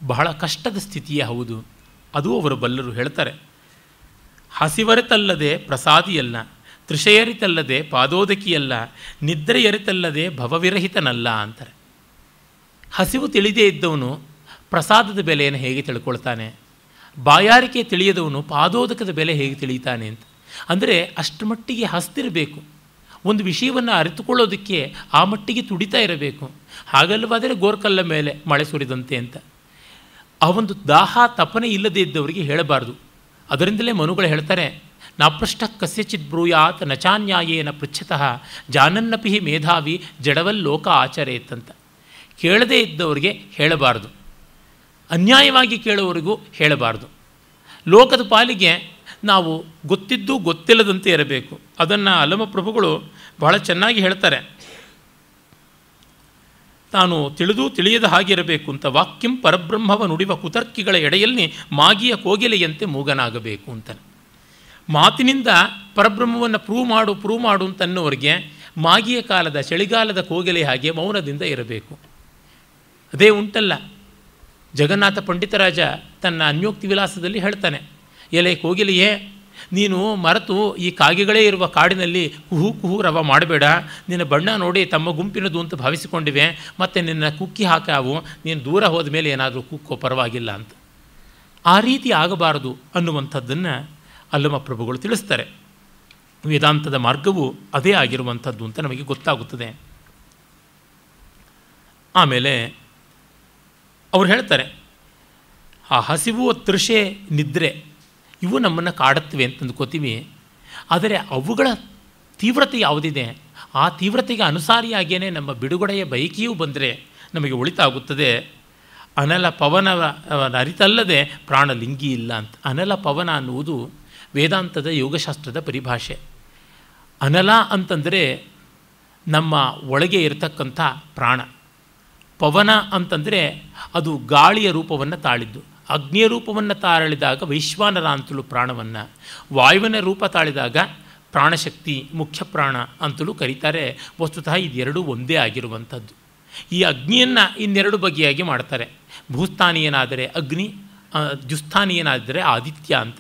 ಬಹಳ ಕಷ್ಟದ ಸ್ಥಿತಿಯೇ ಹೌದು, ಅದು ಅವರು ಬಲ್ಲರು ಹೇಳ್ತಾರೆ. ಹಸಿವರೆತಲ್ಲದೆ ಪ್ರಸಾದಿಯಲ್ಲ, ತೃಷೆಯರಿತಲ್ಲದೆ ಪಾದೋದಕಿಯಲ್ಲ, ನಿದ್ರೆಯರಿತಲ್ಲದೆ ಭವವಿರಹಿತನಲ್ಲ ಅಂತಾರೆ. ಹಸಿವು ತಿಳಿದೇ ಇದ್ದವನು ಪ್ರಸಾದದ ಬೆಲೆಯನ್ನು ಹೇಗೆ ತಿಳ್ಕೊಳ್ತಾನೆ, ಬಾಯಾರಿಕೆ ತಿಳಿಯದವನು ಪಾದೋದಕದ ಬೆಲೆ ಹೇಗೆ ತಿಳಿತಾನೆ ಅಂತ. ಅಂದರೆ ಅಷ್ಟು ಮಟ್ಟಿಗೆ ಹಸ್ತಿರಬೇಕು, ಒಂದು ವಿಷಯವನ್ನು ಅರಿತುಕೊಳ್ಳೋದಕ್ಕೆ ಆ ಮಟ್ಟಿಗೆ ತುಡಿತಾ ಇರಬೇಕು. ಹಾಗಲ್ಲವಾದರೆ ಗೋರ್ಕಲ್ಲ ಮೇಲೆ ಮಳೆ ಸುರಿದಂತೆ ಅಂತ. ಆ ಒಂದು ದಾಹ ತಪನೆ ಇಲ್ಲದೇ ಇದ್ದವರಿಗೆ ಹೇಳಬಾರ್ದು. ಅದರಿಂದಲೇ ಮನುಗಳು ಹೇಳ್ತಾರೆ, ನಾಪೃಷ್ಟ ಕಸ್ಯಚಿತ್ ಬ್ರೂಯಾತ್ ನಚಾನ್ಯಾಯೇನ ಪೃಚ್ಛತಃ ಜಾನನ್ನಪಿ ಮೇಧಾವಿ ಜಡವಲ್ಲೋಕ ಆಚರೇತ್ ಅಂತ. ಕೇಳದೇ ಇದ್ದವರಿಗೆ ಹೇಳಬಾರ್ದು, ಅನ್ಯಾಯವಾಗಿ ಕೇಳುವವರಿಗೂ ಹೇಳಬಾರ್ದು. ಲೋಕದ ಪಾಲಿಗೆ ನಾವು ಗೊತ್ತಿದ್ದು ಗೊತ್ತಿಲ್ಲದಂತೆ ಇರಬೇಕು. ಅದನ್ನು ಅಲ್ಲಮಪ್ರಭುಗಳು ಬಹಳ ಚೆನ್ನಾಗಿ ಹೇಳ್ತಾರೆ. ತಾನು ತಿಳಿದು ತಿಳಿಯದ ಹಾಗಿರಬೇಕು ಅಂತ. ವಾಕ್ಯಂ ಪರಬ್ರಹ್ಮವ ನುಡಿವ ಕುತರ್ಕಿಗಳ ಎಡೆಯಲ್ಲಿ ಮಾಗಿಯ ಕೋಗಿಲೆಯಂತೆ ಮೂಗನಾಗಬೇಕು ಅಂತಾನೆ. ಮಾತಿನಿಂದ ಪರಬ್ರಹ್ಮವನ್ನು ಪ್ರೂವ್ ಮಾಡು ಅಂತನ್ನೋರಿಗೆ ಮಾಗಿಯ ಕಾಲದ ಚಳಿಗಾಲದ ಕೋಗಿಲೆ ಹಾಗೆ ಮೌನದಿಂದ ಇರಬೇಕು. ಅದೇ ಉಂಟಲ್ಲ, ಜಗನ್ನಾಥ ಪಂಡಿತರಾಜ ತನ್ನ ಅನ್ಯೋಕ್ತಿ ವಿಲಾಸದಲ್ಲಿ ಹೇಳ್ತಾನೆ, ಎಲೆ ಕೋಗಿಲೆಯೇ, ನೀನು ಮರೆತು ಈ ಕಾಗೆಗಳೇ ಇರುವ ಕಾಡಿನಲ್ಲಿ ಕುಹು ಕುಹು ರವ ಮಾಡಬೇಡ. ನಿನ್ನ ಬಣ್ಣ ನೋಡಿ ತಮ್ಮ ಗುಂಪಿನದು ಅಂತ ಭಾವಿಸಿಕೊಂಡಿವೆ, ಮತ್ತು ನಿನ್ನ ಕುಕ್ಕಿ ಹಾಕಾವು, ನೀನು ದೂರ ಹೋದ ಮೇಲೆ ಏನಾದರೂ ಕುಕ್ಕೋ ಪರವಾಗಿಲ್ಲ ಅಂತ. ಆ ರೀತಿ ಆಗಬಾರದು ಅನ್ನುವಂಥದ್ದನ್ನು ಅಲ್ಲಮಪ್ರಭುಗಳು ತಿಳಿಸ್ತಾರೆ. ವೇದಾಂತದ ಮಾರ್ಗವು ಅದೇ ಆಗಿರುವಂಥದ್ದು ಅಂತ ನಮಗೆ ಗೊತ್ತಾಗುತ್ತದೆ. ಆಮೇಲೆ ಅವ್ರು ಹೇಳ್ತಾರೆ, ಆ ಹಸಿವು, ತೃಷೆ, ನಿದ್ರೆ ಇವು ನಮ್ಮನ್ನು ಕಾಡುತ್ತವೆ ಅಂತಂದುಕೋತೀವಿ. ಆದರೆ ಅವುಗಳ ತೀವ್ರತೆ ಯಾವುದಿದೆ, ಆ ತೀವ್ರತೆಗೆ ಅನುಸಾರಿಯಾಗಿಯೇ ನಮ್ಮ ಬಿಡುಗಡೆಯ ಬಯಕೆಯೂ ಬಂದರೆ ನಮಗೆ ಒಳಿತಾಗುತ್ತದೆ. ಅನಲ ಪವನ ಅರಿತಲ್ಲದೆ ಪ್ರಾಣಲಿಂಗಿ ಇಲ್ಲ ಅಂತ. ಅನಲ ಪವನ ಅನ್ನುವುದು ವೇದಾಂತದ ಯೋಗಶಾಸ್ತ್ರದ ಪರಿಭಾಷೆ. ಅನಲ ಅಂತಂದರೆ ನಮ್ಮ ಒಳಗೆ ಇರತಕ್ಕಂಥ ಪ್ರಾಣ. ಪವನ ಅಂತಂದರೆ ಅದು ಗಾಳಿಯ ರೂಪವನ್ನು ತಾಳಿದ್ದು. ಅಗ್ನಿಯ ರೂಪವನ್ನು ತಾಳಿದಾಗ ವೈಶ್ವಾನರ ಅಂತಲೂ ಪ್ರಾಣವನ್ನು, ವಾಯುವಿನ ರೂಪ ತಾಳಿದಾಗ ಪ್ರಾಣಶಕ್ತಿ, ಮುಖ್ಯ ಪ್ರಾಣ ಅಂತಲೂ ಕರೀತಾರೆ. ವಸ್ತುತಃ ಇದೆರಡೂ ಒಂದೇ ಆಗಿರುವಂಥದ್ದು. ಈ ಅಗ್ನಿಯನ್ನು ಇನ್ನೆರಡು ಬಗೆಯಾಗಿ ಮಾಡ್ತಾರೆ. ಭೂಸ್ಥಾನೀಯನಾದರೆ ಅಗ್ನಿ, ಜುಸ್ಥಾನೀಯನಾದರೆ ಆದಿತ್ಯ ಅಂತ.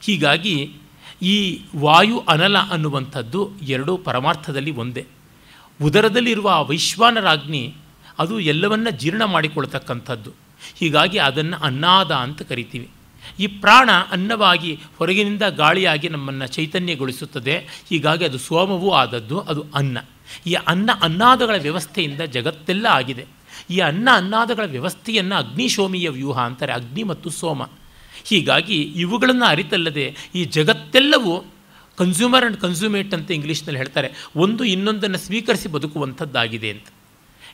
ಹೀಗಾಗಿ ಈ ವಾಯು ಅನಲ ಅನ್ನುವಂಥದ್ದು ಎರಡೂ ಪರಮಾರ್ಥದಲ್ಲಿ ಒಂದೇ. ಉದರದಲ್ಲಿರುವ ಆ ವೈಶ್ವಾನರಾಗ್ನಿ ಅದು ಎಲ್ಲವನ್ನ ಜೀರ್ಣ ಮಾಡಿಕೊಳ್ತಕ್ಕಂಥದ್ದು. ಹೀಗಾಗಿ ಅದನ್ನು ಅನ್ನಾದ ಅಂತ ಕರಿತೀವಿ. ಈ ಪ್ರಾಣ ಅನ್ನವಾಗಿ ಹೊರಗಿನಿಂದ ಗಾಳಿಯಾಗಿ ನಮ್ಮನ್ನು ಚೈತನ್ಯಗೊಳಿಸುತ್ತದೆ. ಹೀಗಾಗಿ ಅದು ಸೋಮವೂ ಆದದ್ದು, ಅದು ಅನ್ನ. ಈ ಅನ್ನಾದಗಳ ವ್ಯವಸ್ಥೆಯಿಂದ ಜಗತ್ತೆಲ್ಲ ಆಗಿದೆ. ಈ ಅನ್ನಾದಗಳ ವ್ಯವಸ್ಥೆಯನ್ನು ಅಗ್ನಿಶೋಮೀಯ ವ್ಯೂಹ ಅಂತಾರೆ, ಅಗ್ನಿ ಮತ್ತು ಸೋಮ. ಹೀಗಾಗಿ ಇವುಗಳನ್ನು ಅರಿತಲ್ಲದೆ ಈ ಜಗತ್ತೆಲ್ಲವೂ ಕನ್ಸ್ಯೂಮರ್ ಆ್ಯಂಡ್ ಕನ್ಸ್ಯೂಮೇಟ್ ಅಂತ ಇಂಗ್ಲೀಷ್ನಲ್ಲಿ ಹೇಳ್ತಾರೆ, ಒಂದು ಇನ್ನೊಂದನ್ನು ಸ್ವೀಕರಿಸಿ ಬದುಕುವಂಥದ್ದಾಗಿದೆ ಅಂತ.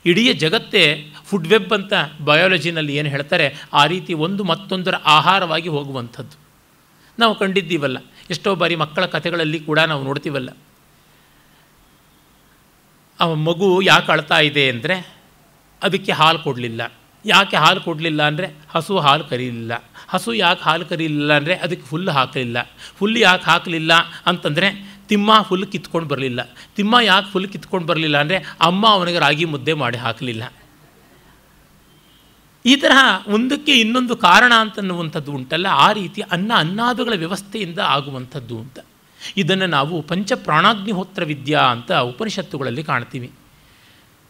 ಇಡೀ ಜಗತ್ತೇ ಫುಡ್ ವೆಬ್ ಅಂತ ಬಯಾಲಜಿನಲ್ಲಿ ಏನು ಹೇಳ್ತಾರೆ, ಆ ರೀತಿ ಒಂದು ಮತ್ತೊಂದರ ಆಹಾರವಾಗಿ ಹೋಗುವಂಥದ್ದು ನಾವು ಕಂಡಿದ್ದೀವಲ್ಲ. ಎಷ್ಟೋ ಬಾರಿ ಮಕ್ಕಳ ಕಥೆಗಳಲ್ಲಿ ಕೂಡ ನಾವು ನೋಡ್ತೀವಲ್ಲ, ಆ ಮಗು ಯಾಕೆ ಅಳ್ತಾ ಇದೆ ಅಂದರೆ ಅದಕ್ಕೆ ಹಾಲು ಕೊಡಲಿಲ್ಲ. ಯಾಕೆ ಹಾಲು ಕೊಡಲಿಲ್ಲ ಅಂದರೆ ಹಸು ಹಾಲು ಕರೀಲಿಲ್ಲ. ಹಸು ಯಾಕೆ ಹಾಲು ಕರೀಲಿಲ್ಲ ಅಂದರೆ ಅದಕ್ಕೆ ಹುಲ್ಲು ಹಾಕಲಿಲ್ಲ. ಹುಲ್ಲು ಯಾಕೆ ಹಾಕಲಿಲ್ಲ ಅಂತಂದರೆ ತಿಮ್ಮ ಹುಲ್ಲು ಕಿತ್ಕೊಂಡು ಬರಲಿಲ್ಲ. ತಿಮ್ಮ ಯಾಕೆ ಹುಲ್ಲು ಕಿತ್ಕೊಂಡು ಬರಲಿಲ್ಲ ಅಂದರೆ ಅಮ್ಮ ಅವನಿಗೆ ರಾಗಿ ಮುದ್ದೆ ಮಾಡಿ ಹಾಕಲಿಲ್ಲ. ಈ ತರಹ ಒಂದಕ್ಕೆ ಇನ್ನೊಂದು ಕಾರಣ ಅಂತನ್ನುವಂಥದ್ದು ಉಂಟಲ್ಲ, ಆ ರೀತಿ ಅನ್ನಾದುಗಳ ವ್ಯವಸ್ಥೆಯಿಂದ ಆಗುವಂಥದ್ದು ಅಂತ. ಇದನ್ನು ನಾವು ಪಂಚಪ್ರಾಣಾಗ್ನಿಹೋತ್ರ ವಿದ್ಯಾ ಅಂತ ಉಪನಿಷತ್ತುಗಳಲ್ಲಿ ಕಾಣ್ತೀವಿ.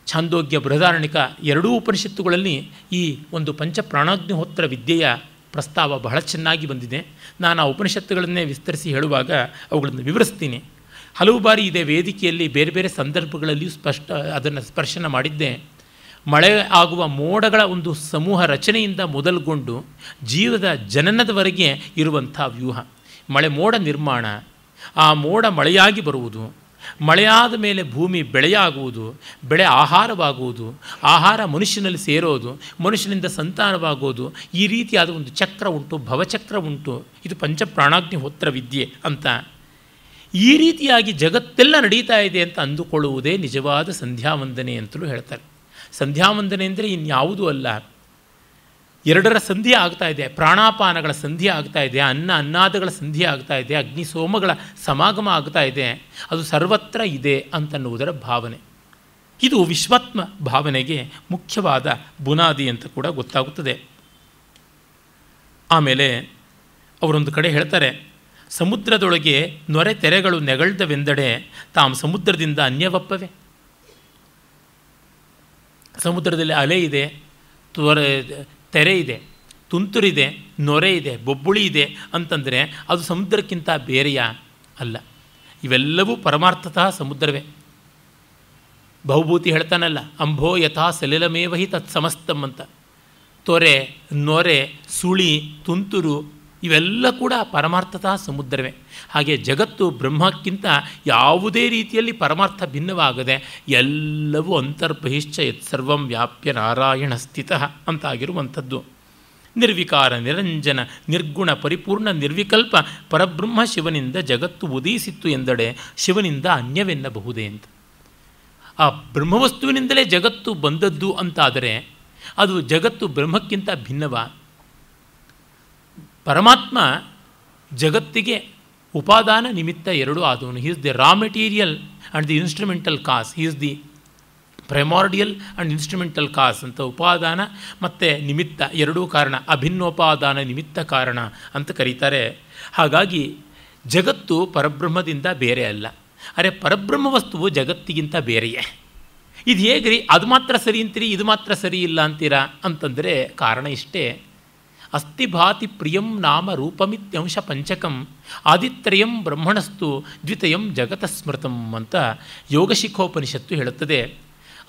ಛಾಂದೋಗ್ಯ, ಬೃಹದಾರಣಿಕ ಎರಡೂ ಉಪನಿಷತ್ತುಗಳಲ್ಲಿ ಈ ಒಂದು ಪಂಚಪ್ರಾಣಾಗ್ನಿಹೋತ್ರ ವಿದ್ಯೆಯ ಪ್ರಸ್ತಾವ ಬಹಳ ಚೆನ್ನಾಗಿ ಬಂದಿದೆ. ನಾನು ಆ ಉಪನಿಷತ್ತುಗಳನ್ನೇ ವಿಸ್ತರಿಸಿ ಹೇಳುವಾಗ ಅವುಗಳನ್ನು ವಿವರಿಸ್ತೀನಿ. ಹಲವು ಬಾರಿ ಇದೇ ವೇದಿಕೆಯಲ್ಲಿ ಬೇರೆ ಬೇರೆ ಸಂದರ್ಭಗಳಲ್ಲಿಯೂ ಅದನ್ನು ಸ್ಪರ್ಶನ ಮಾಡಿದ್ದೆ. ಮಳೆ ಆಗುವ ಮೋಡಗಳ ಒಂದು ಸಮೂಹ ರಚನೆಯಿಂದ ಮೊದಲುಗೊಂಡು ಜೀವದ ಜನನದವರೆಗೆ ಇರುವಂಥ ವ್ಯೂಹ. ಮಳೆ ಮೋಡ ನಿರ್ಮಾಣ, ಆ ಮೋಡ ಮಳೆಯಾಗಿ ಬರುವುದು, ಮಳೆಯಾದ ಮೇಲೆ ಭೂಮಿ ಬೆಳೆಯಾಗುವುದು, ಬೆಳೆ ಆಹಾರವಾಗುವುದು, ಆಹಾರ ಮನುಷ್ಯನಲ್ಲಿ ಸೇರೋದು, ಮನುಷ್ಯನಿಂದ ಸಂತಾನವಾಗೋದು, ಈ ರೀತಿಯಾದ ಒಂದು ಚಕ್ರ ಉಂಟು, ಭವಚಕ್ರ ಉಂಟು. ಇದು ಪಂಚಪ್ರಾಣಾಗ್ನಿಹೋತ್ರ ವಿದ್ಯೆ ಅಂತ. ಈ ರೀತಿಯಾಗಿ ಜಗತ್ತೆಲ್ಲ ನಡೀತಾ ಇದೆ ಅಂತ ಅಂದುಕೊಳ್ಳುವುದೇ ನಿಜವಾದ ಸಂಧ್ಯಾವಂದನೆ ಅಂತಲೂ ಹೇಳ್ತಾರೆ. ಸಂಧ್ಯಾವಂದನೆ ಅಂದರೆ ಇನ್ಯಾವುದೂ ಅಲ್ಲ, ಎರಡರ ಸಂಧಿ ಆಗ್ತಾ ಇದೆ. ಪ್ರಾಣಾಪಾನಗಳ ಸಂಧಿ ಆಗ್ತಾ ಇದೆ, ಅನ್ನಾದಗಳ ಸಂಧಿ ಆಗ್ತಾ ಇದೆ, ಅಗ್ನಿ ಸೋಮಗಳ ಸಮಾಗಮ ಆಗ್ತಾ ಇದೆ. ಅದು ಸರ್ವತ್ರ ಇದೆ ಅಂತನ್ನುವುದರ ಭಾವನೆ. ಇದು ವಿಶ್ವಾತ್ಮ ಭಾವನೆಗೆ ಮುಖ್ಯವಾದ ಬುನಾದಿ ಅಂತ ಕೂಡ ಗೊತ್ತಾಗುತ್ತದೆ. ಆಮೇಲೆ ಅವರೊಂದು ಕಡೆ ಹೇಳ್ತಾರೆ, ಸಮುದ್ರದೊಳಗೆ ನೊರೆ ತೆರೆಗಳು ನೆಗಳ್ದವೆಂದಡೆ ತಾಮ್ ಸಮುದ್ರದಿಂದ ಅನ್ಯವಪ್ಪವೇ. ಸಮುದ್ರದಲ್ಲಿ ಅಲೆ ಇದೆ, ತೆರೆ ಇದೆ, ತುಂತುರಿದೆ, ನೊರೆ ಇದೆ, ಬೊಬ್ಬುಳಿ ಇದೆ ಅಂತಂದರೆ ಅದು ಸಮುದ್ರಕ್ಕಿಂತ ಬೇರೆಯಾ? ಅಲ್ಲ. ಇವೆಲ್ಲವೂ ಪರಮಾರ್ಥತಃ ಸಮುದ್ರವೇ. ಬಹುಭೂತಿ ಹೇಳ್ತಾನಲ್ಲ, ಅಂಭೋ ಯಥಾ ಸಲಿಲಮೇವಹಿ ತತ್ ಸಮಸ್ತಂ ಅಂತ. ತೊರೆ, ನೊರೆ, ಸುಳಿ, ತುಂತುರು ಇವೆಲ್ಲ ಕೂಡ ಪರಮಾರ್ಥತಃ ಸಮುದ್ರವೇ. ಹಾಗೆ ಜಗತ್ತು ಬ್ರಹ್ಮಕ್ಕಿಂತ ಯಾವುದೇ ರೀತಿಯಲ್ಲಿ ಪರಮಾರ್ಥ ಭಿನ್ನವಾಗದೆ ಎಲ್ಲವೂ ಅಂತರ್ಬಹಿಶ್ಚ ಯತ್ಸರ್ವಂ ವ್ಯಾಪ್ಯ ನಾರಾಯಣ ಸ್ಥಿತಃ ಅಂತಾಗಿರುವಂಥದ್ದು. ನಿರ್ವಿಕಾರ, ನಿರಂಜನ, ನಿರ್ಗುಣ, ಪರಿಪೂರ್ಣ, ನಿರ್ವಿಕಲ್ಪ ಪರಬ್ರಹ್ಮ ಶಿವನಿಂದ ಜಗತ್ತು ಉದಯಿಸಿತ್ತು ಎಂದಡೆ ಶಿವನಿಂದ ಅನ್ಯವೆನ್ನಬಹುದೇ ಅಂತ. ಆ ಬ್ರಹ್ಮವಸ್ತುವಿನಿಂದಲೇ ಜಗತ್ತು ಬಂದದ್ದು ಅಂತಾದರೆ ಅದು ಜಗತ್ತು ಬ್ರಹ್ಮಕ್ಕಿಂತ ಭಿನ್ನವ? ಪರಮಾತ್ಮ ಜಗತ್ತಿಗೆ ಉಪಾದಾನ ನಿಮಿತ್ತ ಎರಡೂ ಆದವನು. He is the raw material and the instrumental cause. He is the primordial and instrumental cause ಅಂತ. ಉಪಾದಾನ ಮತ್ತು ನಿಮಿತ್ತ ಎರಡೂ ಕಾರಣ, ಅಭಿನ್ನೋಪಾದಾನ ನಿಮಿತ್ತ ಕಾರಣ ಅಂತ ಕರೀತಾರೆ. ಹಾಗಾಗಿ ಜಗತ್ತು ಪರಬ್ರಹ್ಮದಿಂದ ಬೇರೆ ಅಲ್ಲ. ಅರೆ, ಪರಬ್ರಹ್ಮ ವಸ್ತುವು ಜಗತ್ತಿಗಿಂತ ಬೇರೆಯೇ. ಇದು ಹೇಗ್ರಿ, ಅದು ಮಾತ್ರ ಸರಿ ಅಂತೀರಿ, ಇದು ಮಾತ್ರ ಸರಿ ಇಲ್ಲ ಅಂತೀರಾ ಅಂತಂದರೆ ಕಾರಣ ಇಷ್ಟೇ. ಅಸ್ತಿ ಭಾತಿ ಪ್ರಿಯಂ ನಾಮ ರೂಪಮಿತ್ಯಂಶ ಪಂಚಕಂ ಆದಿತ್ರಯಂ ಬ್ರಹ್ಮಣಸ್ತು ದ್ವಿತಯಂ ಜಗತ ಸ್ಮೃತಂ ಅಂತ ಯೋಗಶಿಖೋಪನಿಷತ್ತು ಹೇಳುತ್ತದೆ.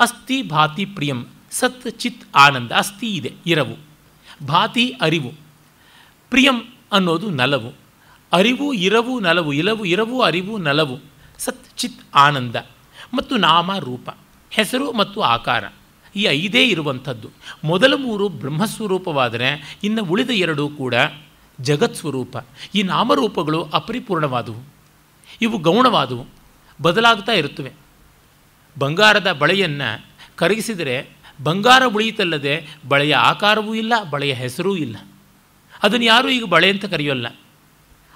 ಅಸ್ತಿ ಭಾತಿ ಪ್ರಿಯಂ, ಸತ್ ಚಿತ್ ಆನಂದ. ಅಸ್ತಿ ಇದೆ, ಇರವು. ಭಾತಿ ಅರಿವು. ಪ್ರಿಯಂ ಅನ್ನೋದು ನಲವು. ಅರಿವು, ಇರವು, ನಲವು. ಇರವು, ಅರಿವು, ನಲವು. ಸತ್ ಚಿತ್ ಆನಂದ ಮತ್ತು ನಾಮ ರೂಪ, ಹೆಸರು ಮತ್ತು ಆಕಾರ. ಈ ಐದೇ ಇರುವಂಥದ್ದು. ಮೊದಲ ಮೂರು ಬ್ರಹ್ಮಸ್ವರೂಪವಾದರೆ ಇನ್ನು ಉಳಿದ ಎರಡೂ ಕೂಡ ಜಗತ್ಸ್ವರೂಪ. ಈ ನಾಮರೂಪಗಳು ಅಪರಿಪೂರ್ಣವಾದವು, ಇವು ಗೌಣವಾದವು, ಬದಲಾಗ್ತಾ ಇರುತ್ತವೆ. ಬಂಗಾರದ ಬಳೆಯನ್ನು ಕರಗಿಸಿದರೆ ಬಂಗಾರ ಉಳಿಯಿತಲ್ಲದೆ ಬಳೆಯ ಆಕಾರವೂ ಇಲ್ಲ, ಬಳೆಯ ಹೆಸರೂ ಇಲ್ಲ. ಅದನ್ನು ಯಾರೂ ಈಗ ಬಳೆ ಅಂತ ಕರೆಯೋಲ್ಲ,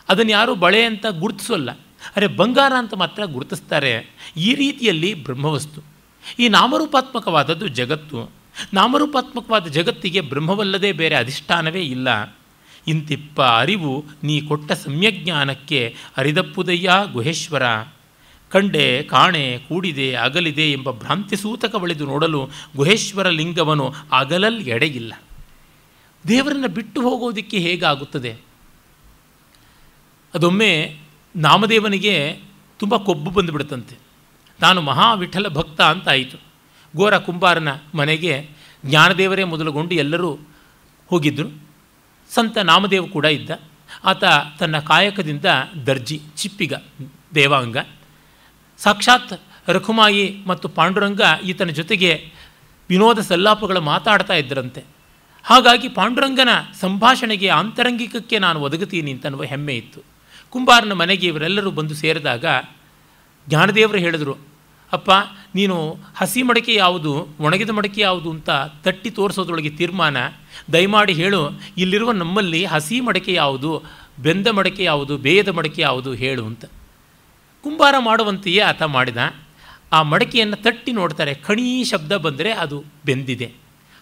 ಅದನ್ನು ಯಾರೂ ಬಳೆ ಅಂತ ಗುರುತಿಸೋಲ್ಲ. ಅರೆ, ಬಂಗಾರ ಅಂತ ಮಾತ್ರ ಗುರುತಿಸ್ತಾರೆ. ಈ ರೀತಿಯಲ್ಲಿ ಬ್ರಹ್ಮವಸ್ತು. ಈ ನಾಮರೂಪಾತ್ಮಕವಾದದ್ದು ಜಗತ್ತು. ನಾಮರೂಪಾತ್ಮಕವಾದ ಜಗತ್ತಿಗೆ ಬ್ರಹ್ಮವಲ್ಲದೆ ಬೇರೆ ಅಧಿಷ್ಠಾನವೇ ಇಲ್ಲ. ಇಂತಿಪ್ಪ ಅರಿವು ನೀ ಕೊಟ್ಟ ಸಮ್ಯಜ್ಞಾನಕ್ಕೆ ಅರಿದಪ್ಪುದಯ್ಯ ಗುಹೇಶ್ವರ. ಕಂಡೆ ಕಾಣೆ ಕೂಡಿದೆ ಅಗಲಿದೆ ಎಂಬ ಭ್ರಾಂತಿ ಸೂತಕ ಬಳಿದು ನೋಡಲು ಗುಹೇಶ್ವರ ಲಿಂಗವನು ಅಗಲಲ್ಲಿ ಎಡೆಯಿಲ್ಲ. ದೇವರನ್ನು ಬಿಟ್ಟು ಹೋಗೋದಕ್ಕೆ ಹೇಗಾಗುತ್ತದೆ? ಅದೊಮ್ಮೆ ನಾಮದೇವನಿಗೆ ತುಂಬ ಕೊಬ್ಬು ಬಂದುಬಿಡುತ್ತಂತೆ. ತಾನು ಮಹಾವಿಠಲ ಭಕ್ತ ಅಂತ ಆಯಿತು. ಗೋರ ಕುಂಬಾರನ ಮನೆಗೆ ಜ್ಞಾನದೇವರೇ ಮೊದಲುಗೊಂಡು ಎಲ್ಲರೂ ಹೋಗಿದ್ದರು. ಸಂತ ನಾಮದೇವ ಕೂಡ ಇದ್ದ. ಆತ ತನ್ನ ಕಾಯಕದಿಂದ ದರ್ಜಿ, ಚಿಪ್ಪಿಗ, ದೇವಾಂಗ. ಸಾಕ್ಷಾತ್ ರಖುಮಾಯಿ ಮತ್ತು ಪಾಂಡುರಂಗ ಈತನ ಜೊತೆಗೆ ವಿನೋದ ಸಲ್ಲಾಪಗಳ ಮಾತಾಡ್ತಾ ಇದ್ದರಂತೆ. ಹಾಗಾಗಿ ಪಾಂಡುರಂಗನ ಸಂಭಾಷಣೆಗೆ, ಆಂತರಂಗಿಕಕ್ಕೆ ನಾನು ಒದಗುತ್ತೀನಿ ಅಂತನ್ನುವ ಹೆಮ್ಮೆ ಇತ್ತು. ಕುಂಬಾರನ ಮನೆಗೆ ಇವರೆಲ್ಲರೂ ಬಂದು ಸೇರಿದಾಗ ಜ್ಞಾನದೇವರು ಹೇಳಿದರು, ಅಪ್ಪ, ನೀನು ಹಸಿ ಮಡಕೆ ಯಾವುದು, ಒಣಗಿದ ಮಡಕೆ ಯಾವುದು ಅಂತ ತಟ್ಟಿ ತೋರಿಸೋದ್ರೊಳಗೆ ತೀರ್ಮಾನ. ದಯಮಾಡಿ ಹೇಳು, ಇಲ್ಲಿರುವ ನಮ್ಮಲ್ಲಿ ಹಸಿ ಮಡಕೆ ಯಾವುದು, ಬೆಂದ ಮಡಕೆ ಯಾವುದು, ಬೇಯದ ಮಡಕೆ ಯಾವುದು ಹೇಳು ಅಂತ. ಕುಂಬಾರ ಮಾಡುವಂತೆಯೇ ಆತ ಮಾಡಿದ. ಆ ಮಡಕೆಯನ್ನು ತಟ್ಟಿ ನೋಡ್ತಾರೆ. ಕಣಿ ಶಬ್ದ ಬಂದರೆ ಅದು ಬೆಂದಿದೆ,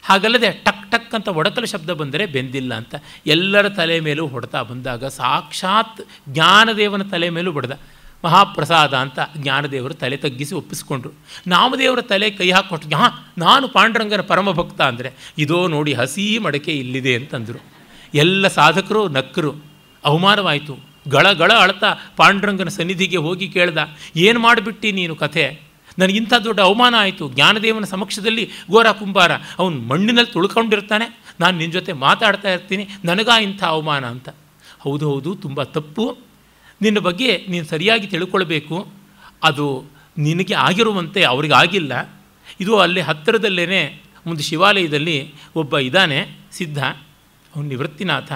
ಹಾಗಲ್ಲದೆ ಟಕ್ ಟಕ್ ಅಂತ ಒಡಕಲ ಶಬ್ದ ಬಂದರೆ ಬೆಂದಿಲ್ಲ ಅಂತ. ಎಲ್ಲರ ತಲೆ ಮೇಲೂ ಹೊಡೆತಾ ಬಂದಾಗ ಸಾಕ್ಷಾತ್ ಜ್ಞಾನದೇವನ ತಲೆ ಮೇಲೂ ಹೊಡೆದ. ಮಹಾಪ್ರಸಾದ ಅಂತ ಜ್ಞಾನದೇವರು ತಲೆ ತಗ್ಗಿಸಿ ಒಪ್ಪಿಸ್ಕೊಂಡ್ರು. ನಾಮದೇವರ ತಲೆ ಕೈ ಹಾಕ್ಕೊಟ್ಟು, ನಾನು ಪಾಂಡುರಂಗನ ಪರಮಭಕ್ತ ಅಂದರೆ, ಇದೋ ನೋಡಿ ಹಸಿ ಮಡಕೆ ಇಲ್ಲಿದೆ ಅಂತಂದರು. ಎಲ್ಲ ಸಾಧಕರು ನಕ್ಕರು. ಅವಮಾನವಾಯಿತು. ಗಳ ಅಳ್ತಾ ಪಾಂಡುರಂಗನ ಸನ್ನಿಧಿಗೆ ಹೋಗಿ ಕೇಳ್ದ, ಏನು ಮಾಡಿಬಿಟ್ಟು ನೀನು ಕಥೆ, ನನಗಿಂಥ ದೊಡ್ಡ ಅವಮಾನ ಆಯಿತು. ಜ್ಞಾನದೇವನ ಸಮಕ್ಷದಲ್ಲಿ ಗೋರ ಕುಂಬಾರ ಅವನು ಮಣ್ಣಿನಲ್ಲಿ ತುಳ್ಕೊಂಡಿರ್ತಾನೆ, ನಾನು ನಿನ್ನ ಜೊತೆ ಮಾತಾಡ್ತಾ ಇರ್ತೀನಿ, ನನಗಾ ಇಂಥ ಅವಮಾನ ಅಂತ. ಹೌದು, ತುಂಬ ತಪ್ಪು. ನಿನ್ನ ಬಗ್ಗೆ ನೀನು ಸರಿಯಾಗಿ ತಿಳ್ಕೊಳ್ಬೇಕು. ಅದು ನಿನಗೆ ಆಗಿರುವಂತೆ ಅವ್ರಿಗೆ ಆಗಿಲ್ಲ. ಇದು ಅಲ್ಲಿ ಹತ್ತಿರದಲ್ಲೇ ಒಂದು ಶಿವಾಲಯದಲ್ಲಿ ಒಬ್ಬ ಇದ್ದಾನೆ, ಸಿದ್ಧ, ಅವನು ನಿವೃತ್ತಿನಾಥ.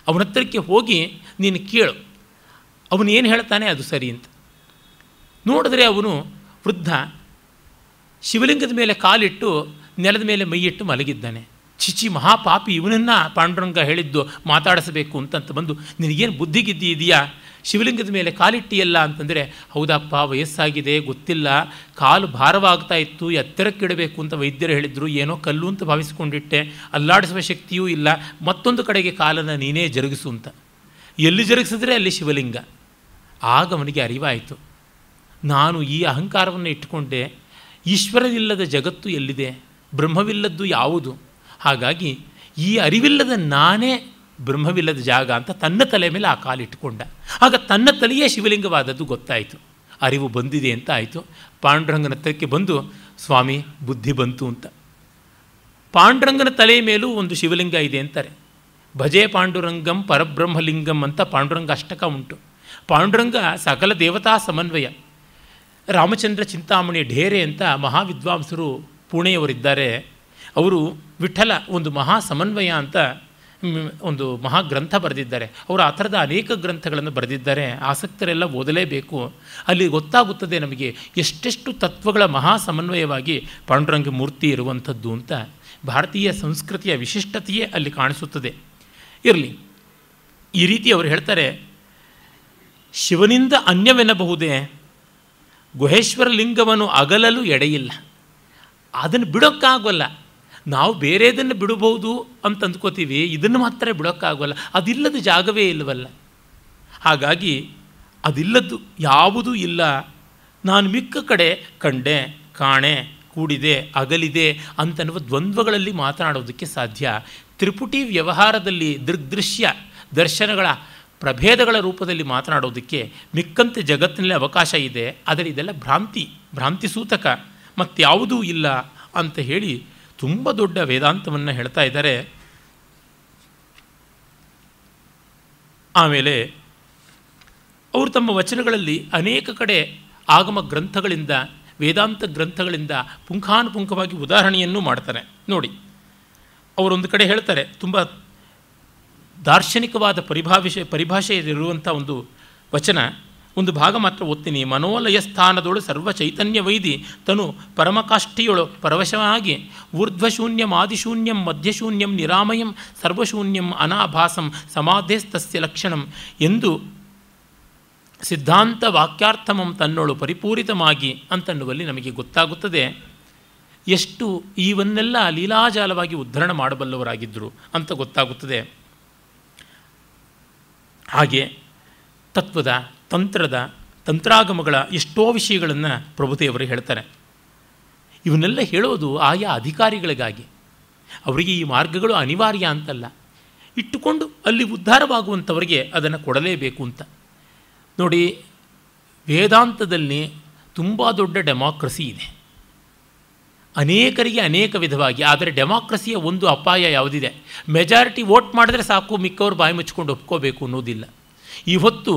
ಅವನ ಹತ್ತಿರಕ್ಕೆ ಹೋಗಿ ನೀನು ಕೇಳು, ಅವನು ಏನು ಹೇಳ್ತಾನೆ ಅದು ಸರಿ ಅಂತ. ನೋಡಿದ್ರೆ ಅವನು ವೃದ್ಧ, ಶಿವಲಿಂಗದ ಮೇಲೆ ಕಾಲಿಟ್ಟು ನೆಲದ ಮೇಲೆ ಮೈಯಿಟ್ಟು ಮಲಗಿದ್ದಾನೆ. ಚಿಚಿ, ಮಹಾಪಾಪಿ, ಇವನನ್ನು ಪಾಂಡುರಂಗ ಹೇಳಿದ್ದು ಮಾತಾಡಿಸಬೇಕು ಅಂತಂತ ಬಂದು, ನಿನಗೇನು ಬುದ್ಧಿಗಿದ್ದಿ ಇದೆಯಾ, ಶಿವಲಿಂಗದ ಮೇಲೆ ಕಾಲಿಟ್ಟಿಯಲ್ಲ ಅಂತಂದರೆ, ಹೌದಪ್ಪ, ವಯಸ್ಸಾಗಿದೆ, ಗೊತ್ತಿಲ್ಲ, ಕಾಲು ಭಾರವಾಗ್ತಾ ಇತ್ತು, ಎತ್ತರಕ್ಕಿಡಬೇಕು ಅಂತ ವೈದ್ಯರು ಹೇಳಿದ್ರು, ಏನೋ ಕಲ್ಲು ಅಂತ ಭಾವಿಸ್ಕೊಂಡಿಟ್ಟೆ, ಅಲ್ಲಾಡಿಸುವ ಶಕ್ತಿಯೂ ಇಲ್ಲ, ಮತ್ತೊಂದು ಕಡೆಗೆ ಕಾಲನ್ನು ನೀನೇ ಜರುಗಿಸು ಅಂತ. ಎಲ್ಲಿ ಜರುಗಿಸಿದ್ರೆ ಅಲ್ಲಿ ಶಿವಲಿಂಗ. ಆಗ ಅವನಿಗೆ ಅರಿವಾಯಿತು, ನಾನು ಈ ಅಹಂಕಾರವನ್ನು ಇಟ್ಟುಕೊಂಡೆ, ಈಶ್ವರನಿಲ್ಲದ ಜಗತ್ತು ಎಲ್ಲಿದೆ, ಬ್ರಹ್ಮವಿಲ್ಲದ್ದು ಯಾವುದು, ಹಾಗಾಗಿ ಈ ಅರಿವಿಲ್ಲದ ನಾನೇ ಬ್ರಹ್ಮವಿಲ್ಲದ ಜಾಗ ಅಂತ ತನ್ನ ತಲೆ ಮೇಲೆ ಆ ಕಾಲಿಟ್ಟುಕೊಂಡ. ಆಗ ತನ್ನ ತಲೆಯೇ ಶಿವಲಿಂಗವಾದದ್ದು ಗೊತ್ತಾಯಿತು, ಅರಿವು ಬಂದಿದೆ ಅಂತ ಆಯಿತು. ಪಾಂಡುರಂಗನ ಹತ್ರಕ್ಕೆ ಬಂದು, ಸ್ವಾಮಿ ಬುದ್ಧಿ ಬಂತು ಅಂತ. ಪಾಂಡುರಂಗನ ತಲೆಯ ಮೇಲೂ ಒಂದು ಶಿವಲಿಂಗ ಇದೆ ಅಂತಾರೆ. ಭಜೆ ಪಾಂಡುರಂಗಂ ಪರಬ್ರಹ್ಮಲಿಂಗಂ ಅಂತ ಪಾಂಡುರಂಗ ಅಷ್ಟಕ ಉಂಟು. ಪಾಂಡುರಂಗ ಸಕಲ ದೇವತಾ ಸಮನ್ವಯ. ರಾಮಚಂದ್ರ ಚಿಂತಾಮಣಿ ಢೇರೆ ಅಂತ ಮಹಾವಿದ್ವಾಂಸರು ಪುಣೆಯವರಿದ್ದಾರೆ. ಅವರು ವಿಠಲ ಒಂದು ಮಹಾ ಸಮನ್ವಯ ಅಂತ ಒಂದು ಮಹಾಗ್ರಂಥ ಬರೆದಿದ್ದಾರೆ. ಅವರು ಆ ಥರದ ಅನೇಕ ಗ್ರಂಥಗಳನ್ನು ಬರೆದಿದ್ದಾರೆ. ಆಸಕ್ತರೆಲ್ಲ ಓದಲೇಬೇಕು. ಅಲ್ಲಿ ಗೊತ್ತಾಗುತ್ತದೆ ನಮಗೆ ಎಷ್ಟೆಷ್ಟು ತತ್ವಗಳ ಮಹಾ ಸಮನ್ವಯವಾಗಿ ಪಾಂಡುರಂಗ ಮೂರ್ತಿ ಇರುವಂಥದ್ದು ಅಂತ. ಭಾರತೀಯ ಸಂಸ್ಕೃತಿಯ ವಿಶಿಷ್ಟತೆಯೇ ಅಲ್ಲಿ ಕಾಣಿಸುತ್ತದೆ. ಇರಲಿ, ಈ ರೀತಿ ಅವರು ಹೇಳ್ತಾರೆ, ಶಿವನಿಂದ ಅನ್ಯವೆನ್ನಬಹುದೇ, ಗುಹೇಶ್ವರ ಲಿಂಗವನ್ನು ಅಗಲಲು ಎಡೆಯಿಲ್ಲ. ಅದನ್ನು ಬಿಡೋಕ್ಕಾಗೋಲ್ಲ. ನಾವು ಬೇರೆದನ್ನು ಬಿಡಬಹುದು ಅಂತ ಅಂದ್ಕೋತೀವಿ, ಇದನ್ನು ಮಾತ್ರ ಬಿಡೋಕ್ಕಾಗೋಲ್ಲ. ಅದಿಲ್ಲದ ಜಾಗವೇ ಇಲ್ಲವಲ್ಲ. ಹಾಗಾಗಿ ಅದಿಲ್ಲದ್ದು ಯಾವುದೂ ಇಲ್ಲ. ನಾನು ಮಿಕ್ಕ ಕಡೆ ಕಂಡೆ, ಕಾಣೆ, ಕೂಡಿದೆ, ಅಗಲಿದೆ ಅಂತನ್ನುವ ದ್ವಂದ್ವಗಳಲ್ಲಿ ಮಾತನಾಡೋದಕ್ಕೆ ಸಾಧ್ಯ. ತ್ರಿಪುಟಿ ವ್ಯವಹಾರದಲ್ಲಿ ದೃಗ್ದೃಶ್ಯ ದರ್ಶನಗಳ ಪ್ರಭೇದಗಳ ರೂಪದಲ್ಲಿ ಮಾತನಾಡೋದಕ್ಕೆ ಮಿಕ್ಕಂತೆ ಜಗತ್ತಿನಲ್ಲಿ ಅವಕಾಶ ಇದೆ. ಆದರೆ ಇದೆಲ್ಲ ಭ್ರಾಂತಿ ಸೂತಕ, ಮತ್ಯಾವುದೂ ಇಲ್ಲ ಅಂತ ಹೇಳಿ ತುಂಬ ದೊಡ್ಡ ವೇದಾಂತವನ್ನು ಹೇಳ್ತಾ ಇದ್ದಾರೆ. ಆಮೇಲೆ ಅವರು ತಮ್ಮ ವಚನಗಳಲ್ಲಿ ಅನೇಕ ಕಡೆ ಆಗಮ ಗ್ರಂಥಗಳಿಂದ, ವೇದಾಂತ ಗ್ರಂಥಗಳಿಂದ ಪುಂಖಾನುಪುಂಖವಾಗಿ ಉದಾಹರಣೆಯನ್ನು ಮಾಡ್ತಾರೆ. ನೋಡಿ, ಅವರೊಂದು ಕಡೆ ಹೇಳ್ತಾರೆ, ತುಂಬ ದಾರ್ಶನಿಕವಾದ ಪರಿಭಾಷೆಯಲ್ಲಿರುವಂಥ ಒಂದು ವಚನ, ಒಂದು ಭಾಗ ಮಾತ್ರ ಓದ್ತೀನಿ. ಮನೋಲಯ ಸ್ಥಾನದೊಳು ಸರ್ವ ಚೈತನ್ಯ ವೈದಿ ತನು ಪರಮಕಾಷ್ಠಿಯೊಳು ಪರವಶವಾಗಿ ಊರ್ಧ್ವಶೂನ್ಯಂ ಆದಿಶೂನ್ಯಂ ಮಧ್ಯಶೂನ್ಯಂ ನಿರಾಮಯಂ ಸರ್ವಶೂನ್ಯಂ ಅನಾಭಾಸಂ ಸಮಾಧೇಸ್ತಸ್ಯ ಲಕ್ಷಣಂ ಎಂದು ಸಿದ್ಧಾಂತ ವಾಕ್ಯಾರ್ಥಮಂ ತನ್ನೊಳು ಪರಿಪೂರಿತಮಾಗಿ ಅಂತನ್ನುವಲ್ಲಿ ನಮಗೆ ಗೊತ್ತಾಗುತ್ತದೆ ಎಷ್ಟು ಇವನ್ನೆಲ್ಲ ಲೀಲಾಜಾಲವಾಗಿ ಉದ್ಧರಣ ಮಾಡಬಲ್ಲವರಾಗಿದ್ದರು ಅಂತ ಗೊತ್ತಾಗುತ್ತದೆ. ಹಾಗೆ ತತ್ವದ, ತಂತ್ರದ, ತಂತ್ರಾಗಮಗಳ ಎಷ್ಟೋ ವಿಷಯಗಳನ್ನು ಪ್ರಭುದೇವರು ಹೇಳ್ತಾರೆ. ಇವನ್ನೆಲ್ಲ ಹೇಳೋದು ಆಯಾ ಅಧಿಕಾರಿಗಳಿಗಾಗಿ. ಅವರಿಗೆ ಈ ಮಾರ್ಗಗಳು ಅನಿವಾರ್ಯ ಅಂತಲ್ಲ, ಇಟ್ಟುಕೊಂಡು ಅಲ್ಲಿ ಉದ್ಧಾರವಾಗುವಂಥವರಿಗೆ ಅದನ್ನು ಕೊಡಲೇಬೇಕು ಅಂತ. ನೋಡಿ, ವೇದಾಂತದಲ್ಲಿ ತುಂಬ ದೊಡ್ಡ ಡೆಮಾಕ್ರಸಿ ಇದೆ, ಅನೇಕರಿಗೆ ಅನೇಕ ವಿಧವಾಗಿ. ಆದರೆ ಡೆಮಾಕ್ರಸಿಯ ಒಂದು ಅಪಾಯ ಯಾವುದಿದೆ, ಮೆಜಾರಿಟಿ ವೋಟ್ ಮಾಡಿದ್ರೆ ಸಾಕು, ಮಿಕ್ಕವರು ಬಾಯಿ ಮುಚ್ಕೊಂಡು ಒಪ್ಕೋಬೇಕು ಅನ್ನೋದಿಲ್ಲ. ಈ ಹೊತ್ತು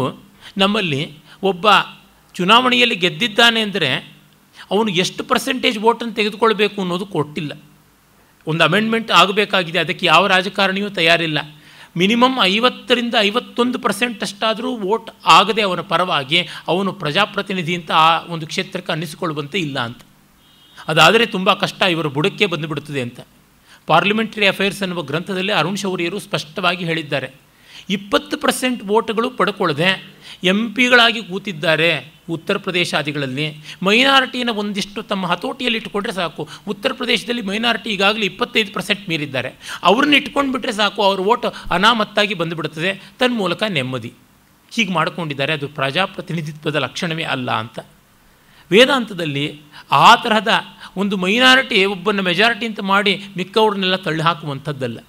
ನಮ್ಮಲ್ಲಿ ಒಬ್ಬ ಚುನಾವಣೆಯಲ್ಲಿ ಗೆದ್ದಿದ್ದಾನೆ ಅಂದರೆ ಅವನು ಎಷ್ಟು ಪರ್ಸೆಂಟೇಜ್ ವೋಟನ್ನು ತೆಗೆದುಕೊಳ್ಬೇಕು ಅನ್ನೋದು ಕೊಟ್ಟಿಲ್ಲ. ಒಂದು ಅಮೆಂಡ್ಮೆಂಟ್ ಆಗಬೇಕಾಗಿದೆ, ಅದಕ್ಕೆ ಯಾವ ರಾಜಕಾರಣಿಯೂ ತಯಾರಿಲ್ಲ. ಮಿನಿಮಮ್ 50ರಿಂದ 51% ಅಷ್ಟಾದರೂ ವೋಟ್ ಆಗದೆ ಅವನ ಪರವಾಗಿ ಅವನು ಪ್ರಜಾಪ್ರತಿನಿಧಿ ಅಂತ ಆ ಒಂದು ಕ್ಷೇತ್ರಕ್ಕೆ ಅನ್ನಿಸಿಕೊಳ್ಳುವಂತೆ ಇಲ್ಲ ಅಂತ. ಅದಾದರೆ ತುಂಬ ಕಷ್ಟ, ಇವರ ಬುಡಕ್ಕೆ ಬಂದುಬಿಡುತ್ತದೆ ಅಂತ. ಪಾರ್ಲಿಮೆಂಟರಿ ಅಫೇರ್ಸ್ ಅನ್ನುವ ಗ್ರಂಥದಲ್ಲಿ ಅರುಣ್ ಶೌರಿಯರು ಸ್ಪಷ್ಟವಾಗಿ ಹೇಳಿದ್ದಾರೆ. 20% ವೋಟ್ಗಳು ಪಡ್ಕೊಳ್ಳದೆ MP ಗಳಾಗಿ ಕೂತಿದ್ದಾರೆ ಉತ್ತರ ಪ್ರದೇಶಾದಿಗಳಲ್ಲಿ. ಮೈನಾರಿಟಿನ ಒಂದಿಷ್ಟು ತಮ್ಮ ಹತೋಟಿಯಲ್ಲಿ ಇಟ್ಟುಕೊಂಡ್ರೆ ಸಾಕು. ಉತ್ತರ ಪ್ರದೇಶದಲ್ಲಿ ಮೈನಾರಿಟಿ ಈಗಾಗಲೇ 25% ಮೀರಿದ್ದಾರೆ. ಅವ್ರನ್ನ ಇಟ್ಕೊಂಡು ಬಿಟ್ಟರೆ ಸಾಕು, ಅವ್ರ ವೋಟ್ ಅನಾಮತ್ತಾಗಿ ಬಂದುಬಿಡುತ್ತದೆ, ತನ್ನ ಮೂಲಕ ನೆಮ್ಮದಿ. ಹೀಗೆ ಮಾಡಿಕೊಂಡಿದ್ದಾರೆ. ಅದು ಪ್ರಜಾಪ್ರತಿನಿಧಿತ್ವದ ಲಕ್ಷಣವೇ ಅಲ್ಲ ಅಂತ. ವೇದಾಂತದಲ್ಲಿ ಆ ತರಹದ ಒಂದು ಮೈನಾರಿಟಿ ಒಬ್ಬನ ಮೆಜಾರಿಟಿ ಅಂತ ಮಾಡಿ ಮಿಕ್ಕವ್ರನ್ನೆಲ್ಲ ತಳ್ಳಿ ಹಾಕುವಂಥದ್ದಲ್ಲ.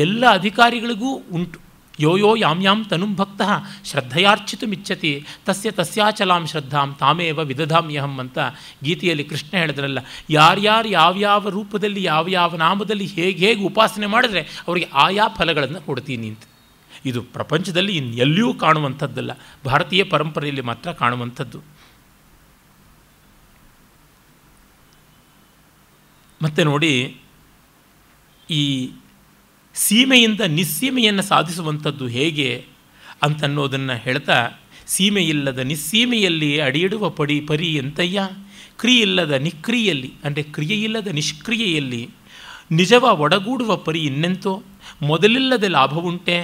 ಎಲ್ಲ ಅಧಿಕಾರಿಗಳಿಗೂ ಉಂಟು. ಯೋ ಯೋ ಯಾಂ ಯಾಂ ತನುಂ ಭಕ್ತಃ ಶ್ರದ್ಧೆಯಾರ್ಚಿತುಮಿಚ್ಛತಿ ತಸ್ಯ ತಸ್ಯಾಚಲಾಂ ಶ್ರದ್ಧಾಂ ತಾಮೇವ ವಿದಧಾಮ್ಯಹಂ ಅಂತ ಗೀತೆಯಲ್ಲಿ ಕೃಷ್ಣ ಹೇಳಿದ್ರಲ್ಲ. ಯಾರ್ಯಾರು ಯಾವ್ಯಾವ ರೂಪದಲ್ಲಿ ಯಾವ್ಯಾವ ನಾಮದಲ್ಲಿ ಹೇಗೆ ಉಪಾಸನೆ ಮಾಡಿದ್ರೆ ಅವರಿಗೆ ಆಯಾ ಫಲಗಳನ್ನು ಕೊಡ್ತೀನಿ ಅಂತ. ಇದು ಪ್ರಪಂಚದಲ್ಲಿ ಇನ್ನೆಲ್ಲಿಯೂ ಕಾಣುವಂಥದ್ದಲ್ಲ, ಭಾರತೀಯ ಪರಂಪರೆಯಲ್ಲಿ ಮಾತ್ರ ಕಾಣುವಂಥದ್ದು. ಮತ್ತು ನೋಡಿ, ಈ ಸೀಮೆಯಿಂದ ನಿಸ್ಸೀಮೆಯನ್ನು ಸಾಧಿಸುವಂಥದ್ದು ಹೇಗೆ ಅಂತನ್ನೋದನ್ನು ಹೇಳ್ತಾ, ಸೀಮೆಯಿಲ್ಲದ ನಿಸ್ಸೀಮೆಯಲ್ಲಿ ಅಡಿಯಿಡುವ ಪರಿ ಎಂತಯ್ಯ, ಕ್ರಿಯಿಲ್ಲದ ನಿಕ್ರಿಯಲ್ಲಿ ಅಂದರೆ ಕ್ರಿಯೆಯಿಲ್ಲದ ನಿಷ್ಕ್ರಿಯೆಯಲ್ಲಿ ನಿಜವ ಒಡಗೂಡುವ ಪರಿ ಇನ್ನೆಂತೋ, ಮೊದಲಿಲ್ಲದೆ ಲಾಭವುಂಟೆ.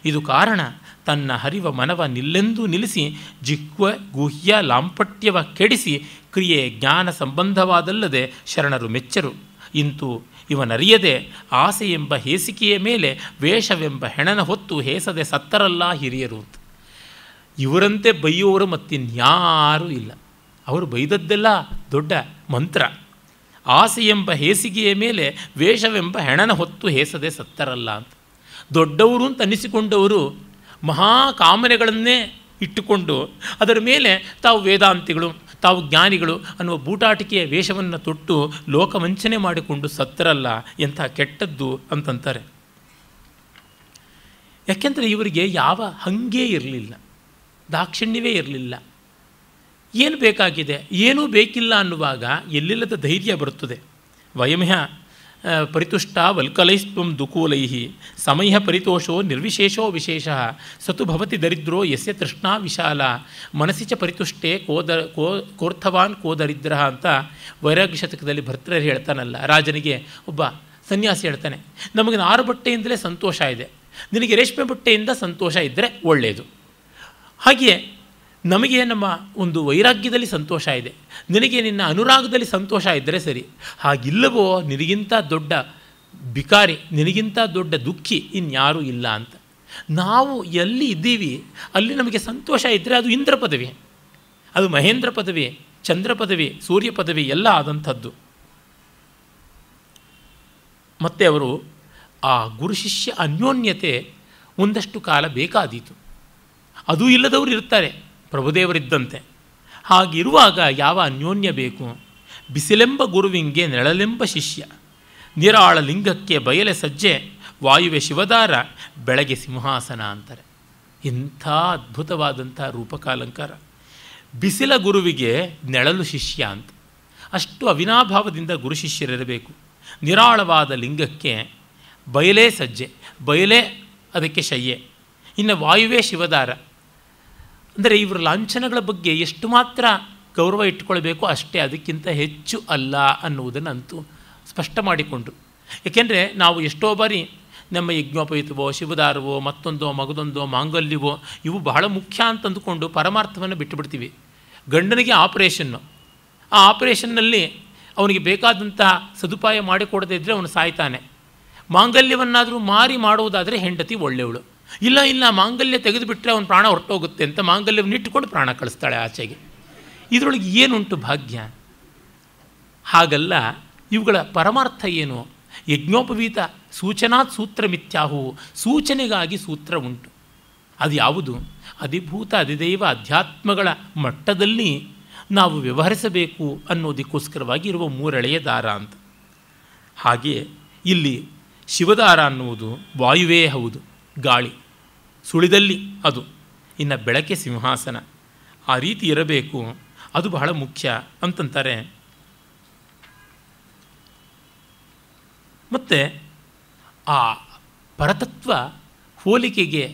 ಇದು ಕಾರಣ ತನ್ನ ಹರಿವ ಮನವ ನಿಲ್ಲೆಂದು ನಿಲ್ಲಿಸಿ ಜಿಹ್ವ ಗುಹ್ಯ ಲಾಂಪಟ್ಯವ ಕೆಡಿಸಿ ಕ್ರಿಯೆ ಜ್ಞಾನ ಸಂಬಂಧವಾದಲ್ಲದೆ ಶರಣರು ಮೆಚ್ಚರು. ಇಂತು ಇವನರಿಯದೆ ಆಸೆ ಎಂಬ ಹೇಸಿಕೆಯ ಮೇಲೆ ವೇಷವೆಂಬ ಹೆಣನ ಹೊತ್ತು ಹೇಸದೆ ಸತ್ತರಲ್ಲ ಹಿರಿಯರು ಅಂತ. ಇವರಂತೆ ಬೈಯೋರು ಮತ್ತಿನ್ಯಾರೂ ಇಲ್ಲ. ಅವರು ಬೈದದ್ದೆಲ್ಲ ದೊಡ್ಡ ಮಂತ್ರ. ಆಸೆ ಎಂಬ ಹೇಸಿಗೆಯ ಮೇಲೆ ವೇಷವೆಂಬ ಹೆಣನ ಹೊತ್ತು ಹೇಸದೆ ಸತ್ತರಲ್ಲ ಅಂತ. ದೊಡ್ಡವರು ಅಂತ ಅನ್ನಿಸಿಕೊಂಡವರು ಮಹಾಕಾಮನೆಗಳನ್ನೇ ಇಟ್ಟುಕೊಂಡು ಅದರ ಮೇಲೆ ತಾವು ವೇದಾಂತಿಗಳು, ತಾವು ಜ್ಞಾನಿಗಳು ಅನ್ನುವ ಬೂಟಾಟಿಕೆಯ ವೇಷವನ್ನು ತೊಟ್ಟು ಲೋಕವಂಚನೆ ಮಾಡಿಕೊಂಡು ಸತ್ತರಲ್ಲ, ಎಂಥ ಕೆಟ್ಟದ್ದು ಅಂತಂತಾರೆ. ಯಾಕೆಂದರೆ ಇವರಿಗೆ ಯಾವ ಹಂಗೇ ಇರಲಿಲ್ಲ, ದಾಕ್ಷಿಣ್ಯವೇ ಇರಲಿಲ್ಲ. ಏನು ಬೇಕಾಗಿದೆ, ಏನೂ ಬೇಕಿಲ್ಲ ಅನ್ನುವಾಗ ಎಲ್ಲಿಲ್ಲದ ಧೈರ್ಯ ಬರುತ್ತದೆ. ವಯಮ್ಯ ಪರಿತುಷ್ಟ ವಲ್ಕಲೈಸ್ತ್ವಂ ದುಕೂಲೈ ಸಮಯ ಪರಿತೋಷೋ ನಿರ್ವಿಶೇಷೋ ವಿಶೇಷ ಸತು ಭವತಿ ದರಿದ್ರೋ ಯಸ್ಯ ತೃಷ್ಣಾ ವಿಶಾಲ ಮನಸ್ಸಿ ಚ ಪರಿತುಷ್ಟೇ ಕೋರ್ಥವಾನ್ ಕೋ ದರಿದ್ರ ಅಂತ ವೈರಾಗ್ಯ ಶತಕದಲ್ಲಿ ಭರ್ತೃಹರಿ ಹೇಳ್ತಾನಲ್ಲ. ರಾಜನಿಗೆ ಒಬ್ಬ ಸನ್ಯಾಸಿ ಹೇಳ್ತಾನೆ, ನಮಗೆ ನಾರು ಬಟ್ಟೆಯಿಂದಲೇ ಸಂತೋಷ ಇದೆ, ನಿನಗೆ ರೇಷ್ಮೆ ಬಟ್ಟೆಯಿಂದ ಸಂತೋಷ ಇದ್ದರೆ ಒಳ್ಳೆಯದು. ಹಾಗೆಯೇ ನಮಗೆ ನಮ್ಮ ಒಂದು ವೈರಾಗ್ಯದಲ್ಲಿ ಸಂತೋಷ ಇದೆ, ನಿನಗೆ ನಿನ್ನ ಅನುರಾಗದಲ್ಲಿ ಸಂತೋಷ ಇದ್ದರೆ ಸರಿ. ಹಾಗಿಲ್ಲವೋ ನಿನಗಿಂತ ದೊಡ್ಡ ಬಿಕಾರಿ, ನಿನಗಿಂತ ದೊಡ್ಡ ದುಃಖಿ ಇನ್ಯಾರೂ ಇಲ್ಲ ಅಂತ. ನಾವು ಎಲ್ಲಿ ಇದ್ದೀವಿ ಅಲ್ಲಿ ನಮಗೆ ಸಂತೋಷ ಇದ್ದರೆ ಅದು ಇಂದ್ರ ಪದವಿ, ಅದು ಮಹೇಂದ್ರ ಪದವಿ, ಚಂದ್ರ ಪದವಿ, ಸೂರ್ಯ ಪದವಿ ಎಲ್ಲ ಆದಂಥದ್ದು. ಮತ್ತು ಅವರು ಆ ಗುರು ಶಿಷ್ಯ ಅನ್ಯೋನ್ಯತೆ ಒಂದಷ್ಟು ಕಾಲ ಬೇಕಾದೀತು. ಅದೂ ಇಲ್ಲದವರು ಇರ್ತಾರೆ ಪ್ರಭುದೇವರಿದ್ದಂತೆ. ಹಾಗಿರುವಾಗ ಯಾವ ಅನ್ಯೋನ್ಯ ಬೇಕು? ಬಿಸಿಲೆಂಬ ಗುರುವಿಂಗೆ ನೆಳಲೆಂಬ ಶಿಷ್ಯ, ನಿರಾಳ ಲಿಂಗಕ್ಕೆ ಬಯಲೆ ಸಜ್ಜೆ, ವಾಯುವೆ ಶಿವದಾರ ಬೆಳಗ್ಗೆ ಸಿಂಹಾಸನ ಅಂತಾರೆ. ಇಂಥ ಅದ್ಭುತವಾದಂಥ ರೂಪಕಾಲಂಕಾರ. ಬಿಸಿಲ ಗುರುವಿಗೆ ನೆಳಲು ಶಿಷ್ಯ ಅಂತ, ಅಷ್ಟು ಅವಿನಾಭಾವದಿಂದ ಗುರು ಶಿಷ್ಯರಿರಬೇಕು. ನಿರಾಳವಾದ ಲಿಂಗಕ್ಕೆ ಬಯಲೇ ಸಜ್ಜೆ, ಬಯಲೇ ಅದಕ್ಕೆ ಶಯ್ಯೆ, ಇನ್ನು ವಾಯುವೇ ಶಿವದಾರ. ಅಂದರೆ ಇವರ ಲಾಂಛನಗಳ ಬಗ್ಗೆ ಎಷ್ಟು ಮಾತ್ರ ಗೌರವ ಇಟ್ಟುಕೊಳ್ಬೇಕು ಅಷ್ಟೇ, ಅದಕ್ಕಿಂತ ಹೆಚ್ಚು ಅಲ್ಲ ಅನ್ನುವುದನ್ನು ಅಂತೂ ಸ್ಪಷ್ಟ ಮಾಡಿಕೊಂಡ್ರು. ಏಕೆಂದರೆ ನಾವು ಎಷ್ಟೋ ಬಾರಿ ನಮ್ಮ ಯಜ್ಞೋಪಯುತವೋ, ಶಿವದಾರವೋ, ಮತ್ತೊಂದೋ, ಮಗದೊಂದೋ, ಮಾಂಗಲ್ಯವೋ ಇವು ಬಹಳ ಮುಖ್ಯ ಅಂತ ಅಂದುಕೊಂಡು ಪರಮಾರ್ಥವನ್ನು ಬಿಟ್ಟುಬಿಡ್ತೀವಿ. ಗಂಡನಿಗೆ ಆಪರೇಷನ್ನು, ಆ ಆಪರೇಷನ್ನಲ್ಲಿ ಅವನಿಗೆ ಬೇಕಾದಂತಹ ಸದುಪಾಯ ಮಾಡಿಕೊಡದೇ ಇದ್ದರೆ ಅವನು ಸಾಯ್ತಾನೆ. ಮಾಂಗಲ್ಯವನ್ನಾದರೂ ಮಾರಿ ಮಾಡುವುದಾದರೆ ಹೆಂಡತಿ ಒಳ್ಳೆಯವಳು. ಇಲ್ಲ ಮಾಂಗಲ್ಯ ತೆಗೆದುಬಿಟ್ರೆ ಅವನ ಪ್ರಾಣ ಹೊರಟೋಗುತ್ತೆ ಅಂತ ಮಾಂಗಲ್ಯವನ್ನು ಇಟ್ಟುಕೊಂಡು ಪ್ರಾಣ ಕಳಿಸ್ತಾಳೆ ಆಚೆಗೆ. ಇದರೊಳಗೆ ಏನುಂಟು ಭಾಗ್ಯ? ಹಾಗಲ್ಲ, ಇವುಗಳ ಪರಮಾರ್ಥ ಏನು? ಯಜ್ಞೋಪವೀತ ಸೂಚನಾತ್ ಸೂತ್ರ ಮಿಥ್ಯಾಹು, ಸೂಚನೆಗಾಗಿ ಸೂತ್ರ ಉಂಟು. ಅದು ಯಾವುದು? ಅಧಿಭೂತ ಅಧಿದೈವ ಅಧ್ಯಾತ್ಮಗಳ ಮಟ್ಟದಲ್ಲಿ ನಾವು ವ್ಯವಹರಿಸಬೇಕು ಅನ್ನೋದಕ್ಕೋಸ್ಕರವಾಗಿ ಇರುವ ಮೂರೆಳೆಯ ದಾರ ಅಂತ. ಹಾಗೆಯೇ ಇಲ್ಲಿ ಶಿವದಾರ ಅನ್ನುವುದು ವಾಯುವೇ ಹೌದು, ಗಾಳಿ ಸುಳಿದಲ್ಲಿ ಅದು, ಇನ್ನು ಬೆಳಕೆ ಸಿಂಹಾಸನ. ಆ ರೀತಿ ಇರಬೇಕು, ಅದು ಬಹಳ ಮುಖ್ಯ ಅಂತಂತಾರೆ. ಮತ್ತು ಆ ಪರತತ್ವ ಹೋಲಿಕೆಗೆ,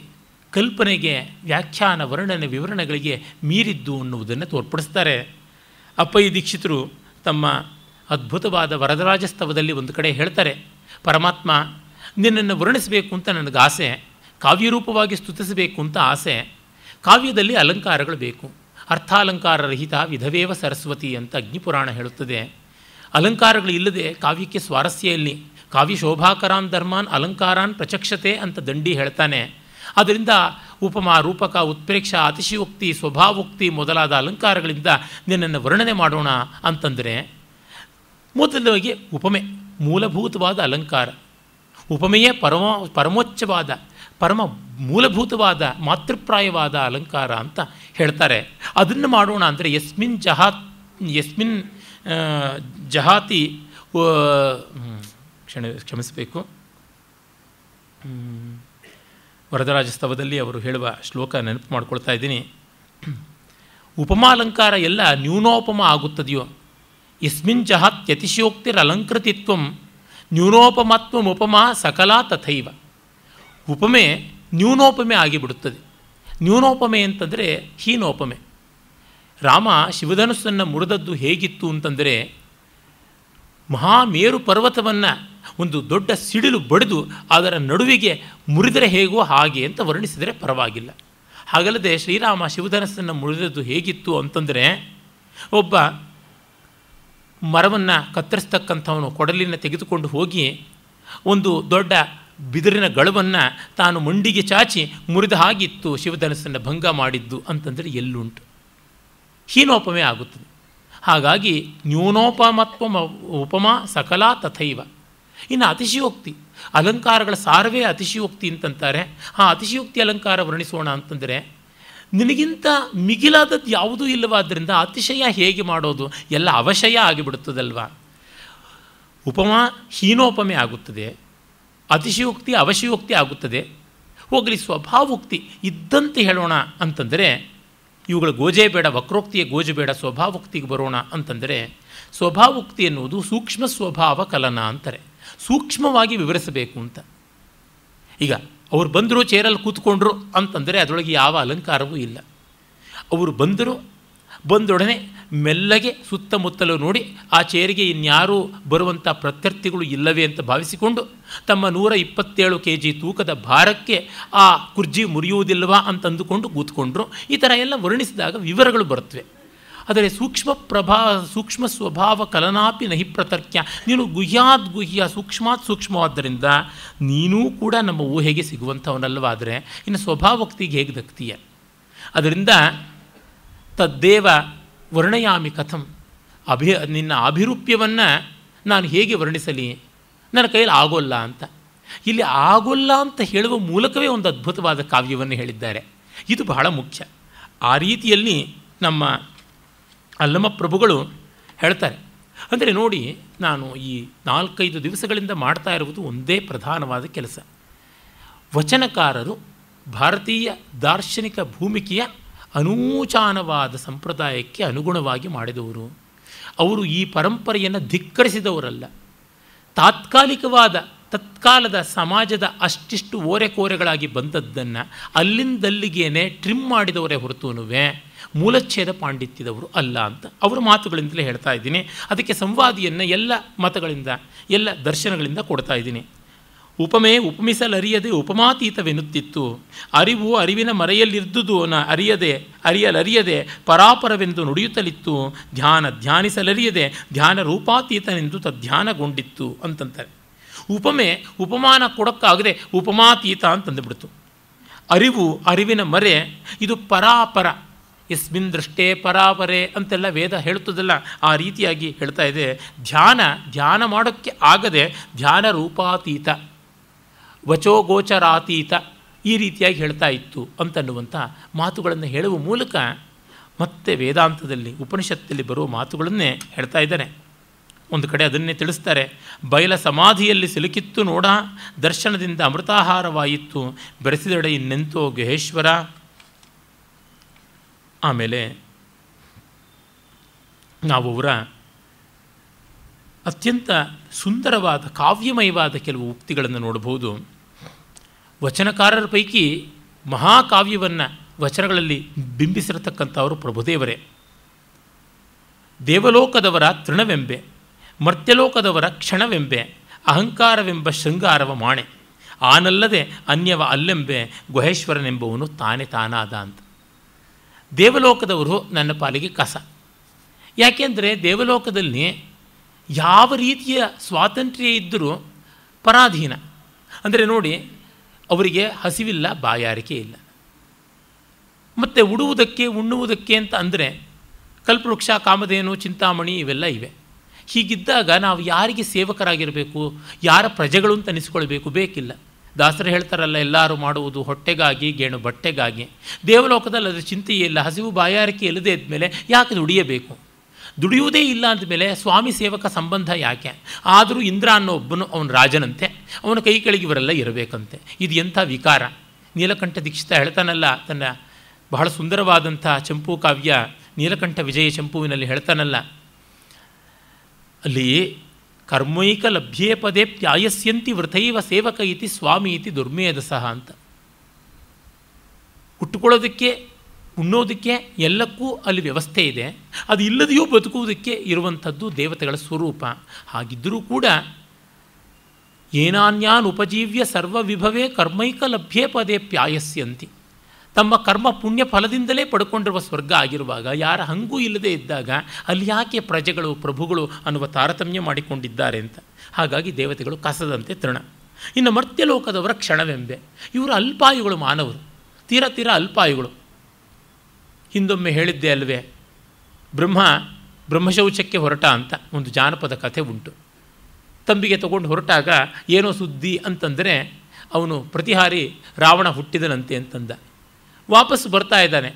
ಕಲ್ಪನೆಗೆ, ವ್ಯಾಖ್ಯಾನ, ವರ್ಣನೆ, ವಿವರಣೆಗಳಿಗೆ ಮೀರಿದ್ದು ಅನ್ನುವುದನ್ನು ತೋರ್ಪಡಿಸ್ತಾರೆ. ಅಪ್ಪಯ್ಯ ದೀಕ್ಷಿತರು ತಮ್ಮ ಅದ್ಭುತವಾದ ವರದರಾಜಸ್ತವದಲ್ಲಿ ಒಂದು ಕಡೆ ಹೇಳ್ತಾರೆ, ಪರಮಾತ್ಮ ನಿನ್ನನ್ನು ವರ್ಣಿಸಬೇಕು ಅಂತ ನನಗೆ ಆಸೆ, ಕಾವ್ಯರೂಪವಾಗಿ ಸ್ತುತಿಸಬೇಕು ಅಂತ ಆಸೆ. ಕಾವ್ಯದಲ್ಲಿ ಅಲಂಕಾರಗಳು ಬೇಕು, ಅರ್ಥಾಲಂಕಾರ ರಹಿತ ವಿಧವೇವ ಸರಸ್ವತಿ ಅಂತ ಅಗ್ನಿಪುರಾಣ ಹೇಳುತ್ತದೆ. ಅಲಂಕಾರಗಳು ಇಲ್ಲದೆ ಕಾವ್ಯಕ್ಕೆ ಸ್ವಾರಸ್ಯ ಇಲ್ಲಿ. ಕಾವ್ಯ ಶೋಭಾಕರಾನ್ ಧರ್ಮಾನ್ ಅಲಂಕಾರಾನ್ ಪ್ರಚಕ್ಷತೆ ಅಂತ ದಂಡಿ ಹೇಳ್ತಾನೆ. ಆದ್ದರಿಂದ ಉಪಮಾ, ರೂಪಕ, ಉತ್ಪ್ರೇಕ್ಷ, ಅತಿಶಯೋಕ್ತಿ, ಸ್ವಭಾವೋಕ್ತಿ ಮೊದಲಾದ ಅಲಂಕಾರಗಳಿಂದ ನಿನ್ನನ್ನು ವರ್ಣನೆ ಮಾಡೋಣ ಅಂತಂದರೆ ಮೊದಲಾಗಿ ಉಪಮೆ ಮೂಲಭೂತವಾದ ಅಲಂಕಾರ. ಉಪಮೆಯೇ ಪರಮೋಚ್ಚವಾದ, ಪರಮ ಮೂಲಭೂತವಾದ, ಮಾತೃಪ್ರಾಯವಾದ ಅಲಂಕಾರ ಅಂತ ಹೇಳ್ತಾರೆ. ಅದನ್ನು ಮಾಡೋಣ ಅಂದರೆ ಯಸ್ಮಿನ್ ಜಹಾತಿ ಕ್ಷಮಿಸಬೇಕು, ವರದರಾಜಸ್ತವದಲ್ಲಿ ಅವರು ಹೇಳುವ ಶ್ಲೋಕ ನೆನಪು ಮಾಡ್ಕೊಳ್ತಾ ಇದ್ದೀನಿ. ಉಪಮಾಲಂಕಾರ ಎಲ್ಲ ನ್ಯೂನೋಪಮ ಆಗುತ್ತದೆಯೋ, ಯಸ್ಮಿನ್ ಜಹಾತ್ಯತಿಶಯೋಕ್ತಿರ ಅಲಂಕೃತಿತ್ವಂ ನ್ಯೂನೋಪಮತ್ವಮುಪಮಾ ಸಕಲಾ ತಥೈವ. ಉಪಮೆ ನ್ಯೂನೋಪಮೆ ಆಗಿಬಿಡುತ್ತದೆ. ನ್ಯೂನೋಪಮೆ ಅಂತಂದರೆ ಹೀನೋಪಮೆ. ರಾಮ ಶಿವಧನುಸ್ಸನ್ನು ಮುರಿದದ್ದು ಹೇಗಿತ್ತು ಅಂತಂದರೆ, ಮಹಾಮೇರು ಪರ್ವತವನ್ನು ಒಂದು ದೊಡ್ಡ ಸಿಡಿಲು ಬಡಿದು ಅದರ ನಡುವಿಗೆ ಮುರಿದರೆ ಹೇಗೋ ಹಾಗೆ ಅಂತ ವರ್ಣಿಸಿದರೆ ಪರವಾಗಿಲ್ಲ. ಹಾಗಲ್ಲದೆ ಶ್ರೀರಾಮ ಶಿವಧನಸ್ಸನ್ನು ಮುರಿದದ್ದು ಹೇಗಿತ್ತು ಅಂತಂದರೆ, ಒಬ್ಬ ಮರವನ್ನು ಕತ್ತರಿಸ್ತಕ್ಕಂಥವನು ಕೊಡಲಿನ ತೆಗೆದುಕೊಂಡು ಹೋಗಿ ಒಂದು ದೊಡ್ಡ ಬಿದಿರಿನ ಗಳವನ್ನು ತಾನು ಮಂಡಿಗೆ ಚಾಚಿ ಮುರಿದ ಹಾಗಿತ್ತು ಶಿವಧನಸ್ಸನ್ನು ಭಂಗ ಮಾಡಿದ್ದು ಅಂತಂದರೆ ಎಲ್ಲುಂಟು? ಹೀನೋಪಮೆ ಆಗುತ್ತದೆ. ಹಾಗಾಗಿ ನ್ಯೂನೋಪಮತ್ವ ಉಪಮಾ ಸಕಲ ತಥೈವ. ಇನ್ನು ಅತಿಶಯೋಕ್ತಿ, ಅಲಂಕಾರಗಳ ಸಾರವೇ ಅತಿಶಯೋಕ್ತಿ ಅಂತಂತಾರೆ. ಆ ಅತಿಶಯೋಕ್ತಿ ಅಲಂಕಾರ ವರ್ಣಿಸೋಣ ಅಂತಂದರೆ ನಿನಗಿಂತ ಮಿಗಿಲಾದದ್ದು ಯಾವುದೂ ಇಲ್ಲವಾದ್ದರಿಂದ ಅತಿಶಯ ಹೇಗೆ ಮಾಡೋದು? ಎಲ್ಲ ಅವಶಯ ಆಗಿಬಿಡುತ್ತದಲ್ವ. ಉಪಮಾ ಹೀನೋಪಮೆ ಆಗುತ್ತದೆ, ಅತಿಶಯೋಕ್ತಿ ಅವಶಯೋಕ್ತಿ ಆಗುತ್ತದೆ. ಹೋಗಲಿ ಸ್ವಭಾವೋಕ್ತಿ ಇದ್ದಂತೆ ಹೇಳೋಣ ಅಂತಂದರೆ ಇವುಗಳ ಗೋಜೆ ಬೇಡ, ವಕ್ರೋಕ್ತಿಯ ಗೋಜು ಬೇಡ, ಸ್ವಭಾವೋಕ್ತಿಗೆ ಬರೋಣ ಅಂತಂದರೆ ಸ್ವಭಾವೋಕ್ತಿ ಎನ್ನುವುದು ಸೂಕ್ಷ್ಮ ಸ್ವಭಾವ ಕಲನ ಅಂತಾರೆ. ಸೂಕ್ಷ್ಮವಾಗಿ ವಿವರಿಸಬೇಕು ಅಂತ. ಈಗ ಅವರು ಬಂದರು, ಚೇರಲ್ಲಿ ಕೂತ್ಕೊಂಡ್ರು ಅಂತಂದರೆ ಅದರೊಳಗೆ ಯಾವ ಅಲಂಕಾರವೂ ಇಲ್ಲ. ಅವರು ಬಂದೊಡನೆ ಮೆಲ್ಲಗೆ ಸುತ್ತಮುತ್ತಲು ನೋಡಿ ಆ ಚೇರಿಗೆ ಇನ್ಯಾರೂ ಬರುವಂಥ ಪ್ರತ್ಯರ್ಥಿಗಳು ಇಲ್ಲವೇ ಅಂತ ಭಾವಿಸಿಕೊಂಡು ತಮ್ಮ 127 kg ತೂಕದ ಭಾರಕ್ಕೆ ಆ ಕುರ್ಜಿ ಮುರಿಯುವುದಿಲ್ಲವಾ ಅಂತಂದುಕೊಂಡು ಕೂತ್ಕೊಂಡ್ರು. ಈ ಥರ ಎಲ್ಲ ವರ್ಣಿಸಿದಾಗ ವಿವರಗಳು ಬರುತ್ತವೆ. ಆದರೆ ಸೂಕ್ಷ್ಮ ಸ್ವಭಾವ ಕಲನಾಪಿ ನಹಿ ಪ್ರತರ್ಕ್ಯ. ನೀನು ಗುಹ್ಯಾದ್ ಗುಹ್ಯ, ಸೂಕ್ಷ್ಮಾತ್ ಸೂಕ್ಷ್ಮವಾದ್ದರಿಂದ ನೀನೂ ಕೂಡ ನಮ್ಮ ಊಹೆಗೆ ಸಿಗುವಂಥವನಲ್ಲವಾದರೆ ಇನ್ನು ಸ್ವಭಾವೋಕ್ತಿಗೆ ಹೇಗೆ ದಕ್ತೀಯ? ಅದರಿಂದ ತದ್ದೇವ ವರ್ಣಯಾಮಿ ಕಥಂ, ನಿನ್ನ ಅಭಿರೂಪ್ಯವನ್ನು ನಾನು ಹೇಗೆ ವರ್ಣಿಸಲಿ? ನನ್ನ ಕೈಯಲ್ಲಿ ಆಗೋಲ್ಲ ಅಂತ. ಇಲ್ಲಿ ಆಗೋಲ್ಲ ಅಂತ ಹೇಳುವ ಮೂಲಕವೇ ಒಂದು ಅದ್ಭುತವಾದ ಕಾವ್ಯವನ್ನು ಹೇಳಿದ್ದಾರೆ. ಇದು ಬಹಳ ಮುಖ್ಯ. ಆ ರೀತಿಯಲ್ಲಿ ನಮ್ಮ ಅಲ್ಲಮ ಪ್ರಭುಗಳು ಹೇಳ್ತಾರೆ. ಅಂದರೆ ನೋಡಿ, ನಾನು ಈ 4-5 ದಿವಸಗಳಿಂದ ಮಾಡ್ತಾ ಇರುವುದು ಒಂದೇ ಪ್ರಧಾನವಾದ ಕೆಲಸ. ವಚನಕಾರರು ಭಾರತೀಯ ದಾರ್ಶನಿಕ ಭೂಮಿಕೆಯ ಅನೂಚಾನವಾದ ಸಂಪ್ರದಾಯಕ್ಕೆ ಅನುಗುಣವಾಗಿ ಮಾಡಿದವರು. ಅವರು ಈ ಪರಂಪರೆಯನ್ನು ಧಿಕ್ಕರಿಸಿದವರಲ್ಲ. ತತ್ಕಾಲದ ಸಮಾಜದ ಅಷ್ಟಿಷ್ಟು ಓರೆಕೋರೆಗಳಾಗಿ ಬಂದದ್ದನ್ನು ಅಲ್ಲಿಂದಲ್ಲಿಗೇನೆ ಟ್ರಿಮ್ ಮಾಡಿದವರೇ ಹೊರತುನುವೆ ಮೂಲಚ್ಛೇದ ಪಾಂಡಿತ್ಯದವರು ಅಲ್ಲ ಅಂತ ಅವರ ಮಾತುಗಳಿಂದಲೇ ಹೇಳ್ತಾ ಇದ್ದೀನಿ. ಅದಕ್ಕೆ ಸಂವಾದಿಯನ್ನು ಎಲ್ಲ ಮತಗಳಿಂದ, ಎಲ್ಲ ದರ್ಶನಗಳಿಂದ ಕೊಡ್ತಾ ಇದ್ದೀನಿ. ಉಪಮೆ ಉಪಮಿಸಲರಿಯದೆ ಉಪಮಾತೀತವೆನ್ನುತ್ತಿತ್ತು. ಅರಿವು ಅರಿವಿನ ಮರೆಯಲ್ಲಿದ್ದುದು ಅರಿಯಲರಿಯದೆ ಪರಾಪರವೆಂದು ನುಡಿಯುತ್ತಲಿತ್ತು. ಧ್ಯಾನಿಸಲರಿಯದೆ ಧ್ಯಾನ ರೂಪಾತೀತನೆಂದು ತದ್ಧ್ಯಾನಗೊಂಡಿತ್ತು ಅಂತಂತಾರೆ. ಉಪಮೆ ಉಪಮಾನ ಕೊಡೋಕ್ಕಾಗದೆ ಉಪಮಾತೀತ ಅಂತಂದುಬಿಡ್ತು. ಅರಿವಿನ ಮರೆ ಇದು ಪರಾಪರ, ಯಸ್ಮಿನ್ ದೃಷ್ಟೇ ಪರಾಪರೆ ಅಂತೆಲ್ಲ ವೇದ ಹೇಳುತ್ತದಲ್ಲ, ಆ ರೀತಿಯಾಗಿ ಹೇಳ್ತಾ ಇದೆ. ಧ್ಯಾನ ಮಾಡೋಕ್ಕೆ ಆಗದೆ ಧ್ಯಾನ ರೂಪಾತೀತ, ವಚೋಗೋಚರಾತೀತ ಈ ರೀತಿಯಾಗಿ ಹೇಳ್ತಾ ಇತ್ತು ಅಂತನ್ನುವಂಥ ಮಾತುಗಳನ್ನು ಹೇಳುವ ಮೂಲಕ ಮತ್ತೆ ವೇದಾಂತದಲ್ಲಿ ಉಪನಿಷತ್ತಲ್ಲಿ ಬರುವ ಮಾತುಗಳನ್ನೇ ಹೇಳ್ತಾ ಇದ್ದಾರೆ. ಒಂದು ಕಡೆ ಅದನ್ನೇ ತಿಳಿಸ್ತಾರೆ. ಬಯಲ ಸಮಾಧಿಯಲ್ಲಿ ಸಿಲುಕಿತ್ತು ನೋಡ, ದರ್ಶನದಿಂದ ಅಮೃತಾಹಾರವಾಯಿತು, ಬೆರೆಸಿದೆಡೆ ಇನ್ನೆಂತೋ ಗುಹೇಶ್ವರ. ಆಮೇಲೆ ನಾವು ಅವರ ಅತ್ಯಂತ ಸುಂದರವಾದ ಕಾವ್ಯಮಯವಾದ ಕೆಲವು ಉಕ್ತಿಗಳನ್ನು ನೋಡಬಹುದು. ವಚನಕಾರರ ಪೈಕಿ ಮಹಾಕಾವ್ಯವನ್ನು ವಚನಗಳಲ್ಲಿ ಬಿಂಬಿಸಿರತಕ್ಕಂಥವರು ಪ್ರಭುದೇವರೇ. ದೇವಲೋಕದವರ ತೃಣವೆಂಬೆ, ಮರ್ತ್ಯಲೋಕದವರ ಕ್ಷಣವೆಂಬೆ, ಅಹಂಕಾರವೆಂಬ ಶೃಂಗಾರವ ಮಾಣೆ, ಆನಲ್ಲದೆ ಅನ್ಯವ ಅಲ್ಲೆಂಬೆ, ಗುಹೇಶ್ವರನೆಂಬವನು ತಾನೇ ತಾನಾದ ಅಂತ. ದೇವಲೋಕದವರು ನನ್ನ ಪಾಲಿಗೆ ಕಸ. ಯಾಕೆಂದರೆ ದೇವಲೋಕದಲ್ಲಿ ಯಾವ ರೀತಿಯ ಸ್ವಾತಂತ್ರ್ಯ ಇದ್ದರೂ ಪರಾಧೀನ. ಅಂದರೆ ನೋಡಿ, ಅವರಿಗೆ ಹಸಿವಿಲ್ಲ, ಬಾಯಾರಿಕೆ ಇಲ್ಲ. ಮತ್ತು ಉಡುವುದಕ್ಕೆ ಉಣ್ಣುವುದಕ್ಕೆ ಅಂತ ಅಂದರೆ ಕಲ್ಪವೃಕ್ಷ, ಕಾಮಧೇನು, ಚಿಂತಾಮಣಿ ಇವೆಲ್ಲ ಇವೆ. ಹೀಗಿದ್ದಾಗ ನಾವು ಯಾರಿಗೆ ಸೇವಕರಾಗಿರಬೇಕು, ಯಾರ ಪ್ರಜೆಗಳು ಅಂತ ಅನಿಸ್ಕೊಳ್ಬೇಕು? ಬೇಕಿಲ್ಲ. ದಾಸರು ಹೇಳ್ತಾರಲ್ಲ, ಎಲ್ಲರೂ ಮಾಡುವುದು ಹೊಟ್ಟೆಗಾಗಿ, ಗೇಣು ಬಟ್ಟೆಗಾಗಿ. ದೇವಲೋಕದಲ್ಲಿ ಅದರ ಚಿಂತೆಯೇ ಇಲ್ಲ. ಹಸಿವು ಬಾಯಾರಿಕೆ ಇಲ್ಲದೆ ಇದ್ಮೇಲೆ ಯಾಕೆ ದುಡಿಯಬೇಕು? ದುಡಿಯುವುದೇ ಇಲ್ಲ ಅಂದಮೇಲೆ ಸ್ವಾಮಿ ಸೇವಕ ಸಂಬಂಧ ಯಾಕೆ? ಆದರೂ ಇಂದ್ರ ಅನ್ನೋ ಒಬ್ಬನು ಅವನ ರಾಜನಂತೆ, ಅವನ ಕೈ ಕೆಳಗೆ ಇವರೆಲ್ಲ ಇರಬೇಕಂತೆ. ಇದು ಎಂಥ ವಿಕಾರ! ನೀಲಕಂಠ ದೀಕ್ಷಿತ ಹೇಳ್ತಾನಲ್ಲ, ತನ್ನ ಬಹಳ ಸುಂದರವಾದಂಥ ಚಂಪು ಕಾವ್ಯ ನೀಲಕಂಠ ವಿಜಯ ಚಂಪುವಿನಲ್ಲಿ ಹೇಳ್ತಾನಲ್ಲ, ಅಲ್ಲಿ ಕರ್ಮೈಕ ಲಭ್ಯೇ ಪದೇ ಪ್ಯಾಯಸ್ಯಂತಿ ವೃಥೈವ ಸೇವಕ ಇತಿ ಸ್ವಾಮಿ ಇತಿ ದುರ್ಮೇಧಸಃ ಅಂತ. ಹುಟ್ಟುಕೊಳ್ಳೋದಕ್ಕೆ, ಉಣ್ಣೋದಕ್ಕೆ ಎಲ್ಲಕ್ಕೂ ಅಲ್ಲಿ ವ್ಯವಸ್ಥೆ ಇದೆ. ಅದು ಇಲ್ಲದೆಯೂ ಬದುಕುವುದಕ್ಕೆ ಇರುವಂಥದ್ದು ದೇವತೆಗಳ ಸ್ವರೂಪ. ಹಾಗಿದ್ದರೂ ಕೂಡ ಏನಾನ್ಯಾನ್ ಉಪಜೀವ್ಯ ಸರ್ವವಿಭವೇ ಕರ್ಮೈಕ ಲಭ್ಯೇ ಪದೇ ಪ್ಯಾಯಸ್ಯಂತಿ. ತಮ್ಮ ಕರ್ಮ ಪುಣ್ಯ ಫಲದಿಂದಲೇ ಪಡ್ಕೊಂಡಿರುವ ಸ್ವರ್ಗ ಆಗಿರುವಾಗ ಯಾರ ಹಂಗೂ ಇಲ್ಲದೆ ಇದ್ದಾಗ ಅಲ್ಲಿ ಯಾಕೆ ಪ್ರಜೆಗಳು ಪ್ರಭುಗಳು ಅನ್ನುವ ತಾರತಮ್ಯ ಮಾಡಿಕೊಂಡಿದ್ದಾರೆ ಅಂತ. ಹಾಗಾಗಿ ದೇವತೆಗಳು ಕಸದಂತೆ ತೃಣ. ಇನ್ನು ಮರ್ತ್ಯಲೋಕದವರ ಕ್ಷಣವೆಂಬೆ. ಇವರು ಅಲ್ಪಾಯುಗಳು, ಮಾನವರು ತೀರ ಅಲ್ಪಾಯುಗಳು. ಹಿಂದೊಮ್ಮೆ ಹೇಳಿದ್ದೆ ಅಲ್ವೇ, ಬ್ರಹ್ಮಶೌಚಕ್ಕೆ ಹೊರಟ ಅಂತ ಒಂದು ಜಾನಪದ ಕಥೆ ಉಂಟು. ತಂಬಿಗೆ ತಗೊಂಡು ಹೊರಟಾಗ ಏನೋ ಸುದ್ದಿ ಅಂತಂದರೆ ಅವನು ಪ್ರತಿಹಾರಿ ರಾವಣ ಹುಟ್ಟಿದನಂತೆ ಅಂತಂದ. ವಾಪಸ್ ಬರ್ತಾ ಇದ್ದಾನೆ,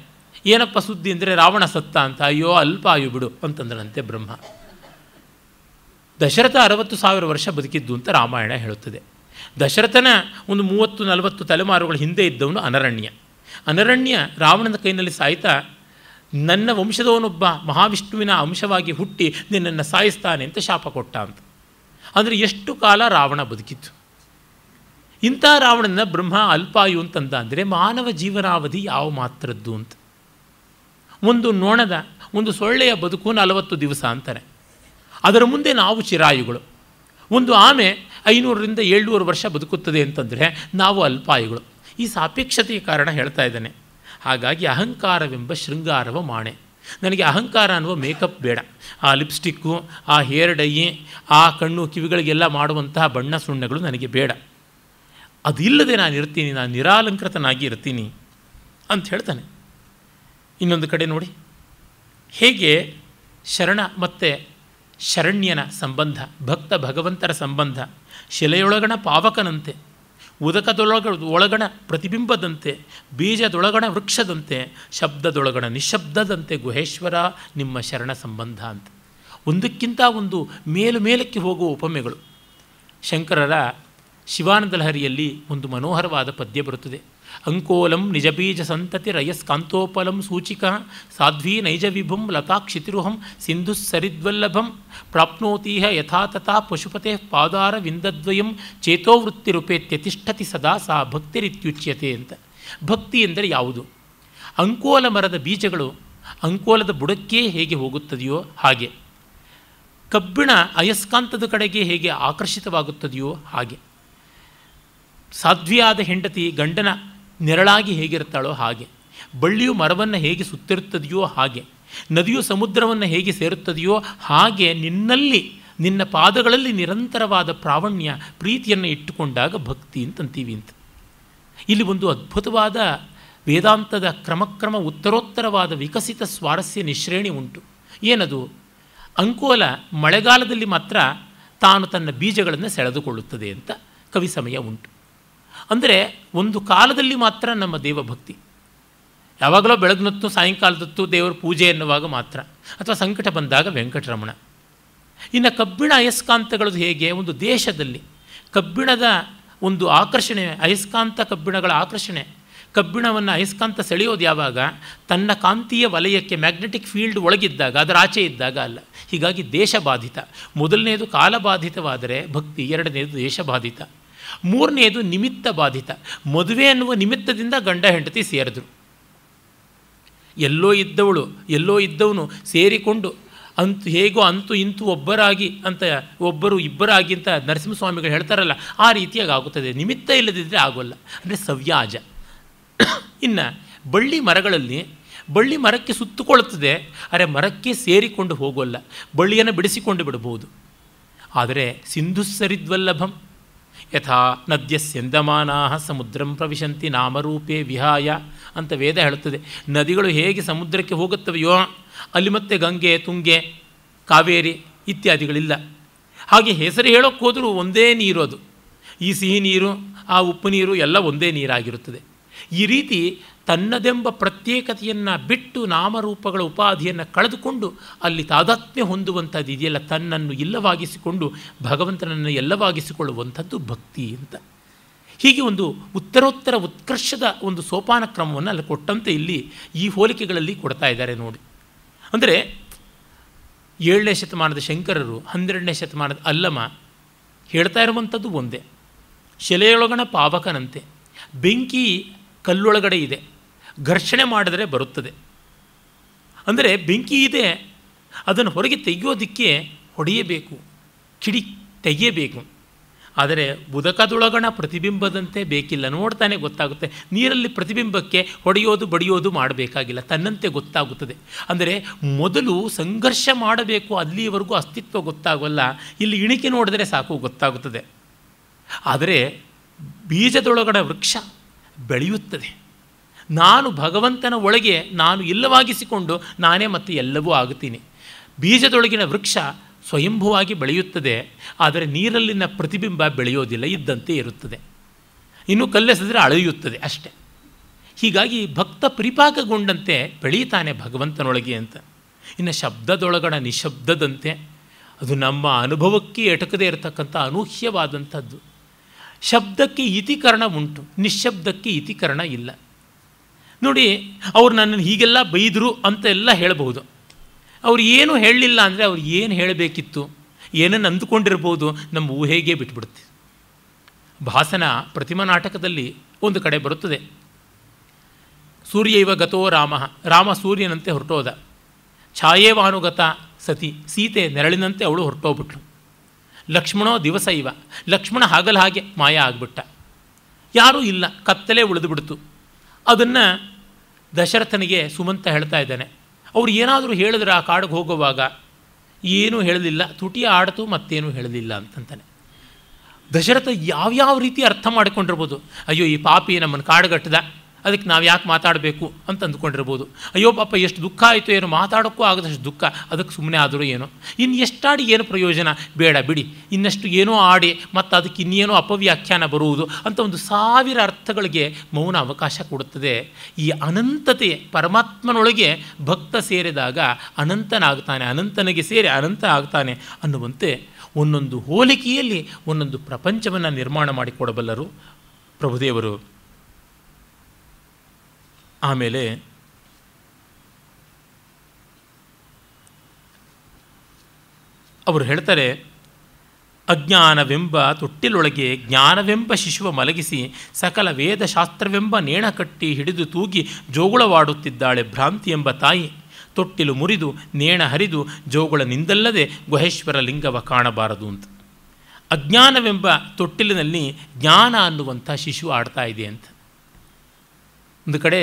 ಏನಪ್ಪ ಸುದ್ದಿ ಅಂದರೆ ರಾವಣ ಸತ್ತ ಅಂತ. ಅಯ್ಯೋ ಅಲ್ಪಾಯು ಬಿಡು ಅಂತಂದನಂತೆ ಬ್ರಹ್ಮ. ದಶರಥ 60,000 ವರ್ಷ ಬದುಕಿದ್ದು ಅಂತ ರಾಮಾಯಣ ಹೇಳುತ್ತದೆ. ದಶರಥನ ಒಂದು 30-40 ತಲೆಮಾರುಗಳ ಹಿಂದೆ ಇದ್ದವನು ಅನರಣ್ಯ ರಾವಣನ ಕೈನಲ್ಲಿ ಸಾಯ್ತಾ, ನನ್ನ ವಂಶದವನೊಬ್ಬ ಮಹಾವಿಷ್ಣುವಿನ ಅಂಶವಾಗಿ ಹುಟ್ಟಿ ನಿನ್ನನ್ನು ಸಾಯಿಸ್ತಾನೆ ಅಂತ ಶಾಪ ಕೊಟ್ಟ ಅಂತ. ಅಂದರೆ ಎಷ್ಟು ಕಾಲ ರಾವಣ ಬದುಕಿತ್ತು. ಇಂಥ ರಾವಣನ ಬ್ರಹ್ಮ ಅಲ್ಪಾಯು ಅಂತಂದ ಅಂದರೆ ಮಾನವ ಜೀವನಾವಧಿ ಯಾವ ಮಾತ್ರದ್ದು ಅಂತ. ಒಂದು ನೊಣದ, ಒಂದು ಸೊಳ್ಳೆಯ ಬದುಕು 40 ದಿವಸ ಅಂತಾರೆ. ಅದರ ಮುಂದೆ ನಾವು ಚಿರಾಯುಗಳು. ಒಂದು ಆಮೆ 500ರಿಂದ 700 ವರ್ಷ ಬದುಕುತ್ತದೆ ಅಂತಂದರೆ ನಾವು ಅಲ್ಪಾಯುಗಳು. ಈ ಸಾಪೇಕ್ಷತೆಯ ಕಾರಣ ಹೇಳ್ತಾ ಇದ್ದಾನೆ. ಹಾಗಾಗಿ ಅಹಂಕಾರವೆಂಬ ಶೃಂಗಾರವ ಮಾಣೆ. ನನಗೆ ಅಹಂಕಾರ ಅನ್ನುವ ಮೇಕಪ್ ಬೇಡ. ಆ ಲಿಪ್ಸ್ಟಿಕ್ಕು, ಆ ಹೇರ್ ಡೈ, ಆ ಕಣ್ಣು ಕಿವಿಗಳಿಗೆಲ್ಲ ಮಾಡುವಂತಹ ಬಣ್ಣ ಸುಣ್ಣಗಳು ನನಗೆ ಬೇಡ. ಅದಿಲ್ಲದೆ ನಾನು ಇರ್ತೀನಿ, ನಾನು ನಿರಾಲಂಕೃತನಾಗಿ ಇರ್ತೀನಿ ಅಂತ ಹೇಳ್ತಾನೆ. ಇನ್ನೊಂದು ಕಡೆ ನೋಡಿ, ಹೇಗೆ ಶರಣ ಮತ್ತು ಶರಣ್ಯನ ಸಂಬಂಧ, ಭಕ್ತ ಭಗವಂತರ ಸಂಬಂಧ ಶಿಲೆಯೊಳಗಣ ಪಾವಕನಂತೆ, ಒಳಗಣ ಪ್ರತಿಬಿಂಬದಂತೆ, ಬೀಜದೊಳಗಣ ವೃಕ್ಷದಂತೆ, ಶಬ್ದದೊಳಗಣ ನಿಶಬ್ದದಂತೆ ಗುಹೇಶ್ವರ ನಿಮ್ಮ ಶರಣ ಸಂಬಂಧ ಅಂತ. ಒಂದಕ್ಕಿಂತ ಒಂದು ಮೇಲಕ್ಕೆ ಹೋಗುವ ಉಪಮೆಗಳು. ಶಂಕರರ ಶಿವಾನಂದ ಲಹರಿಯಲ್ಲಿ ಒಂದು ಮನೋಹರವಾದ ಪದ್ಯ ಬರುತ್ತದೆ. ಅಂಕೋಲಂ ನಿಜಬೀಜ ಸಂತತಿ ರಯಸ್ಕಾಂತೋಪಲಂ ಸೂಚಿಕ ಸಾಧ್ವೀ ನೈಜ ವಿಭುಂ ಲತಾಕ್ಷಿತಿರುಹಂ ಸಿಂಧು ಸರಿದ್ವಲ್ಲಭಂ ಪ್ರಾಪ್ನೋತೀಹ ಯಥಾ ತಥಾ ಪಶುಪತೆ ಪಾದಾರ ವಿಂದದ್ವಯಂ ಚೇತೋವೃತ್ತಿರುಪೇತ್ಯತಿಷ್ಠತಿ ಸದಾ ಸಾ ಭಕ್ತಿರಿತ್ಯುಚ್ಯತೆ ಅಂತ. ಭಕ್ತಿ ಎಂದರೆ ಯಾವುದು? ಅಂಕೋಲ ಮರದ ಬೀಜಗಳು ಅಂಕೋಲದ ಬುಡಕ್ಕೆ ಹೇಗೆ ಹೋಗುತ್ತದೆಯೋ ಹಾಗೆ, ಕಬ್ಬಿಣ ಅಯಸ್ಕಾಂತದ ಕಡೆಗೆ ಹೇಗೆ ಆಕರ್ಷಿತವಾಗುತ್ತದೆಯೋ ಹಾಗೆ, ಸಾಧ್ವಿಯಾದ ಹೆಂಡತಿ ಗಂಡನ ನೆರಳಾಗಿ ಹೇಗಿರ್ತಾಳೋ ಹಾಗೆ, ಬಳ್ಳಿಯು ಮರವನ್ನು ಹೇಗೆ ಸುತ್ತಿರುತ್ತದೆಯೋ ಹಾಗೆ, ನದಿಯು ಸಮುದ್ರವನ್ನು ಹೇಗೆ ಸೇರುತ್ತದೆಯೋ ಹಾಗೆ ನಿನ್ನಲ್ಲಿ, ನಿನ್ನ ಪಾದಗಳಲ್ಲಿ ನಿರಂತರವಾದ ಪ್ರಾವಣ್ಯ ಪ್ರೀತಿಯನ್ನು ಇಟ್ಟುಕೊಂಡಾಗ ಭಕ್ತಿ ಅಂತಂತೀವಿ ಅಂತ. ಇಲ್ಲಿ ಒಂದು ಅದ್ಭುತವಾದ ವೇದಾಂತದ ಕ್ರಮಕ್ರಮ ಉತ್ತರೋತ್ತರವಾದ ವಿಕಸಿತ ಸ್ವಾರಸ್ಯ ನಿಶ್ರೇಣಿ ಉಂಟು. ಏನದು? ಅಂಕೋಲ ಮಳೆಗಾಲದಲ್ಲಿ ಮಾತ್ರ ತಾನು ತನ್ನ ಬೀಜಗಳನ್ನು ಸೆಳೆದುಕೊಳ್ಳುತ್ತದೆ ಅಂತ ಕವಿ ಸಮಯ ಉಂಟು. ಅಂದರೆ ಒಂದು ಕಾಲದಲ್ಲಿ ಮಾತ್ರ ನಮ್ಮ ದೇವಭಕ್ತಿ, ಯಾವಾಗಲೋ ಬೆಳಗ್ನೊತ್ತು ಸಾಯಂಕಾಲದೊತ್ತು ದೇವರ ಪೂಜೆ ಎನ್ನುವಾಗ ಮಾತ್ರ, ಅಥವಾ ಸಂಕಟ ಬಂದಾಗ ವೆಂಕಟರಮಣ. ಇನ್ನು ಕಬ್ಬಿಣ ಅಯಸ್ಕಾಂತಗಳದ್ದು ಹೇಗೆ? ಒಂದು ದೇಶದಲ್ಲಿ ಕಬ್ಬಿಣದ ಒಂದು ಆಕರ್ಷಣೆ, ಅಯಸ್ಕಾಂತ ಕಬ್ಬಿಣಗಳ ಆಕರ್ಷಣೆ, ಕಬ್ಬಿಣವನ್ನು ಅಯಸ್ಕಾಂತ ಸೆಳೆಯೋದು ಯಾವಾಗ? ತನ್ನ ಕಾಂತೀಯ ವಲಯಕ್ಕೆ, ಮ್ಯಾಗ್ನೆಟಿಕ್ ಫೀಲ್ಡ್ ಒಳಗಿದ್ದಾಗ, ಅದರ ಆಚೆ ಇದ್ದಾಗ ಅಲ್ಲ. ಹೀಗಾಗಿ ದೇಶಬಾಧಿತ. ಮೊದಲನೇದು ಕಾಲಬಾಧಿತವಾದರೆ ಭಕ್ತಿ, ಎರಡನೇದು ದೇಶಬಾಧಿತ, ಮೂರನೇದು ನಿಮಿತ್ತ ಬಾಧಿತ. ಮದುವೆ ಅನ್ನುವ ನಿಮಿತ್ತದಿಂದ ಗಂಡ ಹೆಂಡತಿ ಸೇರಿದ್ರು. ಎಲ್ಲೋ ಇದ್ದವನು ಸೇರಿಕೊಂಡು ಅಂತೂ ಇಂತೂ ಒಬ್ಬರಾಗಿ ಅಂತ, ಒಬ್ಬರು ಇಬ್ಬರಾಗಿ ಅಂತ ನರಸಿಂಹಸ್ವಾಮಿಗಳು ಹೇಳ್ತಾರಲ್ಲ, ಆ ರೀತಿಯಾಗಿ ಆಗುತ್ತದೆ. ನಿಮಿತ್ತ ಇಲ್ಲದಿದ್ದರೆ ಆಗೋಲ್ಲ, ಅಂದರೆ ಸವ್ಯಾಜ. ಇನ್ನು ಬಳ್ಳಿ ಮರಕ್ಕೆ ಸುತ್ತುಕೊಳ್ಳುತ್ತದೆ, ಆದರೆ ಮರಕ್ಕೆ ಸೇರಿಕೊಂಡು ಹೋಗೋಲ್ಲ, ಬಳ್ಳಿಯನ್ನು ಬಿಡಿಸಿಕೊಂಡು ಬಿಡಬಹುದು. ಆದರೆ ಸಿಂಧು ಸರಿದ್ವಲ್ಲಭಂ ಯಥಾ ನದ್ಯಸ್ಯಂದಮಾನಾ ಸಮುದ್ರಂ ಪ್ರವಿಶಂತಿ ನಾಮರೂಪೇ ವಿಹಾಯ ಅಂತ ವೇದ ಹೇಳುತ್ತದೆ. ನದಿಗಳು ಹೇಗೆ ಸಮುದ್ರಕ್ಕೆ ಹೋಗುತ್ತವೆಯೋ ಅಲ್ಲಿ ಮತ್ತೆ ಗಂಗೆ, ತುಂಗೆ, ಕಾವೇರಿ ಇತ್ಯಾದಿಗಳಿಲ್ಲ. ಹಾಗೆ ಹೆಸರು ಹೇಳೋಕ್ಕೆ ಹೋದರೂ ಒಂದೇ ನೀರು ಅದು. ಈ ಸಿಹಿ ನೀರು, ಆ ಉಪ್ಪು ನೀರು ಎಲ್ಲ ಒಂದೇ ನೀರಾಗಿರುತ್ತದೆ. ಈ ರೀತಿ ತನ್ನದೆಂಬ ಪ್ರತ್ಯೇಕತೆಯನ್ನು ಬಿಟ್ಟು ನಾಮರೂಪಗಳ ಉಪಾಧಿಯನ್ನು ಕಳೆದುಕೊಂಡು ಅಲ್ಲಿ ತಾದಾತ್ಮ್ಯ ಹೊಂದುವಂಥದ್ದು ಇದೆಯಲ್ಲ, ತನ್ನನ್ನು ಇಲ್ಲವಾಗಿಸಿಕೊಂಡು ಭಗವಂತನನ್ನು ಎಲ್ಲವಾಗಿಸಿಕೊಳ್ಳುವಂಥದ್ದು ಭಕ್ತಿ ಅಂತ. ಹೀಗೆ ಒಂದು ಉತ್ತರೋತ್ತರ ಉತ್ಕರ್ಷದ ಒಂದು ಸೋಪಾನ ಕ್ರಮವನ್ನು ಅಲ್ಲಿ ಕೊಟ್ಟಂತೆ ಇಲ್ಲಿ ಈ ಹೋಲಿಕೆಗಳಲ್ಲಿ ಕೊಡ್ತಾ ಇದ್ದಾರೆ ನೋಡಿ. ಅಂದರೆ 7ನೇ ಶತಮಾನದ ಶಂಕರರು, 12ನೇ ಶತಮಾನದ ಅಲ್ಲಮ ಹೇಳ್ತಾ ಇರುವಂಥದ್ದು ಒಂದೇ. ಶಿಲೆಯೊಳಗಣ ಪಾವಕನಂತೆ, ಬೆಂಕಿ ಕಲ್ಲೊಳಗಡೆ ಇದೆ, ಘರ್ಷಣೆ ಮಾಡಿದರೆ ಬರುತ್ತದೆ. ಅಂದರೆ ಬೆಂಕಿ ಇದೆ, ಅದನ್ನು ಹೊರಗೆ ತೆಗೆಯೋದಕ್ಕೆ ಹೊಡೆಯಬೇಕು, ತೆಗೆಯಬೇಕು. ಆದರೆ ಉದಕದೊಳಗಣ ಪ್ರತಿಬಿಂಬದಂತೆ ಬೇಕಿಲ್ಲ, ನೋಡ್ತಾನೆ ಗೊತ್ತಾಗುತ್ತೆ. ನೀರಲ್ಲಿ ಪ್ರತಿಬಿಂಬಕ್ಕೆ ಹೊಡೆಯೋದು ಬಡಿಯೋದು ಮಾಡಬೇಕಾಗಿಲ್ಲ, ತನ್ನಂತೆ ಗೊತ್ತಾಗುತ್ತದೆ. ಅಂದರೆ ಮೊದಲು ಸಂಘರ್ಷ ಮಾಡಬೇಕು, ಅಲ್ಲಿಯವರೆಗೂ ಅಸ್ತಿತ್ವ ಗೊತ್ತಾಗೋಲ್ಲ. ಇಲ್ಲಿ ಇಣಿಕೆ ನೋಡಿದರೆ ಸಾಕು ಗೊತ್ತಾಗುತ್ತದೆ. ಆದರೆ ಬೀಜದೊಳಗಣ ವೃಕ್ಷ ಬೆಳೆಯುತ್ತದೆ. ನಾನು ಭಗವಂತನ ಒಳಗೆ ನಾನು ಇಲ್ಲವಾಗಿಸಿಕೊಂಡು ನಾನೇ ಮತ್ತೆ ಎಲ್ಲವೂ ಆಗುತ್ತೀನಿ. ಬೀಜದೊಳಗಿನ ವೃಕ್ಷ ಸ್ವಯಂಭುವಾಗಿ ಬೆಳೆಯುತ್ತದೆ, ಆದರೆ ನೀರಲ್ಲಿನ ಪ್ರತಿಬಿಂಬ ಬೆಳೆಯೋದಿಲ್ಲ, ಇದ್ದಂತೆ ಇರುತ್ತದೆ. ಇನ್ನು ಕಲ್ಲೆಸೆದರೆ ಅಳೆಯುತ್ತದೆ ಅಷ್ಟೆ. ಹೀಗಾಗಿ ಭಕ್ತ ಪರಿಪಾಕಗೊಂಡಂತೆ ಬೆಳೀತಾನೆ ಭಗವಂತನೊಳಗೆ ಅಂತ. ಇನ್ನು ಶಬ್ದದೊಳಗಣ ನಿಶಬ್ದದಂತೆ, ಅದು ನಮ್ಮ ಅನುಭವಕ್ಕೆ ಎಟಕದೇ ಇರತಕ್ಕಂಥ ಅನೂಹ್ಯವಾದಂಥದ್ದು. ಶಬ್ದಕ್ಕೆ ಇತಿಕರಣ ಉಂಟು, ನಿಶ್ಶಬ್ದಕ್ಕೆ ಇತಿಕರಣ ಇಲ್ಲ. ನೋಡಿ, ಅವ್ರು ನನ್ನನ್ನು ಹೀಗೆಲ್ಲ ಬೈದರು ಅಂತ ಎಲ್ಲ ಹೇಳಬಹುದು. ಅವ್ರು ಏನು ಹೇಳಲಿಲ್ಲ ಅಂದರೆ ಅವ್ರು ಏನು ಹೇಳಬೇಕಿತ್ತು, ಏನನ್ನು ಅಂದುಕೊಂಡಿರ್ಬೋದು, ನಮ್ಮ ಊಹೆಗೆ ಬಿಟ್ಬಿಡುತ್ತೆ. ಭಾಸನ ಪ್ರತಿಮಾ ನಾಟಕದಲ್ಲಿ ಒಂದು ಕಡೆ ಬರುತ್ತದೆ, ಸೂರ್ಯೈವ ಗತೋ ರಾಮ, ರಾಮ ಸೂರ್ಯನಂತೆ ಹೊರಟೋದ, ಛಾಯೇವಾನುಗತ ಸತಿ, ಸೀತೆ ನೆರಳಿನಂತೆ ಅವಳು ಹೊರಟೋಗ್ಬಿಟ್ಳು. ಲಕ್ಷ್ಮಣೋ ದಿವಸ ಇವ, ಲಕ್ಷ್ಮಣ ಹಾಗಲ್ಲ ಹಾಗೆ ಮಾಯ ಆಗಿಬಿಟ್ಟ, ಯಾರೂ ಇಲ್ಲ, ಕತ್ತಲೆ ಉಳಿದು ಬಿಡ್ತು. ಅದನ್ನು ದಶರಥನಿಗೆ ಸುಮಂತ ಹೇಳ್ತಾ ಇದ್ದಾನೆ. ಅವ್ರು ಏನಾದರೂ ಹೇಳಿದ್ರೆ ಆ ಕಾಡಿಗೆ ಹೋಗುವಾಗ ಏನೂ ಹೇಳಲಿಲ್ಲ, ತುಟಿಯ ಆಡ್ತು ಮತ್ತೇನೂ ಹೇಳಲಿಲ್ಲ ಅಂತಂತಾನೆ. ದಶರಥ ಯಾವ್ಯಾವ ರೀತಿ ಅರ್ಥ ಮಾಡಿಕೊಂಡಿರ್ಬೋದು. ಅಯ್ಯೋ ಈ ಪಾಪಿ ನಮ್ಮನ್ನು ಕಾಡುಗಟ್ಟದ, ಅದಕ್ಕೆ ನಾವು ಯಾಕೆ ಮಾತಾಡಬೇಕು ಅಂತ ಅಂದ್ಕೊಂಡಿರ್ಬೋದು. ಅಯ್ಯೋ ಪಾಪ ಎಷ್ಟು ದುಃಖ ಆಯಿತು, ಏನು ಮಾತಾಡೋಕ್ಕೂ ಆಗದಷ್ಟು ದುಃಖ, ಅದಕ್ಕೆ ಸುಮ್ಮನೆ ಆದರೂ ಏನೋ, ಇನ್ನು ಎಷ್ಟಾಡಿ ಏನು ಪ್ರಯೋಜನ, ಬೇಡ ಬಿಡಿ, ಇನ್ನಷ್ಟು ಏನೋ ಆಡಿ ಮತ್ತು ಅದಕ್ಕೆ ಇನ್ನೇನೋ ಅಪವ್ಯಾಖ್ಯಾನ ಬರುವುದು ಅಂತ ಒಂದು 1000 ಅರ್ಥಗಳಿಗೆ ಮೌನ ಅವಕಾಶ ಕೊಡುತ್ತದೆ. ಈ ಅನಂತತೆ ಪರಮಾತ್ಮನೊಳಗೆ ಭಕ್ತ ಸೇರಿದಾಗ ಅನಂತನಾಗ್ತಾನೆ, ಅನಂತನಿಗೆ ಸೇರಿ ಅನಂತ ಆಗ್ತಾನೆ ಅನ್ನುವಂತೆ ಒಂದೊಂದು ಹೋಲಿಕೆಯಲ್ಲಿ ಒಂದೊಂದು ಪ್ರಪಂಚವನ್ನು ನಿರ್ಮಾಣ ಮಾಡಿಕೊಡಬಲ್ಲರು ಪ್ರಭುದೇವರು. ಆಮೇಲೆ ಅವರು ಹೇಳ್ತಾರೆ, ಅಜ್ಞಾನವೆಂಬ ತೊಟ್ಟಿಲೊಳಗೆ ಜ್ಞಾನವೆಂಬ ಶಿಶುವ ಮಲಗಿಸಿ ಸಕಲ ವೇದಶಾಸ್ತ್ರವೆಂಬ ನೇಣ ಕಟ್ಟಿ ಹಿಡಿದು ತೂಗಿ ಜೋಗುಳವಾಡುತ್ತಿದ್ದಾಳೆ ಭ್ರಾಂತಿ ಎಂಬ ತಾಯಿ. ತೊಟ್ಟಿಲು ಮುರಿದು ನೇಣ ಹರಿದು ಜೋಗುಳನಿಂದಲ್ಲದೆ ಗುಹೇಶ್ವರ ಲಿಂಗವ ಕಾಣಬಾರದು ಅಂತ. ಅಜ್ಞಾನವೆಂಬ ತೊಟ್ಟಿಲಿನಲ್ಲಿ ಜ್ಞಾನ ಅನ್ನುವಂಥ ಶಿಶು ಆಡ್ತಾ ಇದೆ ಅಂತ. ಒಂದು ಕಡೆ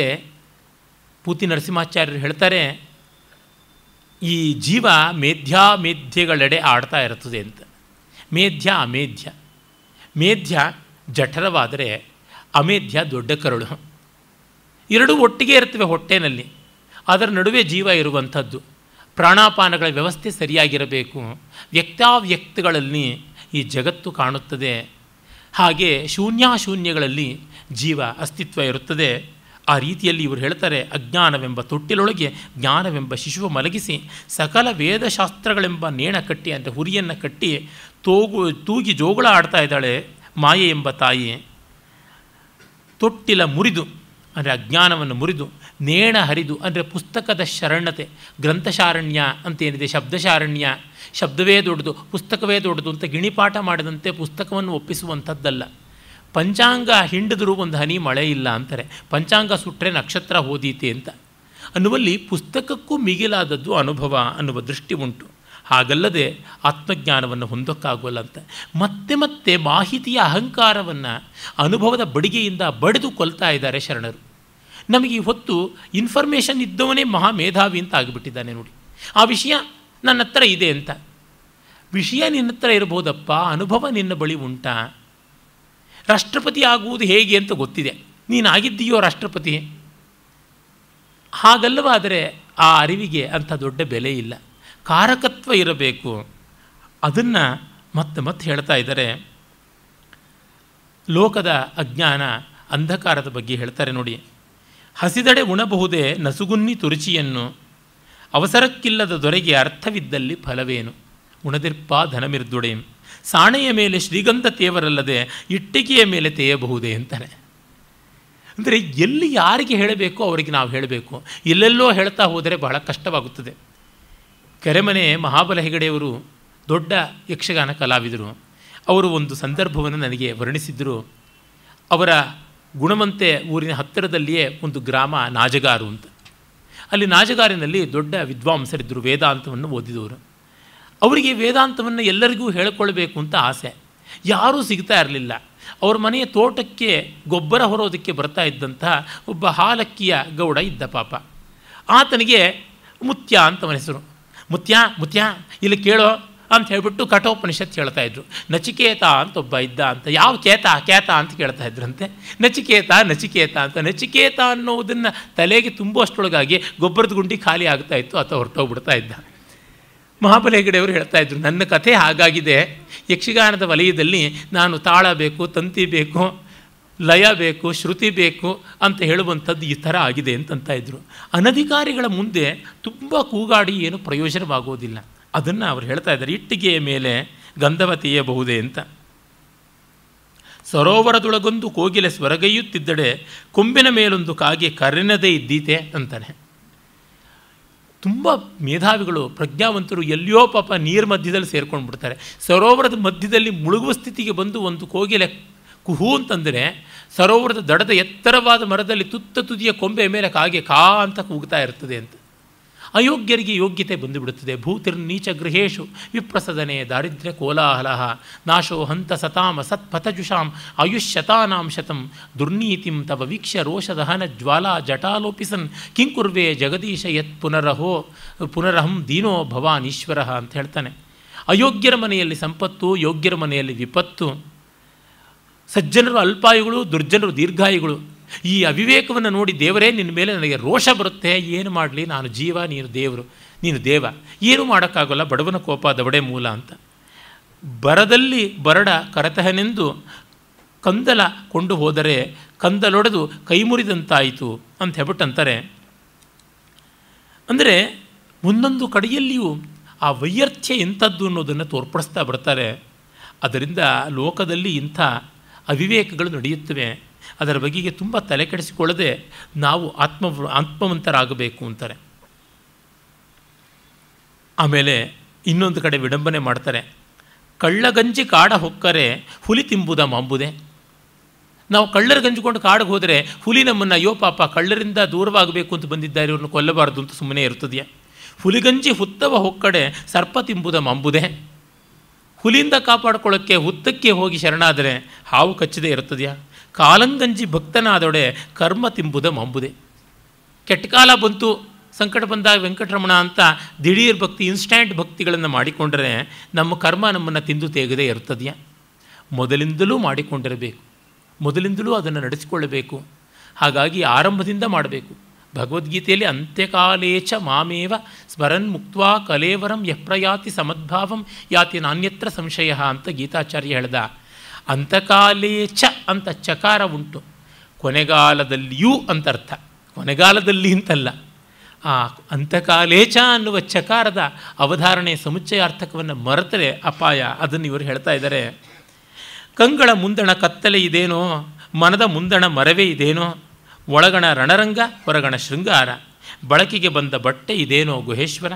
ಪೂತಿ ನರಸಿಂಹಾಚಾರ್ಯರು ಹೇಳ್ತಾರೆ, ಈ ಜೀವ ಮೇಧ್ಯೆಗಳೆಡೆ ಆಡ್ತಾ ಇರುತ್ತದೆ ಅಂತ. ಮೇಧ್ಯ ಅಮೇಧ್ಯ, ಮೇಧ್ಯ ಜಠರವಾದರೆ ಅಮೇಧ್ಯ ದೊಡ್ಡ ಕರುಳು, ಎರಡೂ ಒಟ್ಟಿಗೆ ಇರ್ತವೆ ಹೊಟ್ಟೆನಲ್ಲಿ. ಅದರ ನಡುವೆ ಜೀವ ಇರುವಂಥದ್ದು. ಪ್ರಾಣಾಪಾನಗಳ ವ್ಯವಸ್ಥೆ ಸರಿಯಾಗಿರಬೇಕು. ವ್ಯಕ್ತಾವ್ಯಕ್ತಗಳಲ್ಲಿ ಈ ಜಗತ್ತು ಕಾಣುತ್ತದೆ. ಹಾಗೆ ಶೂನ್ಯಾಶೂನ್ಯಗಳಲ್ಲಿ ಜೀವ ಅಸ್ತಿತ್ವ ಇರುತ್ತದೆ. ಆ ರೀತಿಯಲ್ಲಿ ಇವರು ಹೇಳ್ತಾರೆ, ಅಜ್ಞಾನವೆಂಬ ತೊಟ್ಟಿಲೊಳಗೆ ಜ್ಞಾನವೆಂಬ ಶಿಶುವ ಮಲಗಿಸಿ ಸಕಲ ವೇದಶಾಸ್ತ್ರಗಳೆಂಬ ನೇಣ ಕಟ್ಟಿ, ಅಂದರೆ ಹುರಿಯನ್ನು ಕಟ್ಟಿ ತೂಗಿ ಜೋಗುಳ ಆಡ್ತಾ ಇದ್ದಾಳೆ ಮಾಯೆ ಎಂಬ ತಾಯಿ. ತೊಟ್ಟಿಲ ಮುರಿದು ಅಂದರೆ ಅಜ್ಞಾನವನ್ನು ಮುರಿದು, ನೇಣ ಹರಿದು ಅಂದರೆ ಪುಸ್ತಕದ ಶರಣ್ಯತೆ, ಗ್ರಂಥಶಾರಣ್ಯ ಅಂತೇನಿದೆ, ಶಬ್ದಶಾರಣ್ಯ, ಶಬ್ದವೇ ದೊಡ್ಡದು ಪುಸ್ತಕವೇ ದೊಡ್ಡದು ಅಂತ ಗಿಣಿಪಾಠ ಮಾಡಿದಂತೆ ಪುಸ್ತಕವನ್ನು ಒಪ್ಪಿಸುವಂಥದ್ದಲ್ಲ. ಪಂಚಾಂಗ ಹಿಂಡಿದ್ರೂ ಒಂದು ಹನಿ ಮಳೆ ಇಲ್ಲ ಅಂತಾರೆ, ಪಂಚಾಂಗ ಸುಟ್ಟರೆ ನಕ್ಷತ್ರ ಹೋದೀತೆ ಅಂತ ಅನ್ನುವಲ್ಲಿ ಪುಸ್ತಕಕ್ಕೂ ಮಿಗಿಲಾದದ್ದು ಅನುಭವ ಅನ್ನುವ ದೃಷ್ಟಿ ಉಂಟು. ಹಾಗಲ್ಲದೆ ಆತ್ಮಜ್ಞಾನವನ್ನು ಹೊಂದೋಕ್ಕಾಗೋಲ್ಲ ಅಂತ ಮತ್ತೆ ಮತ್ತೆ ಮಾಹಿತಿಯ ಅಹಂಕಾರವನ್ನು ಅನುಭವದ ಬಡಿಗೆಯಿಂದ ಬಡಿದು ಕೊಲ್ತಾ ಇದ್ದಾರೆ ಶರಣರು. ನಮಗೆ ಈ ಹೊತ್ತು ಇನ್ಫಾರ್ಮೇಷನ್ ಇದ್ದವನೇ ಮಹಾ ಮೇಧಾವಿ ಅಂತ ಆಗಿಬಿಟ್ಟಿದ್ದಾನೆ ನೋಡಿ. ಆ ವಿಷಯ ನನ್ನ ಹತ್ರ ಇದೆ ಅಂತ. ವಿಷಯ ನಿನ್ನ ಹತ್ರ ಇರಬಹುದಪ್ಪ, ಅನುಭವ ನಿನ್ನ ಬಳಿ ಉಂಟಾ? ರಾಷ್ಟ್ರಪತಿ ಆಗುವುದು ಹೇಗೆ ಅಂತ ಗೊತ್ತಿದೆ, ನೀನಾಗಿದ್ದೀಯೋ ರಾಷ್ಟ್ರಪತಿ? ಹಾಗಲ್ಲವಾದರೆ ಆ ಅರಿವಿಗೆ ಅಂಥ ದೊಡ್ಡ ಬೆಲೆ ಇಲ್ಲ, ಕಾರಕತ್ವ ಇರಬೇಕು. ಅದನ್ನು ಮತ್ತೆ ಹೇಳ್ತಾ ಇದ್ದಾರೆ. ಲೋಕದ ಅಜ್ಞಾನ ಅಂಧಕಾರದ ಬಗ್ಗೆ ಹೇಳ್ತಾರೆ ನೋಡಿ. ಹಸಿದಡೆ ಉಣಬಹುದೇ ನಸುಗುನ್ನಿ ತುರುಚಿಯನ್ನು, ಅವಸರಕ್ಕಿಲ್ಲದ ದೊರೆಗೆ ಅರ್ಥವಿದ್ದಲ್ಲಿ ಫಲವೇನು, ಉಣದಿರ್ಪ ಧನಮಿರ್ದುಡೆಂ, ಸಾಣೆಯ ಮೇಲೆ ಶ್ರೀಗಂಧ ತೇವರಲ್ಲದೆ ಇಟ್ಟಿಗೆಯ ಮೇಲೆ ತೇಯಬಹುದೇ ಅಂತಾರೆ. ಅಂದರೆ ಎಲ್ಲಿ ಯಾರಿಗೆ ಹೇಳಬೇಕು ಅವರಿಗೆ ನಾವು ಹೇಳಬೇಕು, ಎಲ್ಲೆಲ್ಲೋ ಹೇಳ್ತಾ ಹೋದರೆ ಬಹಳ ಕಷ್ಟವಾಗುತ್ತದೆ. ಕೆರೆಮನೆ ಮಹಾಬಲ ಹೆಗಡೆಯವರು ದೊಡ್ಡ ಯಕ್ಷಗಾನ ಕಲಾವಿದರು. ಅವರು ಒಂದು ಸಂದರ್ಭವನ್ನು ನನಗೆ ವರ್ಣಿಸಿದ್ದರು. ಅವರ ಗುಣವಂತೆ ಊರಿನ ಹತ್ತಿರದಲ್ಲಿಯೇ ಒಂದು ಗ್ರಾಮ ನಾಜಗಾರು ಅಂತ. ಅಲ್ಲಿ ನಾಜಗಾರಿನಲ್ಲಿ ದೊಡ್ಡ ವಿದ್ವಾಂಸರಿದ್ದರು, ವೇದಾಂತವನ್ನು ಓದಿದವರು. ಅವರಿಗೆ ವೇದಾಂತವನ್ನು ಎಲ್ಲರಿಗೂ ಹೇಳಿಕೊಳ್ಬೇಕು ಅಂತ ಆಸೆ. ಯಾರೂ ಸಿಗ್ತಾ ಇರಲಿಲ್ಲ. ಅವ್ರ ಮನೆಯ ತೋಟಕ್ಕೆ ಗೊಬ್ಬರ ಹೊರೋದಕ್ಕೆ ಬರ್ತಾ ಇದ್ದಂತಹ ಒಬ್ಬ ಹಾಲಕ್ಕಿಯ ಗೌಡ ಇದ್ದ ಪಾಪ. ಆತನಿಗೆ ಮುತ್ಯ ಅಂತ ಅವನ ಹೆಸರು. ಮುತ್ಯ ಮುತ್ಯ ಇಲ್ಲಿ ಕೇಳೋ ಅಂತ ಹೇಳಿಬಿಟ್ಟು ಕಠೋಪನಿಷತ್ ಹೇಳ್ತಾ ಇದ್ರು. ನಚಿಕೇತ ಅಂತ ಒಬ್ಬ ಇದ್ದ ಅಂತ. ಯಾವ ಕೇತ ಅಂತ ಕೇಳ್ತಾ ಇದ್ರಂತೆ. ನಚಿಕೇತ ಅಂತ. ನಚಿಕೇತ ಅನ್ನೋದನ್ನು ತಲೆಗೆ ತುಂಬುವಷ್ಟರೊಳಗಾಗಿ ಗೊಬ್ಬರದ ಗುಂಡಿ ಖಾಲಿ ಆಗ್ತಾ ಇತ್ತು, ಆತ ಹೊರಟೋಗ್ಬಿಡ್ತಾ ಇದ್ದ. ಮಹಾಬಲಿ ಹೆಗಡೆಯವರು ಹೇಳ್ತಾ ಇದ್ರು, ನನ್ನ ಕಥೆ ಹಾಗಾಗಿದೆ, ಯಕ್ಷಗಾನದ ವಲಯದಲ್ಲಿ ನಾನು ತಾಳ ಬೇಕು, ತಂತಿ ಬೇಕು, ಲಯ ಬೇಕು, ಶ್ರುತಿ ಬೇಕು ಅಂತ ಹೇಳುವಂಥದ್ದು ಈ ಥರ ಆಗಿದೆ ಅಂತಂತ ಇದ್ರು. ಅನಧಿಕಾರಿಗಳ ಮುಂದೆ ತುಂಬ ಕೂಗಾಡಿ ಏನು ಪ್ರಯೋಜನವಾಗುವುದಿಲ್ಲ. ಅದನ್ನು ಅವರು ಹೇಳ್ತಾ ಇದ್ದಾರೆ. ಇಟ್ಟಿಗೆಯ ಮೇಲೆ ಗಂಧವ ತೀಯಬಹುದೇ ಅಂತ. ಸರೋವರದೊಳಗೊಂದು ಕೋಗಿಲೆ ಸ್ವರಗೈಯುತ್ತಿದ್ದಡೆ ಕೊಂಬಿನ ಮೇಲೊಂದು ಕಾಗೆ ಕರೆನದೇ ಇದ್ದೀತೆ ಅಂತಾನೆ. ತುಂಬ ಮೇಧಾವಿಗಳು, ಪ್ರಜ್ಞಾವಂತರು ಎಲ್ಲಿಯೋ ಪಾಪ ನೀರು ಮಧ್ಯದಲ್ಲಿ ಸೇರ್ಕೊಂಡು ಬಿಡ್ತಾರೆ. ಸರೋವರದ ಮಧ್ಯದಲ್ಲಿ ಮುಳುಗುವ ಸ್ಥಿತಿಗೆ ಬಂದು ಒಂದು ಕೋಗಿಲೆ ಕುಹು ಅಂತಂದರೆ ಸರೋವರದ ದಡದ ಎತ್ತರವಾದ ಮರದಲ್ಲಿ ತುದಿಯ ಕೊಂಬೆ ಮೇಲೆ ಕಾಗೆ ಕಾ ಅಂತ ಕೂಗ್ತಾ ಇರ್ತದೆ ಅಂತ. ಅಯೋಗ್ಯರಿಗೆ ಯೋಗ್ಯತೆ ಬಂದುಬಿಡುತ್ತದೆ. ಭೂತಿರ್ನೀಚ ಗೃಹೇಶು ವಿಪ್ರಸದನೆ ದಾರಿದ್ರ್ಯ ಕೋಲಾಹಲ ನಾಶೋ ಹಂತ ಸತಾಮ ಸತ್ಪಥಜುಷಾಂ ಆಯುಷ್ಯತಾನಾಂ ಶತಂ ದುರ್ನೀತಿಂ ತವ ವೀಕ್ಷ್ಯ ರೋಷದಹನ ಜ್ವಾಲಾ ಜಟಾಲೋಪಿಸನ್ ಕಿಂಕುರ್ವೇ ಜಗದೀಶ ಯತ್ ಪುನರಹಂ ದೀನೋ ಭವಾನ್ ಈಶ್ವರ ಅಂತ ಹೇಳ್ತಾನೆ. ಅಯೋಗ್ಯರ ಮನೆಯಲ್ಲಿ ಸಂಪತ್ತು, ಯೋಗ್ಯರ ಮನೆಯಲ್ಲಿ ವಿಪತ್ತು. ಸಜ್ಜನರು ಅಲ್ಪಾಯುಗಳು, ದುರ್ಜನರು ದೀರ್ಘಾಯುಗಳು. ಈ ಅವಿವೇಕವನ್ನು ನೋಡಿ ದೇವರೇ ನಿನ್ನ ಮೇಲೆ ನನಗೆ ರೋಷ ಬರುತ್ತೆ, ಏನು ಮಾಡಲಿ, ನಾನು ಜೀವ, ನೀನು ದೇವರು, ನೀನು ದೇವ, ಏನೂ ಮಾಡೋಕ್ಕಾಗೋಲ್ಲ, ಬಡವನ ಕೋಪ ದವಡೆ ಮೂಲ ಅಂತ. ಬರದಲ್ಲಿ ಬರಡ ಕರತಹನೆಂದು ಕಂದಲ ಕೊಂಡು ಹೋದರೆ ಕಂದಲೊಡೆದು ಕೈ ಮುರಿದಂತಾಯಿತು ಅಂತ ಹೇಳ್ಬಿಟ್ಟಂತಾರೆ. ಅಂದರೆ ಒಂದೊಂದು ಕಡೆಯಲ್ಲಿಯೂ ಆ ವೈಯರ್ಥ್ಯ ಎಂಥದ್ದು ಅನ್ನೋದನ್ನು ತೋರ್ಪಡಿಸ್ತಾ ಬರ್ತಾರೆ. ಅದರಿಂದ ಲೋಕದಲ್ಲಿ ಇಂಥ ಅವಿವೇಕಗಳು ನಡೆಯುತ್ತವೆ. ಅದರ ಬಗೆಗೆ ತುಂಬ ತಲೆ ಕೆಡಿಸಿಕೊಳ್ಳದೆ ನಾವು ಆತ್ಮವಂತರಾಗಬೇಕು ಅಂತಾರೆ. ಆಮೇಲೆ ಇನ್ನೊಂದು ಕಡೆ ವಿಡಂಬನೆ ಮಾಡ್ತಾರೆ. ಕಳ್ಳಗಂಜಿ ಕಾಡ ಹೊಕ್ಕರೆ ಹುಲಿ ತಿಂಬುದ ಮಾಂಬುದೆ. ನಾವು ಕಳ್ಳರ ಗಂಜಿಕೊಂಡು ಕಾಡಿಗೆ ಹೋದರೆ ಹುಲಿ ನಮ್ಮನ್ನು ಅಯ್ಯೋ ಪಾಪ ಕಳ್ಳರಿಂದ ದೂರವಾಗಬೇಕು ಅಂತ ಬಂದಿದ್ದಾರೆ, ಇವ್ರನ್ನ ಕೊಲ್ಲಬಾರ್ದು ಅಂತ ಸುಮ್ಮನೆ ಇರ್ತದೆಯಾ? ಹುಲಿಗಂಜಿ ಹುತ್ತವ ಹೊಕ್ಕಡೆ ಸರ್ಪ ತಿಂಬುದ ಮಾಂಬುದೆ. ಹುಲಿಯಿಂದ ಕಾಪಾಡ್ಕೊಳ್ಳೋಕ್ಕೆ ಹುತ್ತಕ್ಕೆ ಹೋಗಿ ಶರಣಾದರೆ ಹಾವು ಕಚ್ಚದೆ ಇರ್ತದೆಯಾ? ಕಾಲಂಗಂಜಿ ಭಕ್ತನಾದೊಡೆ ಕರ್ಮ ತಿಂಬುದ ಮಾಂಬುದೆ. ಕೆಟ್ಟ ಕಾಲ ಬಂತು, ಸಂಕಟ ಬಂದಾಗ ವೆಂಕಟರಮಣ ಅಂತ ದಿಢೀರ್ ಭಕ್ತಿ, ಇನ್ಸ್ಟ್ಯಾಂಟ್ ಭಕ್ತಿಗಳನ್ನು ಮಾಡಿಕೊಂಡರೆ ನಮ್ಮ ಕರ್ಮ ನಮ್ಮನ್ನು ತಿಂದು ತೆಗೆದೇ ಇರ್ತದೆಯಾ? ಮೊದಲಿಂದಲೂ ಮಾಡಿಕೊಂಡಿರಬೇಕು, ಮೊದಲಿಂದಲೂ ಅದನ್ನು ನಡೆಸಿಕೊಳ್ಳಬೇಕು. ಹಾಗಾಗಿ ಆರಂಭದಿಂದ ಮಾಡಬೇಕು. ಭಗವದ್ಗೀತೆಯಲ್ಲಿ ಅಂತ್ಯಕಾಲೇಚ ಮಾಮೇವ ಸ್ಮರನ್ ಮುಕ್ತ್ವಾ ಕಲೇವರಂ ಯಪ್ರಯಾತಿ ಸಮದ್ಭಾವಂ ಯಾತಿ ನಾನ್ಯತ್ರ ಸಂಶಯ ಅಂತ ಗೀತಾಚಾರ್ಯ ಹೇಳ್ದ. ಅಂತಕಾಲೇಚ ಅಂತ ಚಕಾರ ಉಂಟು, ಕೊನೆಗಾಲದಲ್ಲಿಯೂ ಅಂತರ್ಥ. ಕೊನೆಗಾಲದಲ್ಲಿ ಅಂತಲ್ಲ, ಆ ಅಂತಕಾಲೇಚ ಅನ್ನುವ ಚಕಾರದ ಅವಧಾರಣೆ ಸಮುಚ್ಚಯಾರ್ಥಕವನ್ನು ಮರೆತರೆ ಅಪಾಯ. ಅದನ್ನು ಇವರು ಹೇಳ್ತಾ ಇದ್ದಾರೆ. ಕಂಗಳ ಮುಂದಣ ಕತ್ತಲೆ ಇದೇನೋ, ಮನದ ಮುಂದಣ ಮರವೇ ಇದೇನೋ, ಒಳಗಣ ರಣರಂಗ ಹೊರಗಣ ಶೃಂಗಾರ, ಬಳಕೆಗೆ ಬಂದ ಬಟ್ಟೆ ಇದೇನೋ ಗುಹೇಶ್ವರ.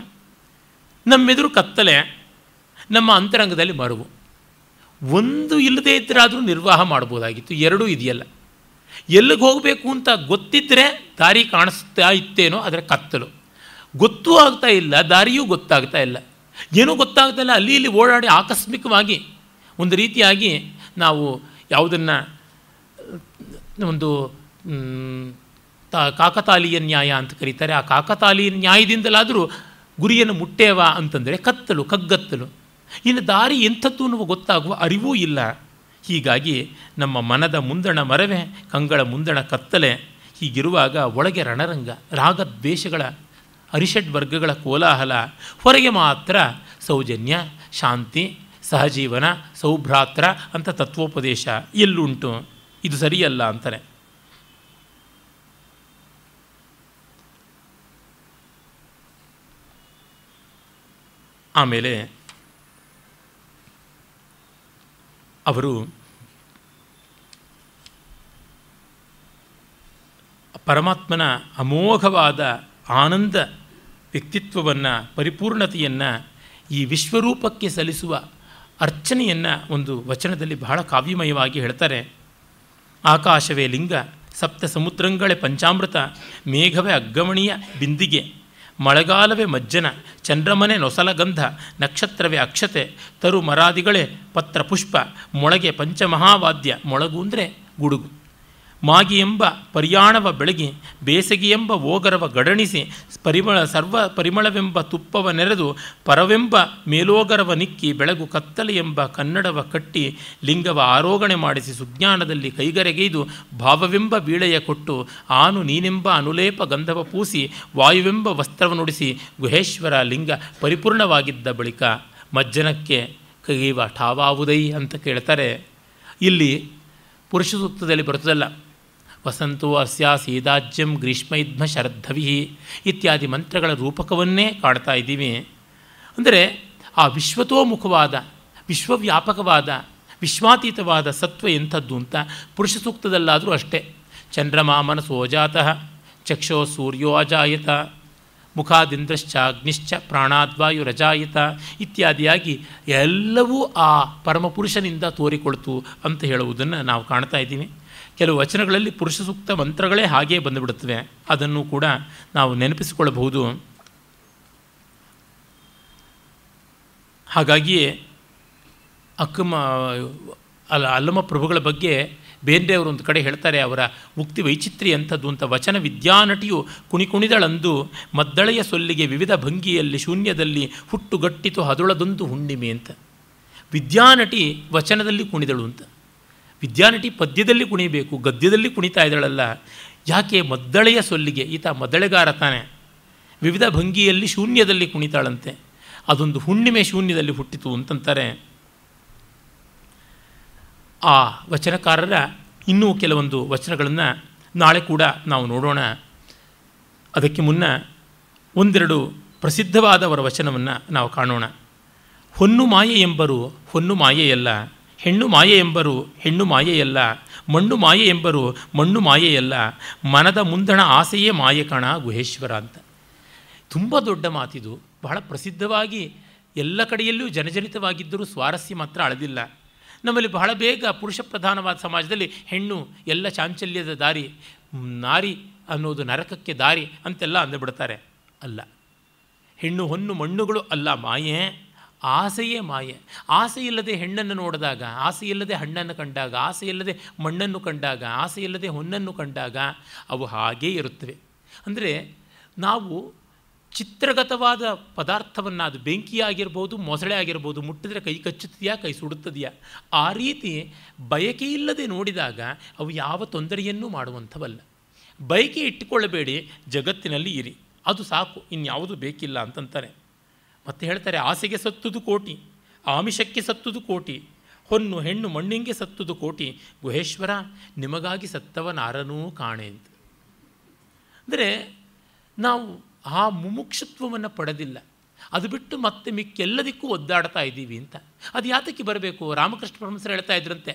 ನಮ್ಮೆದುರು ಕತ್ತಲೆ, ನಮ್ಮ ಅಂತರಂಗದಲ್ಲಿ ಮರುವು. ಒಂದು ಇಲ್ಲದೇ ಇದ್ದರಾದರೂ ನಿರ್ವಾಹ ಮಾಡ್ಬೋದಾಗಿತ್ತು, ಎರಡೂ ಇದೆಯಲ್ಲ. ಎಲ್ಲಿಗೆ ಹೋಗಬೇಕು ಅಂತ ಗೊತ್ತಿದ್ದರೆ ದಾರಿ ಕಾಣಿಸ್ತಾ ಇತ್ತೇನೋ, ಅದರ ಕತ್ತಲು. ಗೊತ್ತೂ ಆಗ್ತಾ ಇಲ್ಲ, ದಾರಿಯೂ ಗೊತ್ತಾಗ್ತಾ ಇಲ್ಲ, ಏನೂ ಗೊತ್ತಾಗ್ತಾ ಇಲ್ಲ. ಅಲ್ಲಿ ಇಲ್ಲಿ ಓಡಾಡಿ ಆಕಸ್ಮಿಕವಾಗಿ ಒಂದು ರೀತಿಯಾಗಿ ನಾವು ಯಾವುದನ್ನು ಒಂದು ಕಾಕತಾಲೀಯ ನ್ಯಾಯ ಅಂತ ಕರೀತಾರೆ, ಆ ಕಾಕತಾಲೀಯ ನ್ಯಾಯದಿಂದಲಾದರೂ ಗುರಿಯನ್ನು ಮುಟ್ಟೇವ ಅಂತಂದರೆ ಕತ್ತಲು, ಕಗ್ಗತ್ತಲು. ಇನ್ನು ದಾರಿ ಎಂಥದ್ದು ಅನ್ನುವ ಗೊತ್ತಾಗುವ ಅರಿವೂ ಇಲ್ಲ. ಹೀಗಾಗಿ ನಮ್ಮ ಮನದ ಮುಂದಣ ಮರವೇ, ಕಂಗಳ ಮುಂದಣ ಕತ್ತಲೆ. ಹೀಗಿರುವಾಗ ಒಳಗೆ ರಣರಂಗ, ರಾಗದ್ವೇಷಗಳ ಅರಿಷಡ್ ವರ್ಗಗಳ ಕೋಲಾಹಲ, ಹೊರಗೆ ಮಾತ್ರ ಸೌಜನ್ಯ, ಶಾಂತಿ, ಸಹಜೀವನ, ಸೌಭ್ರಾತ್ರ ಅಂತ ತತ್ವೋಪದೇಶ ಎಲ್ಲುಂಟು. ಇದು ಸರಿಯಲ್ಲ ಅಂತಾರೆ. ಆಮೇಲೆ ಅವರು ಪರಮಾತ್ಮನ ಅಮೋಘವಾದ ಆನಂದ ವ್ಯಕ್ತಿತ್ವವನ್ನು, ಪರಿಪೂರ್ಣತೆಯನ್ನು, ಈ ವಿಶ್ವರೂಪಕ್ಕೆ ಸಲ್ಲಿಸುವ ಅರ್ಚನೆಯನ್ನು ಒಂದು ವಚನದಲ್ಲಿ ಬಹಳ ಕಾವ್ಯಮಯವಾಗಿ ಹೇಳ್ತಾರೆ. ಆಕಾಶವೇ ಲಿಂಗ, ಸಪ್ತ ಸಮುದ್ರಂಗಳೇ ಪಂಚಾಮೃತ, ಮೇಘವೇ ಅಗ್ಗಮಣೀಯ ಬಿಂದಿಗೆ, ಮಳೆಗಾಲವೇ ಮಜ್ಜನ, ಚಂದ್ರಮನೆ ನೊಸಲಗಂಧ, ನಕ್ಷತ್ರವೇ ಅಕ್ಷತೆ, ತರು ಮರಾದಿಗಳೇ ಪತ್ರ ಪುಷ್ಪ, ಮೊಳಗೆ ಪಂಚಮಹಾವಾದ್ಯ, ಮೊಳಗು ಅಂದರೆ ಗುಡುಗು, ಮಾಗಿ ಎಂಬ ಪರ್ಯಾಣವ ಬೆಳಗಿ, ಬೇಸಗಿಯೆಂಬ ಓಗರವ ಗಡಣಿಸಿ, ಸರ್ವ ಪರಿಮಳವೆಂಬ ತುಪ್ಪವ ನೆರೆದು, ಪರವೆಂಬ ಮೇಲೋಗರವ ನಿಕ್ಕಿ, ಬೆಳಗು ಕತ್ತಲೆ ಎಂಬ ಕನ್ನಡವ ಕಟ್ಟಿ, ಲಿಂಗವ ಆರೋಗಣೆ ಮಾಡಿಸಿ, ಸುಜ್ಞಾನದಲ್ಲಿ ಕೈಗರೆಗೈದು, ಭಾವವೆಂಬ ಬೀಳೆಯ ಕೊಟ್ಟು, ಆನು ನೀನೆಂಬ ಅನುಲೇಪ ಗಂಧವ ಪೂಸಿ, ವಾಯುವೆಂಬ ವಸ್ತ್ರವನುಡಿಸಿ, ಗುಹೇಶ್ವರ ಲಿಂಗ ಪರಿಪೂರ್ಣವಾಗಿದ್ದ ಬಳಿಕ ಮಜ್ಜನಕ್ಕೆ ಕೈವ ಠಾವಾವುದೈ ಅಂತ ಕೇಳ್ತಾರೆ. ಇಲ್ಲಿ ಪುರುಷ ಸೂಕ್ತದಲ್ಲಿ ಬರುತ್ತದಲ್ಲ, ವಸಂತೋ ಅಸ್ಯ ಸೀದಾಜ್ಯಂ ಗ್ರೀಷ್ಮೈಧ್ಮ ಶರದ್ಧವಿ ಇತ್ಯಾದಿ ಮಂತ್ರಗಳ ರೂಪಕವನ್ನೇ ಕಾಣ್ತಾ ಇದ್ದೀವಿ. ಅಂದರೆ ಆ ವಿಶ್ವತೋಮುಖವಾದ, ವಿಶ್ವವ್ಯಾಪಕವಾದ, ವಿಶ್ವಾತೀತವಾದ ಸತ್ವ ಎಂಥದ್ದು ಅಂತ ಪುರುಷ ಸೂಕ್ತದಲ್ಲಾದರೂ ಅಷ್ಟೇ. ಚಂದ್ರಮಾ ಮನಸೋ ಜಾತಃ, ಚಕ್ಷೋ ಸೂರ್ಯೋ ಅಜಾಯತ, ಮುಖಾದಿಂದ್ರಶ್ಚ ಅಗ್ನಿಶ್ಚ ಪ್ರಾಣಾದ್ವಾಯುರಜಾಯಿತ ಇತ್ಯಾದಿಯಾಗಿ ಎಲ್ಲವೂ ಆ ಪರಮಪುರುಷನಿಂದ ತೋರಿಕೊಳ್ತು ಅಂತ ಹೇಳುವುದನ್ನು ನಾವು ಕಾಣ್ತಾ ಇದ್ದೀವಿ. ಕೆಲವು ವಚನಗಳಲ್ಲಿ ಪುರುಷ ಸೂಕ್ತ ಮಂತ್ರಗಳೇ ಹಾಗೇ ಬಂದುಬಿಡುತ್ತವೆ. ಅದನ್ನು ಕೂಡ ನಾವು ನೆನಪಿಸಿಕೊಳ್ಳಬಹುದು. ಹಾಗಾಗಿಯೇ ಅಲ್ಲಮ ಪ್ರಭುಗಳ ಬಗ್ಗೆ ಬೇಂದ್ರೆಯವರು ಒಂದು ಕಡೆ ಹೇಳ್ತಾರೆ, ಅವರ ಉಕ್ತಿ ವೈಚಿತ್ರ್ಯ ಅಂಥದ್ದು ಅಂತ. ವಚನ ವಿದ್ಯಾನಟಿಯು ಕುಣಿದಳಂದು ಮದ್ದಳೆಯ ಸೊಲ್ಲಿಗೆ ವಿವಿಧ ಭಂಗಿಯಲ್ಲಿ ಶೂನ್ಯದಲ್ಲಿ ಹುಟ್ಟುಗಟ್ಟಿತು ಹದುಳದೊಂದು ಹುಣ್ಣಿಮೆ ಅಂತ. ವಿದ್ಯಾನಟಿ ವಚನದಲ್ಲಿ ಕುಣಿದಳು ಅಂತ. ವಿದ್ಯಾನಟಿ ಪದ್ಯದಲ್ಲಿ ಕುಣಿಬೇಕು, ಗದ್ಯದಲ್ಲಿ ಕುಣಿತಾ ಇದ್ದಳಲ್ಲ. ಯಾಕೆ? ಮದ್ದಳೆಯ ಸೊಲ್ಲಿಗೆ, ಈತ ಮದ್ದಳೆಗಾರ ತಾನೆ, ವಿವಿಧ ಭಂಗಿಯಲ್ಲಿ ಶೂನ್ಯದಲ್ಲಿ ಕುಣಿತಾಳಂತೆ. ಅದೊಂದು ಹುಣ್ಣಿಮೆ ಶೂನ್ಯದಲ್ಲಿ ಹುಟ್ಟಿತು ಅಂತಂತಾರೆ. ಆ ವಚನಕಾರರ ಇನ್ನೂ ಕೆಲವೊಂದು ವಚನಗಳನ್ನು ನಾಳೆ ಕೂಡ ನಾವು ನೋಡೋಣ. ಅದಕ್ಕೆ ಮುನ್ನ ಒಂದೆರಡು ಪ್ರಸಿದ್ಧವಾದವರ ವಚನವನ್ನು ನಾವು ಕಾಣೋಣ. ಹೊನ್ನು ಮಾಯೆ ಎಂಬರು ಹೊನ್ನು ಮಾಯೆಯಲ್ಲ, ಹೆಣ್ಣು ಮಾಯೆ ಎಂಬರು ಹೆಣ್ಣು ಮಾಯೆಯಲ್ಲ, ಮಣ್ಣು ಮಾಯೆ ಎಂಬರು ಮಣ್ಣು ಮಾಯೆಯಲ್ಲ, ಮನದ ಮುಂದಣ ಆಸೆಯೇ ಮಾಯೆ ಕಾಣ ಗುಹೇಶ್ವರ ಅಂತ. ತುಂಬ ದೊಡ್ಡ ಮಾತಿದು, ಬಹಳ ಪ್ರಸಿದ್ಧವಾಗಿ ಎಲ್ಲ ಕಡೆಯಲ್ಲೂ ಜನಜನಿತವಾಗಿದ್ದರೂ ಸ್ವಾರಸ್ಯ ಮಾತ್ರ ಅಳದಿಲ್ಲ. ನಮ್ಮಲ್ಲಿ ಬಹಳ ಬೇಗ ಪುರುಷ ಪ್ರಧಾನವಾದ ಸಮಾಜದಲ್ಲಿ ಹೆಣ್ಣು ಎಲ್ಲ ಚಾಂಚಲ್ಯದ ದಾರಿ, ನಾರಿ ಅನ್ನೋದು ನರಕಕ್ಕೆ ದಾರಿ ಅಂತೆಲ್ಲ ಅಂದುಬಿಡ್ತಾರೆ. ಅಲ್ಲ, ಹೆಣ್ಣು ಹೊನ್ನು ಮಣ್ಣುಗಳು ಅಲ್ಲ ಮಾಯೆ, ಆಸೆಯೇ ಮಾಯೆ. ಆಸೆಯಿಲ್ಲದೆ ಹೆಣ್ಣನ್ನು ನೋಡಿದಾಗ, ಆಸೆಯಿಲ್ಲದೆ ಹಣ್ಣನ್ನು ಕಂಡಾಗ, ಆಸೆಯಿಲ್ಲದೆ ಮಣ್ಣನ್ನು ಕಂಡಾಗ, ಆಸೆಯಿಲ್ಲದೆ ಹೊನ್ನನ್ನು ಕಂಡಾಗ ಅವು ಹಾಗೇ ಇರುತ್ತವೆ. ಅಂದರೆ ನಾವು ಚಿತ್ರಗತವಾದ ಪದಾರ್ಥವನ್ನು, ಅದು ಬೆಂಕಿಯಾಗಿರ್ಬೋದು, ಮೊಸಳೆ ಆಗಿರ್ಬೋದು, ಮುಟ್ಟಿದ್ರೆ ಕೈ ಕಚ್ಚುತ್ತದೆಯಾ, ಕೈ ಸುಡುತ್ತದೆಯಾ, ಆ ರೀತಿ ಬಯಕೆಯಿಲ್ಲದೆ ನೋಡಿದಾಗ ಅವು ಯಾವ ತೊಂದರೆಯನ್ನೂ ಮಾಡುವಂಥವಲ್ಲ. ಬಯಕೆ ಇಟ್ಟುಕೊಳ್ಳಬೇಡಿ, ಜಗತ್ತಿನಲ್ಲಿ ಇರಿ, ಅದು ಸಾಕು, ಇನ್ಯಾವುದು ಬೇಕಿಲ್ಲ ಅಂತಂತಾರೆ. ಮತ್ತೆ ಹೇಳ್ತಾರೆ, ಆಸೆಗೆ ಸತ್ತುದು ಕೋಟಿ, ಆಮಿಷಕ್ಕೆ ಸತ್ತುದು ಕೋಟಿ, ಹೊನ್ನು ಹೆಣ್ಣು ಮಣ್ಣಿಂಗೆ ಸತ್ತುದು ಕೋಟಿ, ಗುಹೇಶ್ವರ ನಿಮಗಾಗಿ ಸತ್ತವನಾರನೂ ಕಾಣೆ ಅಂತ. ಅಂದರೆ ನಾವು ಆ ಮುಮುಕ್ಷುತ್ವವನ್ನು ಪಡೆದಿಲ್ಲ, ಅದು ಬಿಟ್ಟು ಮತ್ತೆ ಮಿಕ್ಕೆಲ್ಲದಕ್ಕೂ ಒದ್ದಾಡ್ತಾ ಇದ್ದೀವಿ ಅಂತ. ಅದು ಯಾತಕ್ಕೆ ಬರಬೇಕು? ರಾಮಕೃಷ್ಣ ಪರಮಹಂಸರು ಹೇಳ್ತಾ ಇದ್ರಂತೆ,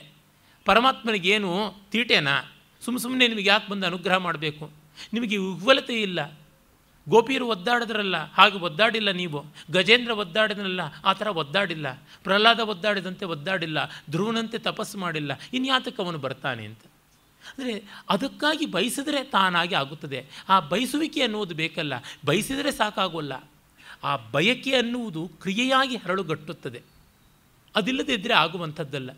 ಪರಮಾತ್ಮನಿಗೇನು ತೀಟೆನಾ? ಸುಮ್ಮನೆ ನಿಮಗೆ ಯಾಕೆ ಬಂದು ಅನುಗ್ರಹ ಮಾಡಬೇಕು? ನಿಮಗೆ ಉಗ್ವಲತೆ ಇಲ್ಲ. ಗೋಪಿಯರು ಒದ್ದಾಡಿದ್ರಲ್ಲ, ಹಾಗೆ ಒದ್ದಾಡಿಲ್ಲ ನೀವು. ಗಜೇಂದ್ರ ಒದ್ದಾಡಿದ್ರಲ್ಲ, ಆ ಥರ ಒದ್ದಾಡಿಲ್ಲ. ಪ್ರಹ್ಲಾದ ಒದ್ದಾಡಿದಂತೆ ಒದ್ದಾಡಿಲ್ಲ. ಧ್ರುವನಂತೆ ತಪಸ್ಸು ಮಾಡಿಲ್ಲ. ಇನ್ಯಾತಕ್ಕೆ ಅವನು ಬರ್ತಾನೆ ಅಂತ. ಅಂದರೆ ಅದಕ್ಕಾಗಿ ಬಯಸಿದರೆ ತಾನಾಗಿ ಆಗುತ್ತದೆ. ಆ ಬಯಸುವಿಕೆ ಅನ್ನುವುದು ಬೇಕಲ್ಲ, ಬಯಸಿದರೆ ಸಾಕಾಗೋಲ್ಲ. ಆ ಬಯಕೆ ಅನ್ನುವುದು ಕ್ರಿಯೆಯಾಗಿ ಹರಳುಗಟ್ಟುತ್ತದೆ, ಅದಿಲ್ಲದೇ ಇದ್ದರೆ ಆಗುವಂಥದ್ದಲ್ಲ.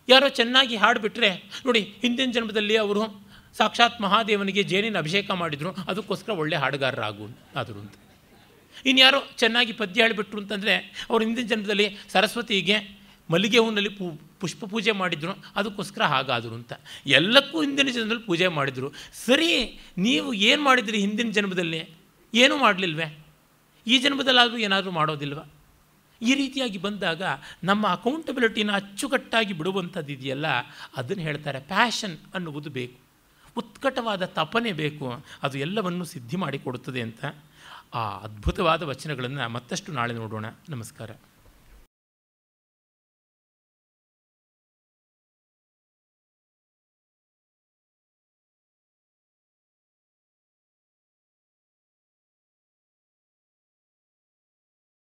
ಯಾರೋ ಚೆನ್ನಾಗಿ ಹಾಡಿಬಿಟ್ರೆ ನೋಡಿ, ಹಿಂದಿನ ಜನ್ಮದಲ್ಲಿ ಅವರು ಸಾಕ್ಷಾತ್ ಮಹಾದೇವನಿಗೆ ಜೇನಿನ ಅಭಿಷೇಕ ಮಾಡಿದರು, ಅದಕ್ಕೋಸ್ಕರ ಒಳ್ಳೆ ಹಾಡುಗಾರರಾದರು ಅಂತ. ಇನ್ಯಾರೋ ಚೆನ್ನಾಗಿ ಪದ್ಯ ಹೇಳಿಬಿಟ್ರು ಅಂತಂದರೆ ಅವರು ಹಿಂದಿನ ಜನ್ಮದಲ್ಲಿ ಸರಸ್ವತಿಗೆ ಮಲ್ಲಿಗೆ ಹೂವಿನಲ್ಲಿ ಪುಷ್ಪ ಪೂಜೆ ಮಾಡಿದ್ರು, ಅದಕ್ಕೋಸ್ಕರ ಹಾಗಾದರು ಅಂತ. ಎಲ್ಲಕ್ಕೂ ಹಿಂದಿನ ಜನ್ಮದಲ್ಲಿ ಪೂಜೆ ಮಾಡಿದರು. ಸರಿ, ನೀವು ಏನು ಮಾಡಿದಿರಿ ಹಿಂದಿನ ಜನ್ಮದಲ್ಲಿ? ಏನೂ ಮಾಡಲಿಲ್ವೇ? ಈ ಜನ್ಮದಲ್ಲಾದರೂ ಏನಾದರೂ ಮಾಡೋದಿಲ್ವ? ಈ ರೀತಿಯಾಗಿ ಬಂದಾಗ ನಮ್ಮ ಅಕೌಂಟಬಿಲಿಟಿನ ಅಚ್ಚುಕಟ್ಟಾಗಿ ಬಿಡುವಂಥದ್ದು ಇದೆಯಲ್ಲ, ಅದನ್ನು ಹೇಳ್ತಾರೆ ಪ್ಯಾಷನ್ ಅನ್ನುವುದು ಬೇಕು, ಉತ್ಕಟವಾದ ತಪನೆ ಬೇಕು. ಅದು ಎಲ್ಲವನ್ನು ಸಿದ್ಧಿ ಮಾಡಿಕೊಡುತ್ತದೆ ಅಂತ. ಆ ಅದ್ಭುತವಾದ ವಚನಗಳನ್ನು ಮತ್ತಷ್ಟು ನಾಳೆ ನೋಡೋಣ. ನಮಸ್ಕಾರ.